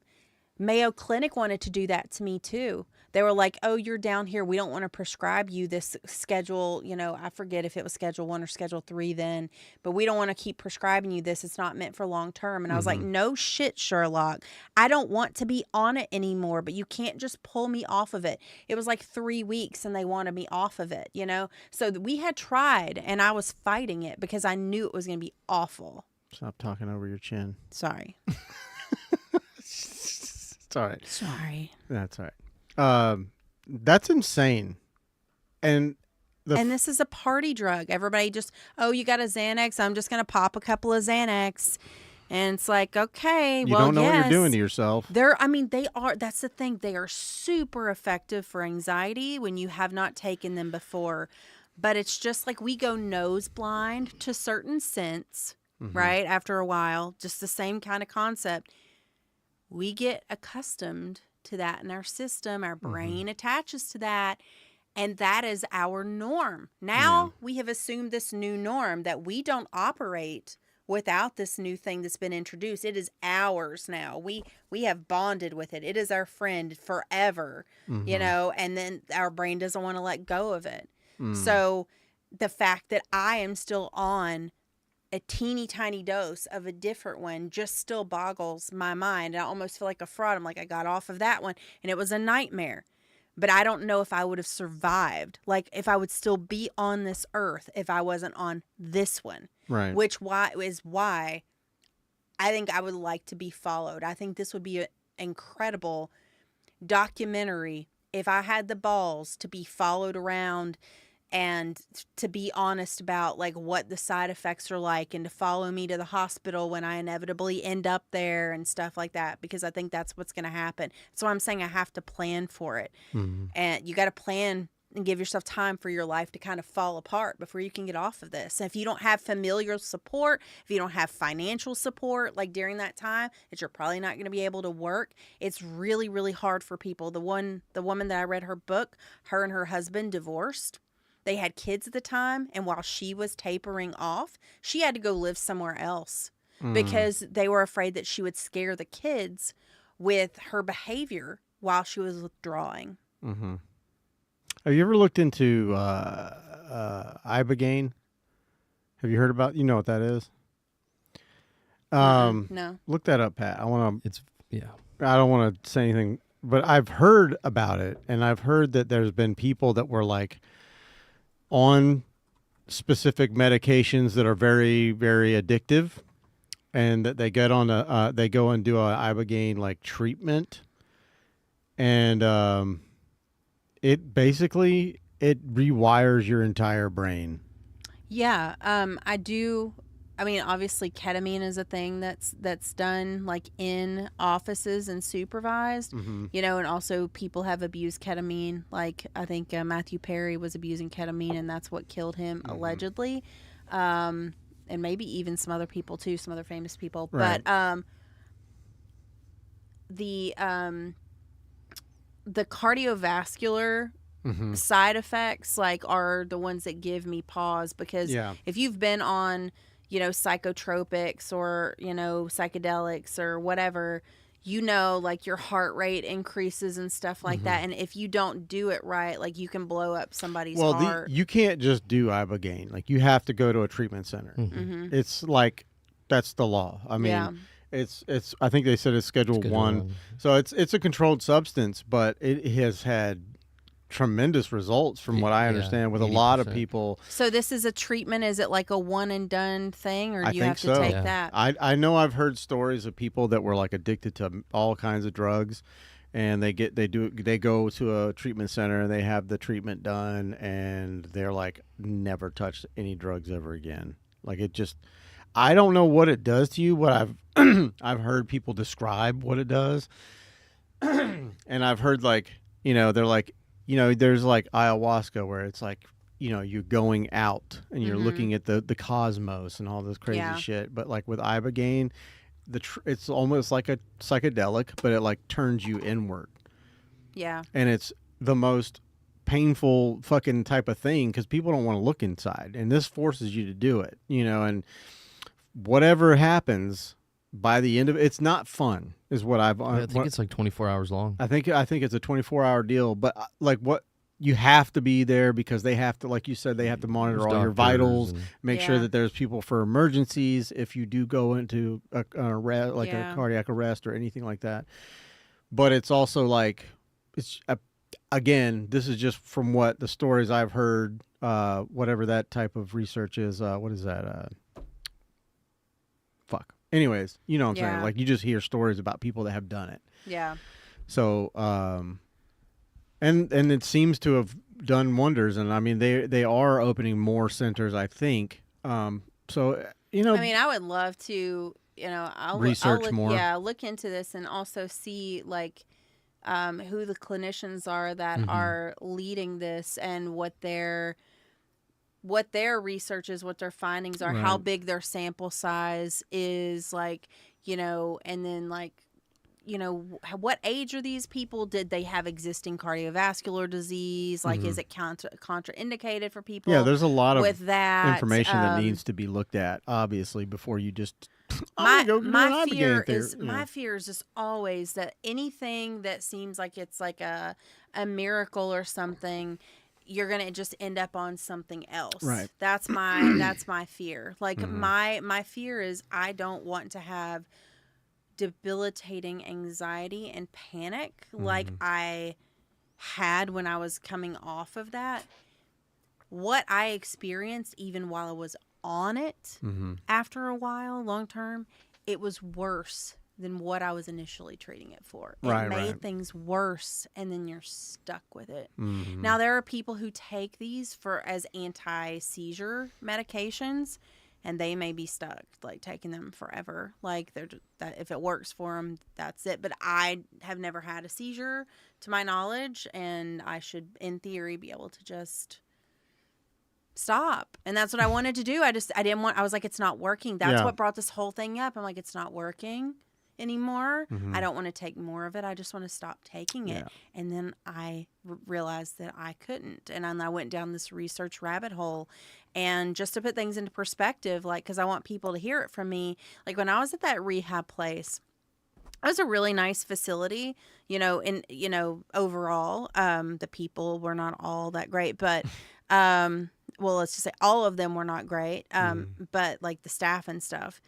Mayo Clinic wanted to do that to me too. They were like, oh, you're down here. We don't want to prescribe you this schedule. I forget if it was schedule 1 or schedule 3 then, but we don't want to keep prescribing you this. It's not meant for long term. And I was like, no shit, Sherlock. I don't want to be on it anymore, but you can't just pull me off of it. It was like 3 weeks and they wanted me off of it, So we had tried and I was fighting it because I knew it was going to be awful. Stop talking over your chin. Sorry. It's all right. Sorry. That's all right. That's insane. And this is a party drug. Everybody just, oh, you got a Xanax. I'm just going to pop a couple of Xanax. And it's like, okay, you don't know what you're doing to yourself. They are, that's the thing. They are super effective for anxiety when you have not taken them before. But it's just like we go nose blind to certain scents, right? After a while, just the same kind of concept. We get accustomed to that in our system. Our brain attaches to that, and that is our norm. Now we have assumed this new norm that we don't operate without this new thing that's been introduced. It is ours now. We have bonded with it. It is our friend forever, and then our brain doesn't want to let go of it. So the fact that I am still on a teeny tiny dose of a different one just still boggles my mind. I almost feel like a fraud. I'm like, I got off of that one and it was a nightmare, but I don't know if I would have survived. Like if I would still be on this earth if I wasn't on this one, right? Which is why I think I would like to be followed. I think this would be an incredible documentary if I had the balls to be followed around and to be honest about like what the side effects are like, and to follow me to the hospital when I inevitably end up there and stuff like that, because I think that's what's going to happen. So I'm saying I have to plan for it. And you got to plan and give yourself time for your life to kind of fall apart before you can get off of this. And if you don't have familial support, if you don't have financial support, like during that time that you're probably not going to be able to work, it's really, really hard for people. The woman that I read her book, her and her husband divorced. They had kids at the time, and while she was tapering off, she had to go live somewhere else because they were afraid that she would scare the kids with her behavior while she was withdrawing. Mm-hmm. Have you ever looked into ibogaine? Have you heard about? You know what that is? No. Look that up, Pat. I want to. It's yeah. I don't want to say anything, but I've heard about it, and I've heard that there's been people that were like on specific medications that are very, very addictive, and that they get on they go and do a ibogaine like treatment, and it basically rewires your entire brain. Yeah, I do. I mean, obviously, ketamine is a thing that's done like in offices and supervised. You know, and also people have abused ketamine. Like I think Matthew Perry was abusing ketamine, and that's what killed him allegedly. And maybe even some other people too, some other famous people. Right. But the cardiovascular side effects like are the ones that give me pause, because if you've been on, you know, psychotropics or, you know, psychedelics or whatever, you know, like your heart rate increases and stuff like that. And if you don't do it right, like you can blow up somebody's heart. You can't just do ibogaine. Like you have to go to a treatment center. It's like, that's the law. I mean, it's I think they said it's Schedule 1. So it's a controlled substance, but it has had tremendous results from what I understand with 80%. A lot of people. So this is a treatment. Is it like a one and done thing, or do you have to so. take that? I know I've heard stories of people that were like addicted to all kinds of drugs, and they go to a treatment center and they have the treatment done, and they're like never touched any drugs ever again. Like it just, I don't know what it does to you. What I've I've heard people describe what it does, and I've heard like, you know, they're like, you know, there's like ayahuasca where it's like, you know, you're going out and you're looking at the cosmos and all this crazy shit. But like with ibogaine, it's almost like a psychedelic, but it like turns you inward. Yeah. And it's the most painful fucking type of thing because people don't want to look inside, and this forces you to do it, you know, and whatever happens by the end of it, it's not fun is what I think it's like 24 hours long. I think it's a 24-hour deal, but like what you have to be there because they have to, like you said, they have to monitor all your vitals, make sure that there's people for emergencies if you do go into an arrest, like a cardiac arrest or anything like that. But it's also like, it's again, this is just from what the stories I've heard, whatever that type of research is. What is that? Anyways, you know what I'm saying? Like you just hear stories about people that have done it. Yeah. So, and it seems to have done wonders. And I mean, they are opening more centers, I think. So, you know, I mean, I would love to, you know, I'll look, more. Yeah. Look into this and also see like, who the clinicians are that are leading this and what their research is, what their findings are, how big their sample size is, like, you know, and then like, you know, what age are these people? Did they have existing cardiovascular disease? Like, is it contraindicated for people? Yeah, there's a lot of with that information that needs to be looked at, obviously, before you just. My fear is just always that anything that seems like it's like a miracle or something, you're gonna just end up on something else. Right. That's my fear. Like my fear is I don't want to have debilitating anxiety and panic like I had when I was coming off of that. What I experienced even while I was on it after a while, long term, it was worse than what I was initially treating it for. It Right, made things worse, and then you're stuck with it. Mm-hmm. Now, there are people who take these as anti-seizure medications, and they may be stuck, like taking them forever. Like that if it works for them, that's it. But I have never had a seizure, to my knowledge, and I should, in theory, be able to just stop. And that's what I wanted to do. I was like, it's not working. That's what brought this whole thing up. I'm like, it's not working anymore. Mm-hmm. I don't want to take more of it. I just want to stop taking it. And then I realized that I couldn't. And then I went down this research rabbit hole. And just to put things into perspective, like, because I want people to hear it from me, like when I was at that rehab place, it was a really nice facility, overall. The people were not all that great, but well, let's just say all of them were not great. But like the staff and stuff,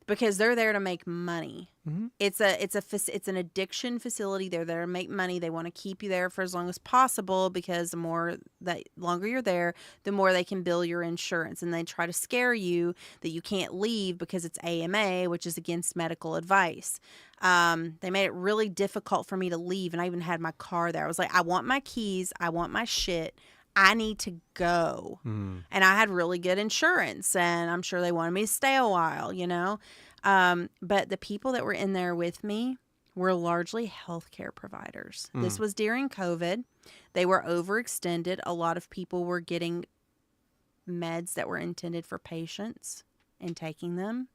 because they're there to make money. Mm-hmm. It's an addiction facility. They're there to make money. They want to keep you there for as long as possible, because the longer you're there, the more they can bill your insurance, and they try to scare you that you can't leave because it's AMA, which is against medical advice. They made it really difficult for me to leave, and I even had my car there. I was like, I want my keys. I want my shit. I need to go. And I had really good insurance, and I'm sure they wanted me to stay a while, but the people that were in there with me were largely healthcare providers. This was during COVID. They were overextended. A lot of people were getting meds that were intended for patients and taking them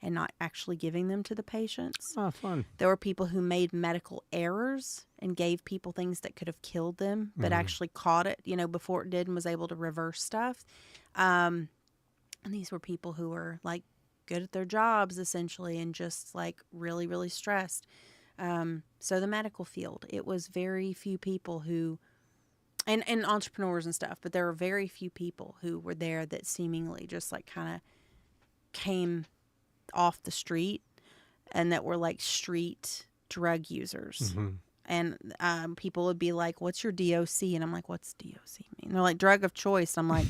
and not actually giving them to the patients. Oh, fun. There were people who made medical errors and gave people things that could have killed them, but actually caught it, before it did, and was able to reverse stuff. And these were people who were like good at their jobs essentially, and just like really, really stressed. So the medical field, it was very few people who, and entrepreneurs and stuff, but there were very few people who were there that seemingly just like kind of came off the street and that were like street drug users. And people would be like, what's your DOC? And I'm like, what's DOC mean? And they're like, drug of choice. I'm like,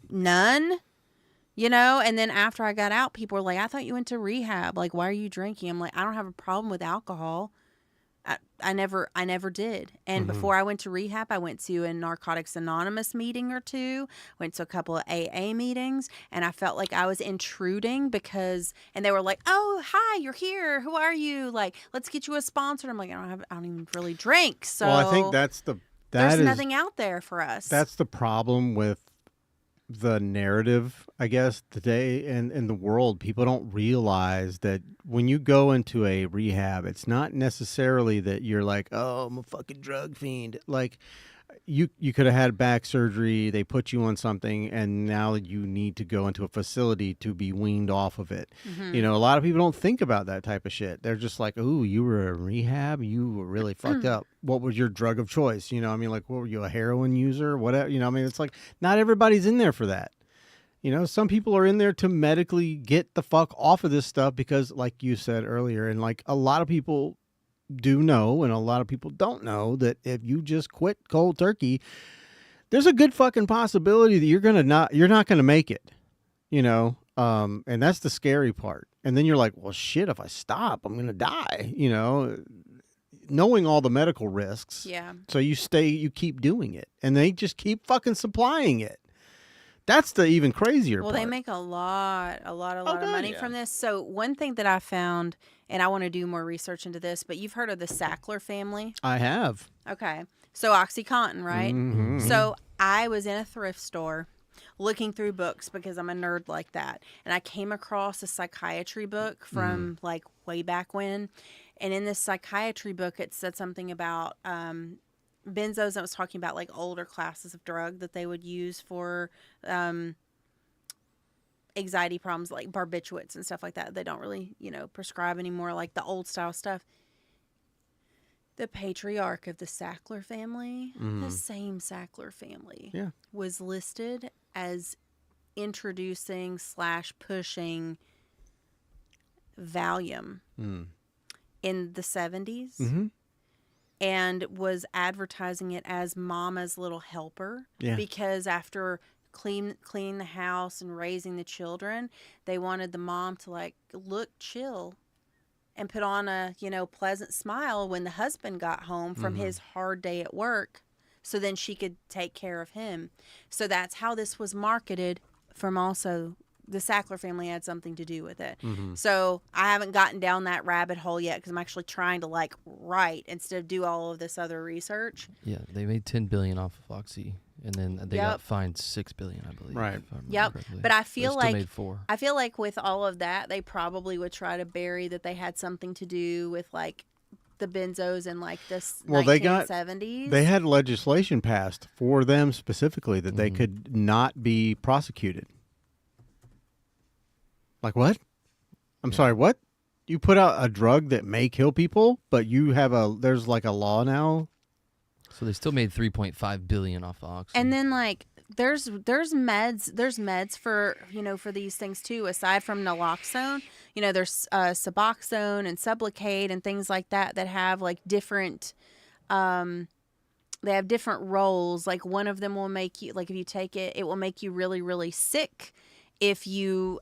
none, and then after I got out, people were like, I thought you went to rehab. Like, why are you drinking? I'm like, I don't have a problem with alcohol. I never did. And before I went to rehab, I went to a Narcotics Anonymous meeting or two, went to a couple of AA meetings, and I felt like I was intruding and they were like, oh, hi, you're here. Who are you? Like, let's get you a sponsor. I'm like, I don't even really drink. So well, I think there's nothing out there for us. That's the problem with the narrative, I guess, today in the world. People don't realize that when you go into a rehab, it's not necessarily that you're like, oh, I'm a fucking drug fiend. Like, you could have had back surgery, they put you on something, and now you need to go into a facility to be weaned off of it. A lot of people don't think about that type of shit. They're just like, ooh, you were in rehab, you were really fucked up. What was your drug of choice? Like, what were you, a heroin user? Whatever, it's like, not everybody's in there for that. Some people are in there to medically get the fuck off of this stuff because, like you said earlier, and like a lot of people do know, and a lot of people don't know, that if you just quit cold turkey, there's a good fucking possibility that you're not gonna make it, and that's the scary part. And then you're like, well, shit, if I stop, I'm gonna die, knowing all the medical risks. Yeah. So you keep doing it, and they just keep fucking supplying it. That's the even crazier part. Well, they make a lot of money from this. So one thing that I found, and I want to do more research into this, but you've heard of the Sackler family? I have. Okay. So OxyContin, right? Mm-hmm. So I was in a thrift store looking through books because I'm a nerd like that. And I came across a psychiatry book from like way back when. And in this psychiatry book, it said something about benzos. I was talking about like older classes of drug that they would use for anxiety problems, like barbiturates and stuff like that. They don't really, prescribe anymore, like the old style stuff. The patriarch of the Sackler family, the same Sackler family, was listed as introducing / pushing Valium in the 70s. And was advertising it as Mama's Little Helper because after cleaning the house and raising the children, they wanted the mom to like look chill and put on a, pleasant smile when the husband got home from his hard day at work, so then she could take care of him. So that's how this was marketed from also the Sackler family had something to do with it. So I haven't gotten down that rabbit hole yet because I'm actually trying to like write instead of do all of this other research. Yeah, they made $10 billion off of Oxy, and then they got fined $6 billion, I believe. Right. Correctly. But I feel still like made 4. I feel like with all of that, they probably would try to bury that they had something to do with like the benzos in like this 1970s. They had legislation passed for them specifically that they could not be prosecuted. Like what? I'm sorry, what? You put out a drug that may kill people, but there's like a law now. So they still made $3.5 billion off of Oxy. And then like there's meds for for these things too, aside from naloxone. There's Suboxone and Sublocade and things like that have like different they have different roles. Like one of them will make you, like if you take it, it will make you really, really sick if you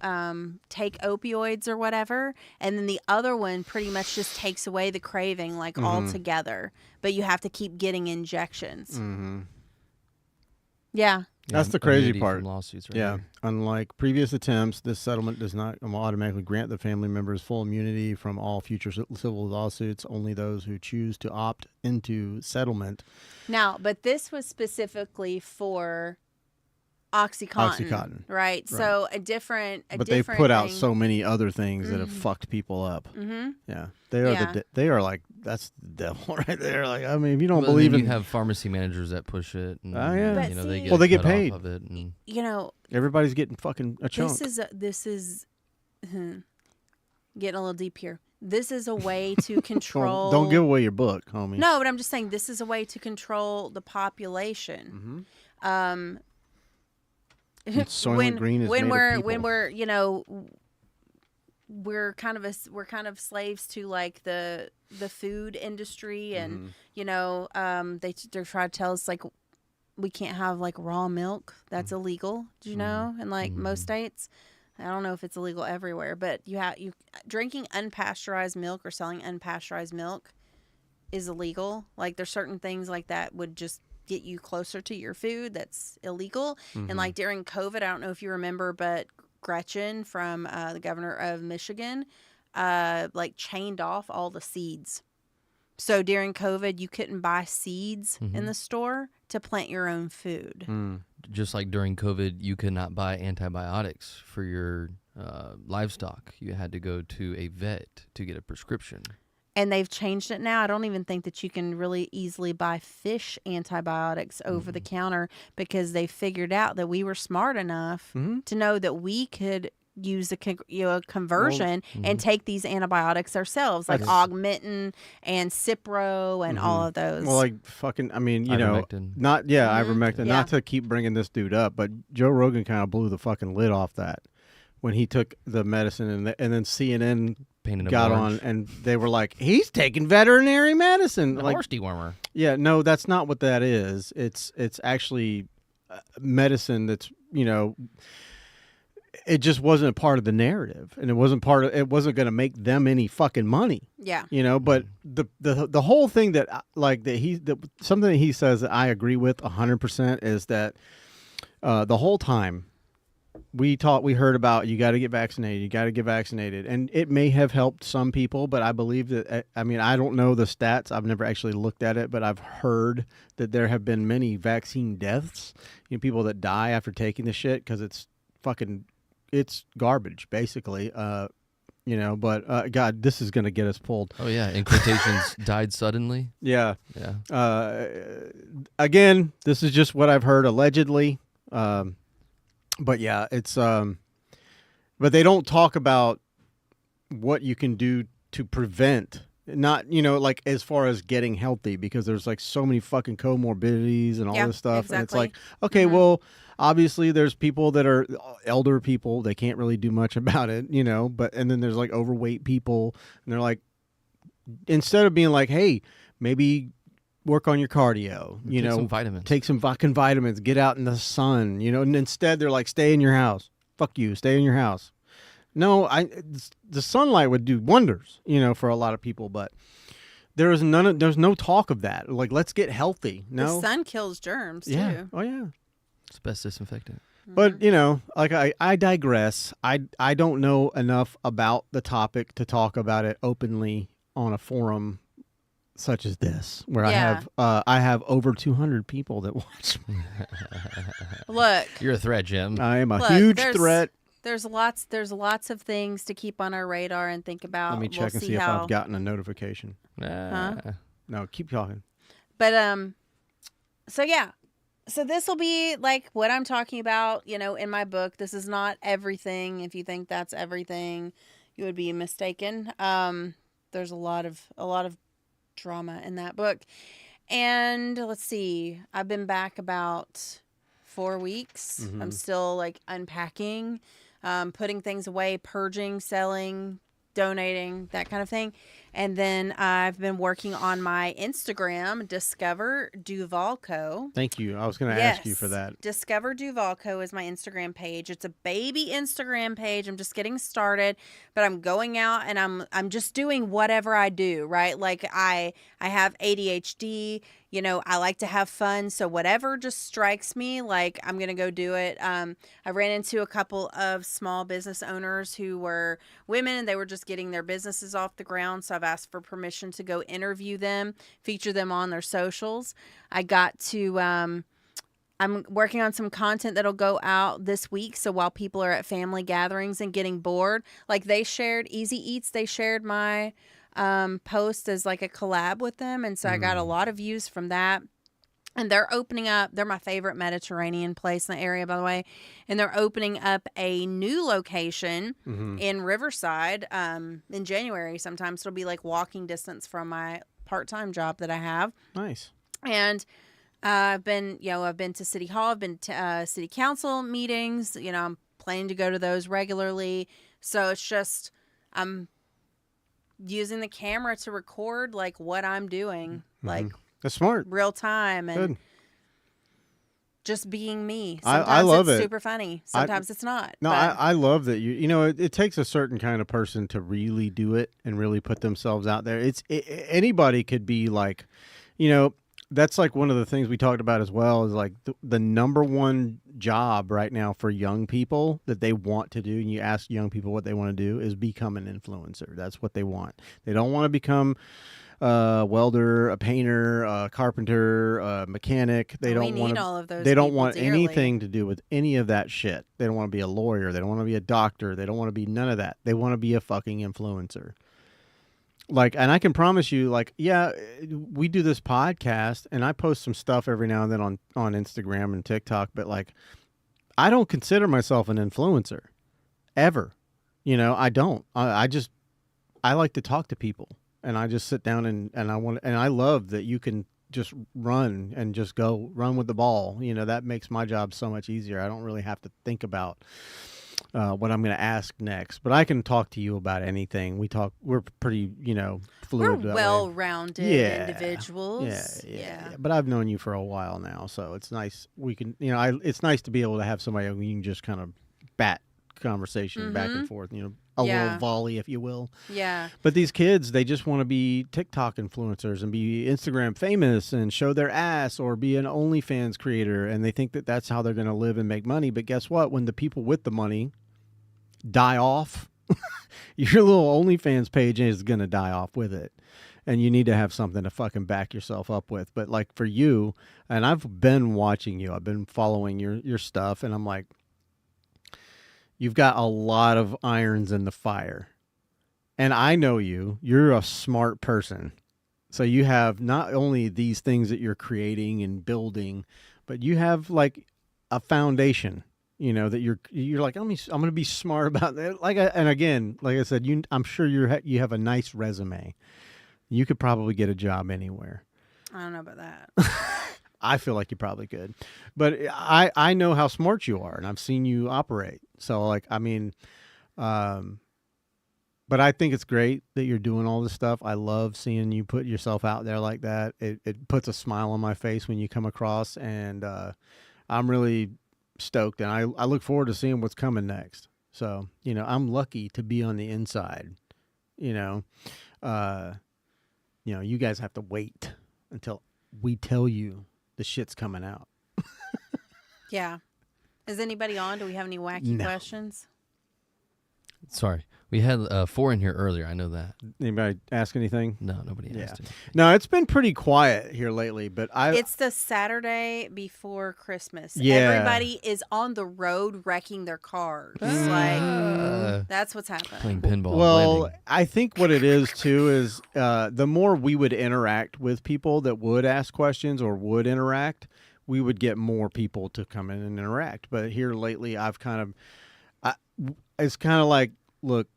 take opioids or whatever, and then the other one pretty much just takes away the craving like altogether, but you have to keep getting injections. Yeah, that's the crazy part. From lawsuits, right? Yeah, unlike previous attempts, this settlement does not automatically grant the family members full immunity from all future civil lawsuits. Only those who choose to opt into settlement. Now, but this was specifically for Oxycontin, right? So a different they put out so many other things that have fucked people up. Yeah, they are like, that's the devil right there. Like, I mean, if you don't believe in, you have pharmacy managers that push it, and they get paid. off of it, and everybody's getting fucking a chunk. This is getting a little deep here. This is a way to control. Don't give away your book, homie. No, but I'm just saying this is a way to control the population. Soylent Green is when made we're of people. when we're kind of slaves to like the food industry, and they try to tell us like we can't have like raw milk. That's illegal. Do you know? In like most states, I don't know if it's illegal everywhere, but you drinking unpasteurized milk or selling unpasteurized milk is illegal. Like there's certain things like that would just get you closer to your food that's illegal. And like during COVID, I don't know if you remember, but Gretchen from the governor of Michigan like chained off all the seeds. So during COVID, you couldn't buy seeds in the store to plant your own food. Just like during COVID, you could not buy antibiotics for your livestock. You had to go to a vet to get a prescription. And they've changed it now. I don't even think that you can really easily buy fish antibiotics over the counter, because they figured out that we were smart enough to know that we could use a conversion and take these antibiotics ourselves, like Augmentin and Cipro and all of those. Well, like fucking, I mean, Ivermectin. Ivermectin. Not to keep bringing this dude up, but Joe Rogan kind of blew the fucking lid off that when he took the medicine, and then CNN got on, and they were like, he's taking veterinary medicine. Like, horse dewormer. Yeah, no, that's not what that is. It's actually medicine that's, it just wasn't a part of the narrative, and it wasn't going to make them any fucking money. Yeah. But the whole thing that something that he says that I agree with 100% is that the whole time we heard about you got to get vaccinated, and it may have helped some people, but I believe that, I mean, I don't know the stats. I've never actually looked at it, but I've heard that there have been many vaccine deaths, people that die after taking the shit because it's garbage, basically. But God, this is going to get us pulled. Oh yeah, in quotations, died suddenly. Yeah. Yeah. Again, this is just what I've heard allegedly. But yeah, it's but they don't talk about what you can do to prevent, not like as far as getting healthy, because there's like so many fucking comorbidities and all this stuff. Exactly. And it's like, okay, well, obviously there's people that are elder people, they can't really do much about it, and then there's like overweight people, and they're like, instead of being like, hey, maybe work on your cardio. You Take know, some vitamins. Take some fucking vitamins. Get out in the sun. You know, and instead they're like, stay in your house. Fuck you. Stay in your house. No, the sunlight would do wonders, you know, for a lot of people, but there's no talk of that. Like, let's get healthy. No, The sun kills germs yeah, too. oh yeah. It's the best disinfectant. But you know, like I digress. I don't know enough about the topic to talk about it openly on a forum such as this, where Yeah. I have over 200 people that watch me. Look, You're a threat, Jim. I am a Look, huge there's- threat. there's lots of things to keep on our radar and think about. Let me check and We'll see if how. I've gotten a notification. No, keep talking. But so yeah. So this will be like what I'm talking about, you know, in my book. This is not everything. If you think that's everything, you would be mistaken. There's a lot of drama in that book. And let's see. I've been back about 4 weeks. Mhm. I'm still like unpacking, putting things away, purging, selling, donating, that kind of thing. And then I've been working on my Instagram, Discover Duval Co. Thank you. I was going to ask you for that. Discover Duval Co. is my Instagram page. It's a baby Instagram page. I'm just getting started, but I'm going out and I'm just doing whatever I do, right? Like I have ADHD, you know, I like to have fun, so whatever just strikes me, like I'm going to go do it. I ran into a couple of small business owners who were women and they were just getting their businesses off the ground, so I've asked for permission to go interview them, feature them on their socials. I got to I'm working on some content that'll go out this week. So while people are at family gatherings and getting bored, like they shared Easy Eats, they shared my post as like a collab with them. And so I got a lot of views from that. And they're opening up, they're my favorite Mediterranean place in the area, by the way. And they're opening up a new location in Riverside in January sometime. So it'll be like walking distance from my part-time job that I have. Nice. And I've been to City Hall, I've been to City Council meetings, you know, I'm planning to go to those regularly. So it's just, I'm using the camera to record like what I'm doing, like That's smart. real time and Good. just being me. I Sometimes love it's it. super funny. Sometimes it's not. No, but I love that you know it takes a certain kind of person to really do it and really put themselves out there. Anybody could be like, you know, that's like one of the things we talked about as well is like the number one job right now for young people that they want to do. And you ask young people what they want to do is become an influencer. That's what they want. They don't want to become a welder, a painter, a carpenter, a mechanic. They don't want all of those. They don't people want dearly. anything to do with any of that shit. They don't want to be a lawyer. They don't want to be a doctor. They don't want to be none of that. They want to be a fucking influencer. Like, and I can promise you, like, yeah, we do this podcast and I post some stuff every now and then on Instagram and TikTok, but like, I don't consider myself an influencer ever. You know, I don't. I like to talk to people and I just sit down and I love that you can just run and just go run with the ball. You know, that makes my job so much easier. I don't really have to think about what I'm going to ask next, but I can talk to you about anything. We're pretty, you know, fluid. We're that way. well-rounded individuals. Yeah. But I've known you for a while now, so it's nice. We can, you know, it's nice to be able to have somebody who you can just kind of bat conversation back and forth, you know, a little volley, if you will. Yeah. But these kids, they just want to be TikTok influencers and be Instagram famous and show their ass or be an OnlyFans creator. And they think that that's how they're going to live and make money. But guess what? When the people with the money die off, your little OnlyFans page is going to die off with it. And you need to have something to fucking back yourself up with. But like for you, and I've been watching you, I've been following your stuff, and I'm like, you've got a lot of irons in the fire. And I know you're a smart person. So you have not only these things that you're creating and building, but you have like a foundation, you know, that you're like, I'm going to be smart about that. And again, like I said, I'm sure you have a nice resume. You could probably get a job anywhere. I don't know about that. I feel like you probably could, but I know how smart you are and I've seen you operate. So like, I mean, But I think it's great that you're doing all this stuff. I love seeing you put yourself out there like that. It puts a smile on my face when you come across, and I'm really stoked, and I look forward to seeing what's coming next. So, I'm lucky to be on the inside. You guys have to wait until we tell you the shit's coming out. Yeah. Is anybody on? Do we have any wacky questions? Sorry. We had 4 in here earlier. I know that. Anybody ask anything? No, nobody asked anything. No, it's been pretty quiet here lately, but It's the Saturday before Christmas. Yeah. Everybody is on the road wrecking their cars. That's what's happening. Playing pinball. Well, I think what it is, too, is the more we would interact with people that would ask questions or would interact, we would get more people to come in and interact. But here lately, it's kind of like, look,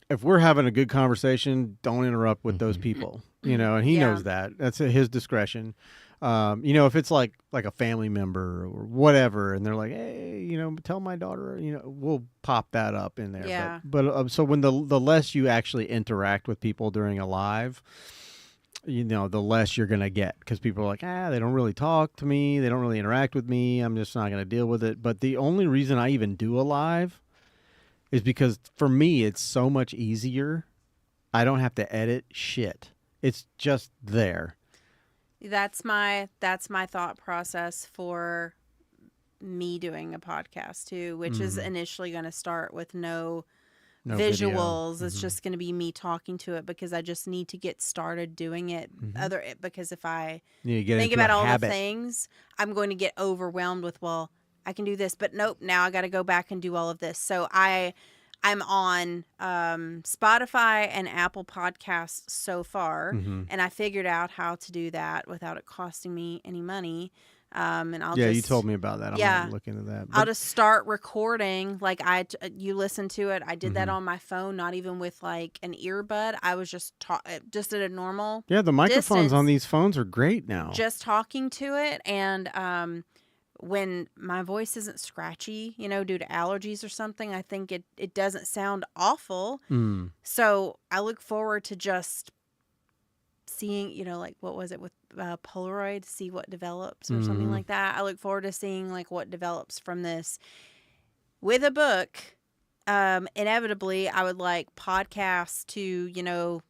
if we're having a good conversation, don't interrupt with those people, and he knows that. That's at his discretion. If it's like a family member or whatever, and they're like, hey, tell my daughter, we'll pop that up in there. Yeah. But so when the less you actually interact with people during a live, the less you're going to get, because people are like, they don't really talk to me. They don't really interact with me. I'm just not going to deal with it. But the only reason I even do a live is because for me, it's so much easier. I don't have to edit shit. It's just there. That's my thought process for me doing a podcast too, which is initially going to start with no visuals. Video. It's just going to be me talking to it, because I just need to get started doing it. Because if I think about all the things, I'm going to get overwhelmed with, I can do this, but nope, now I got to go back and do all of this. So I'm on Spotify and Apple Podcasts so far, and I figured out how to do that without it costing me any money. And I'll you told me about that. I'm gonna look into that. I'll just start recording. Like you listen to it. I did that on my phone, not even with like an earbud. I was just just at a normal. Yeah, the microphones on these phones are great now. Just talking to it, and when my voice isn't scratchy, due to allergies or something, I think it doesn't sound awful. So I look forward to just seeing, like, what was it with Polaroid, see what develops or something like that. I look forward to seeing like what develops from this. With a book, inevitably I would like podcasts to,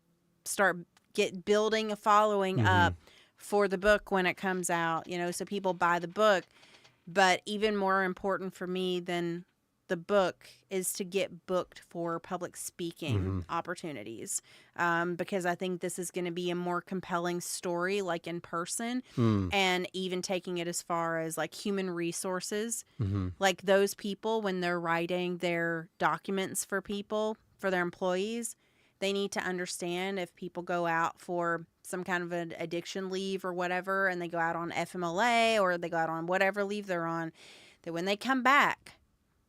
start building a following up for the book when it comes out, so people buy the book. But even more important for me than the book is to get booked for public speaking opportunities, because I think this is going to be a more compelling story, like in person, and even taking it as far as like human resources, like those people when they're writing their documents for people, for their employees, they need to understand if people go out for some kind of an addiction leave or whatever, and they go out on FMLA or they go out on whatever leave they're on, that when they come back,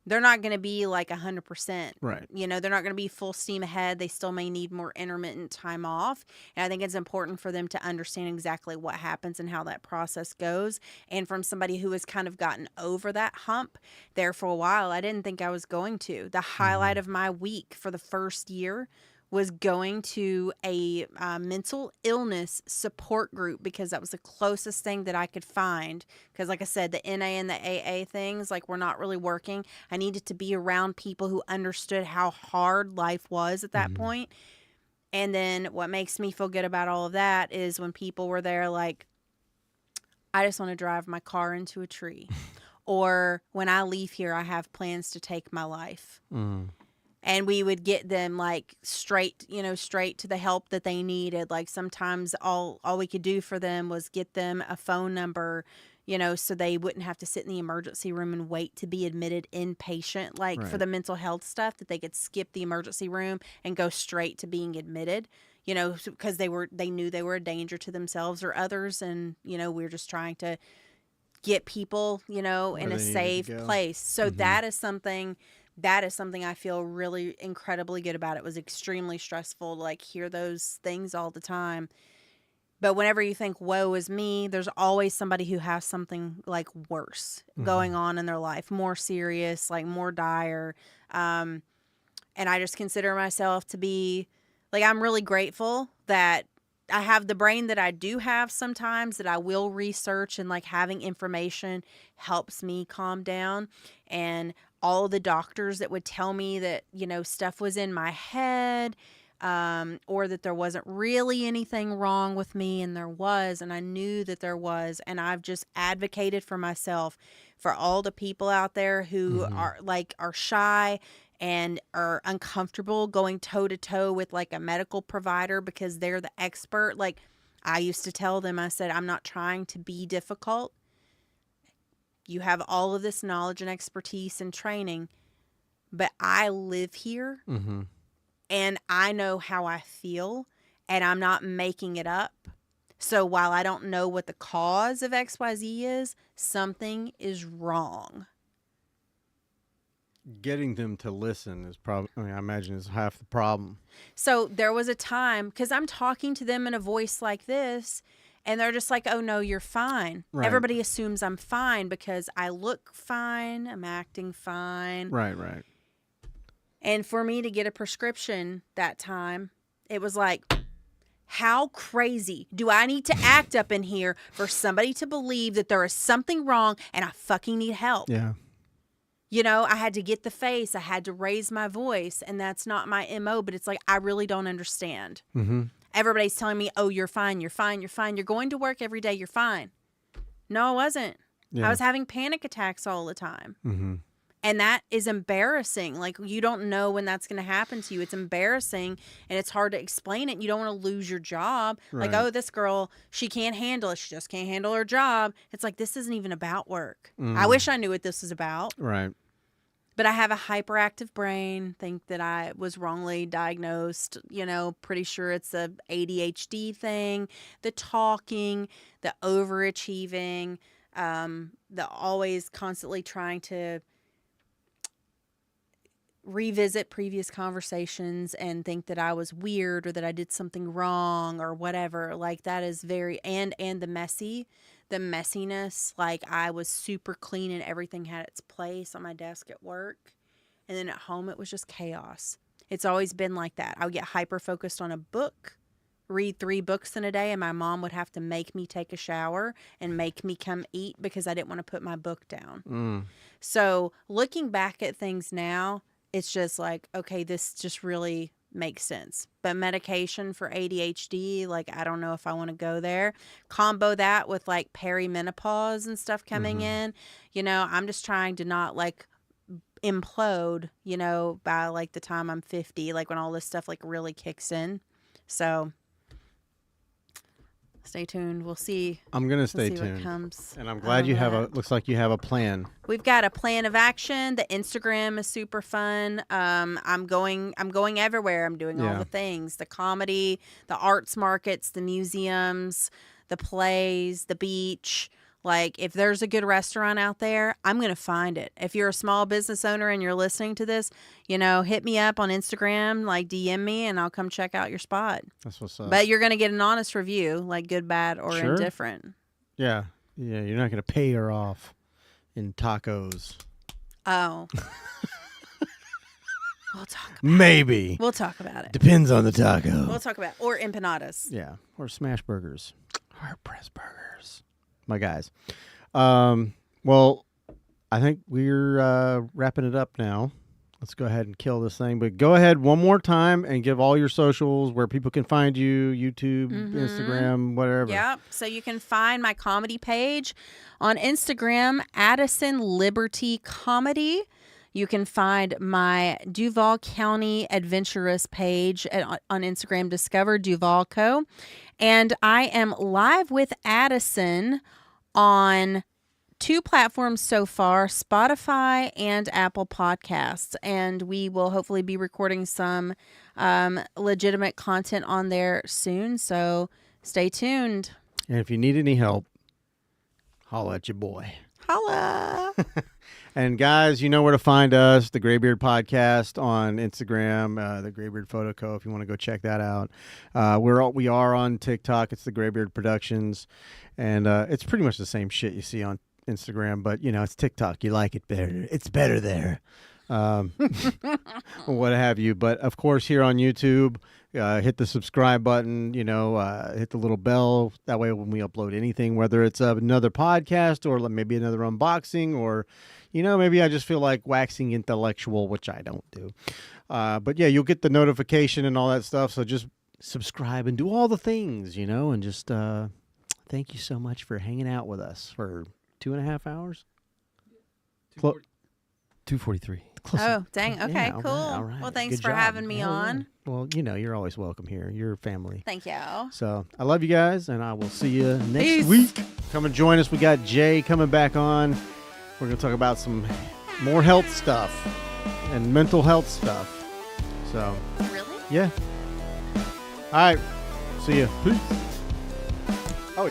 they're not going to be like 100%. Right. They're not going to be full steam ahead. They still may need more intermittent time off. And I think it's important for them to understand exactly what happens and how that process goes. And from somebody who has kind of gotten over that hump there for a while, I didn't think I was going to. The highlight of my week for the first year was going to a mental illness support group, because that was the closest thing that I could find. Because like I said, the NA and the AA things, like, were not really working. I needed to be around people who understood how hard life was at that point. And then what makes me feel good about all of that is when people were there like, I just want to drive my car into a tree. Or when I leave here, I have plans to take my life. And we would get them like straight to the help that they needed. Like sometimes all we could do for them was get them a phone number, so they wouldn't have to sit in the emergency room and wait to be admitted inpatient, like for the mental health stuff, that they could skip the emergency room and go straight to being admitted, because they knew they were a danger to themselves or others. And, we were just trying to get people, in a safe place. So that is something I feel really incredibly good about. It was extremely stressful to like hear those things all the time. But whenever you think, woe is me, there's always somebody who has something like worse going on in their life, more serious, like more dire. And And I just consider myself to be, like, I'm really grateful that I have the brain that I do have sometimes, that I will research, and like having information helps me calm down. And all of the doctors that would tell me that, stuff was in my head, or that there wasn't really anything wrong with me, and there was, and I knew that there was. And I've just advocated for myself, for all the people out there who are shy and are uncomfortable going toe to toe with like a medical provider because they're the expert. Like, I used to tell them, I said, I'm not trying to be difficult. You have all of this knowledge and expertise and training, but I live here and I know how I feel, and I'm not making it up. So while I don't know what the cause of XYZ is, something is wrong. Getting them to listen is probably, I imagine, is half the problem. So there was a time, because I'm talking to them in a voice like this, and they're just like, oh, no, you're fine. Right. Everybody assumes I'm fine because I look fine. I'm acting fine. Right, right. And for me to get a prescription that time, it was like, how crazy do I need to act up in here for somebody to believe that there is something wrong and I fucking need help? Yeah. I had to get the face. I had to raise my voice, and that's not my MO, but it's like, I really don't understand. Everybody's telling me, oh, you're fine, you're fine, you're fine. You're going to work every day, you're fine. No, I wasn't. Yeah. I was having panic attacks all the time. And that is embarrassing. Like, you don't know when that's going to happen to you. It's embarrassing, and it's hard to explain it. You don't want to lose your job. Right. Like, oh, this girl, she can't handle it. She just can't handle her job. It's like, this isn't even about work. I wish I knew what this was about. Right. But I have a hyperactive brain, think that I was wrongly diagnosed, pretty sure it's a ADHD thing, the talking, the overachieving, the always constantly trying to revisit previous conversations and think that I was weird or that I did something wrong or whatever. Like, that is very, and the messiness. Like, I was super clean and everything had its place on my desk at work. And then at home, it was just chaos. It's always been like that. I would get hyper focused on a book, read 3 books in a day, and my mom would have to make me take a shower and make me come eat because I didn't want to put my book down. So looking back at things now, it's just like, okay, this just really makes sense. But medication for ADHD, like, I don't know if I want to go there. Combo that with like perimenopause and stuff coming in, I'm just trying to not like implode, by like the time I'm 50, like when all this stuff like really kicks in. So stay tuned. We'll see. I'm going to stay tuned. What comes. And I'm glad you have looks like you have a plan. We've got a plan of action. The Instagram is super fun. I'm going everywhere. I'm doing all the things, the comedy, the arts markets, the museums, the plays, the beach. Like, if there's a good restaurant out there, I'm going to find it. If you're a small business owner and you're listening to this, hit me up on Instagram, like DM me, and I'll come check out your spot. That's what's up. But you're going to get an honest review, like good, bad, or indifferent. Yeah. Yeah, you're not going to pay her off in tacos. Oh. We'll talk about Maybe. We'll talk about it. Depends on the taco. We'll talk about it. Or empanadas. Yeah. Or smash burgers. Hard press burgers. My guys. Well, I think we're wrapping it up now. Let's go ahead and kill this thing. But go ahead one more time and give all your socials, where people can find you, YouTube, Instagram, whatever. Yep. So you can find my comedy page on Instagram, Addison Liberty Comedy. You can find my Duval County Adventurous page on Instagram, Discover Duval Co. And I am live with Addison on 2 platforms so far, Spotify and Apple Podcasts. And we will hopefully be recording some legitimate content on there soon. So stay tuned. And if you need any help, holla at your boy. Holla. And guys, you know where to find us, the Graybeard Podcast on Instagram, the Graybeard Photo Co. If you want to go check that out, we are on TikTok. It's the Graybeard Productions, and it's pretty much the same shit you see on Instagram, but it's TikTok. You like it better. It's better there. what have you. But of course, here on YouTube, hit the subscribe button, hit the little bell. That way, when we upload anything, whether it's another podcast or maybe another unboxing, or, maybe I just feel like waxing intellectual, which I don't do. But yeah, you'll get the notification and all that stuff. So just subscribe and do all the things, and just thank you so much for hanging out with us for 2.5 hours. 2:43. Oh, dang. Okay, Yeah, cool. all right. Well, thanks Good for job. having me Hell yeah. on. Well, you're always welcome here. You're family. Thank you. So I love you guys, and I will see you next Peace. week. Come and join us. We got Jay coming back on. We're going to talk about some more health stuff and mental health stuff. So, Really? yeah. All right. See you. Peace. Oh,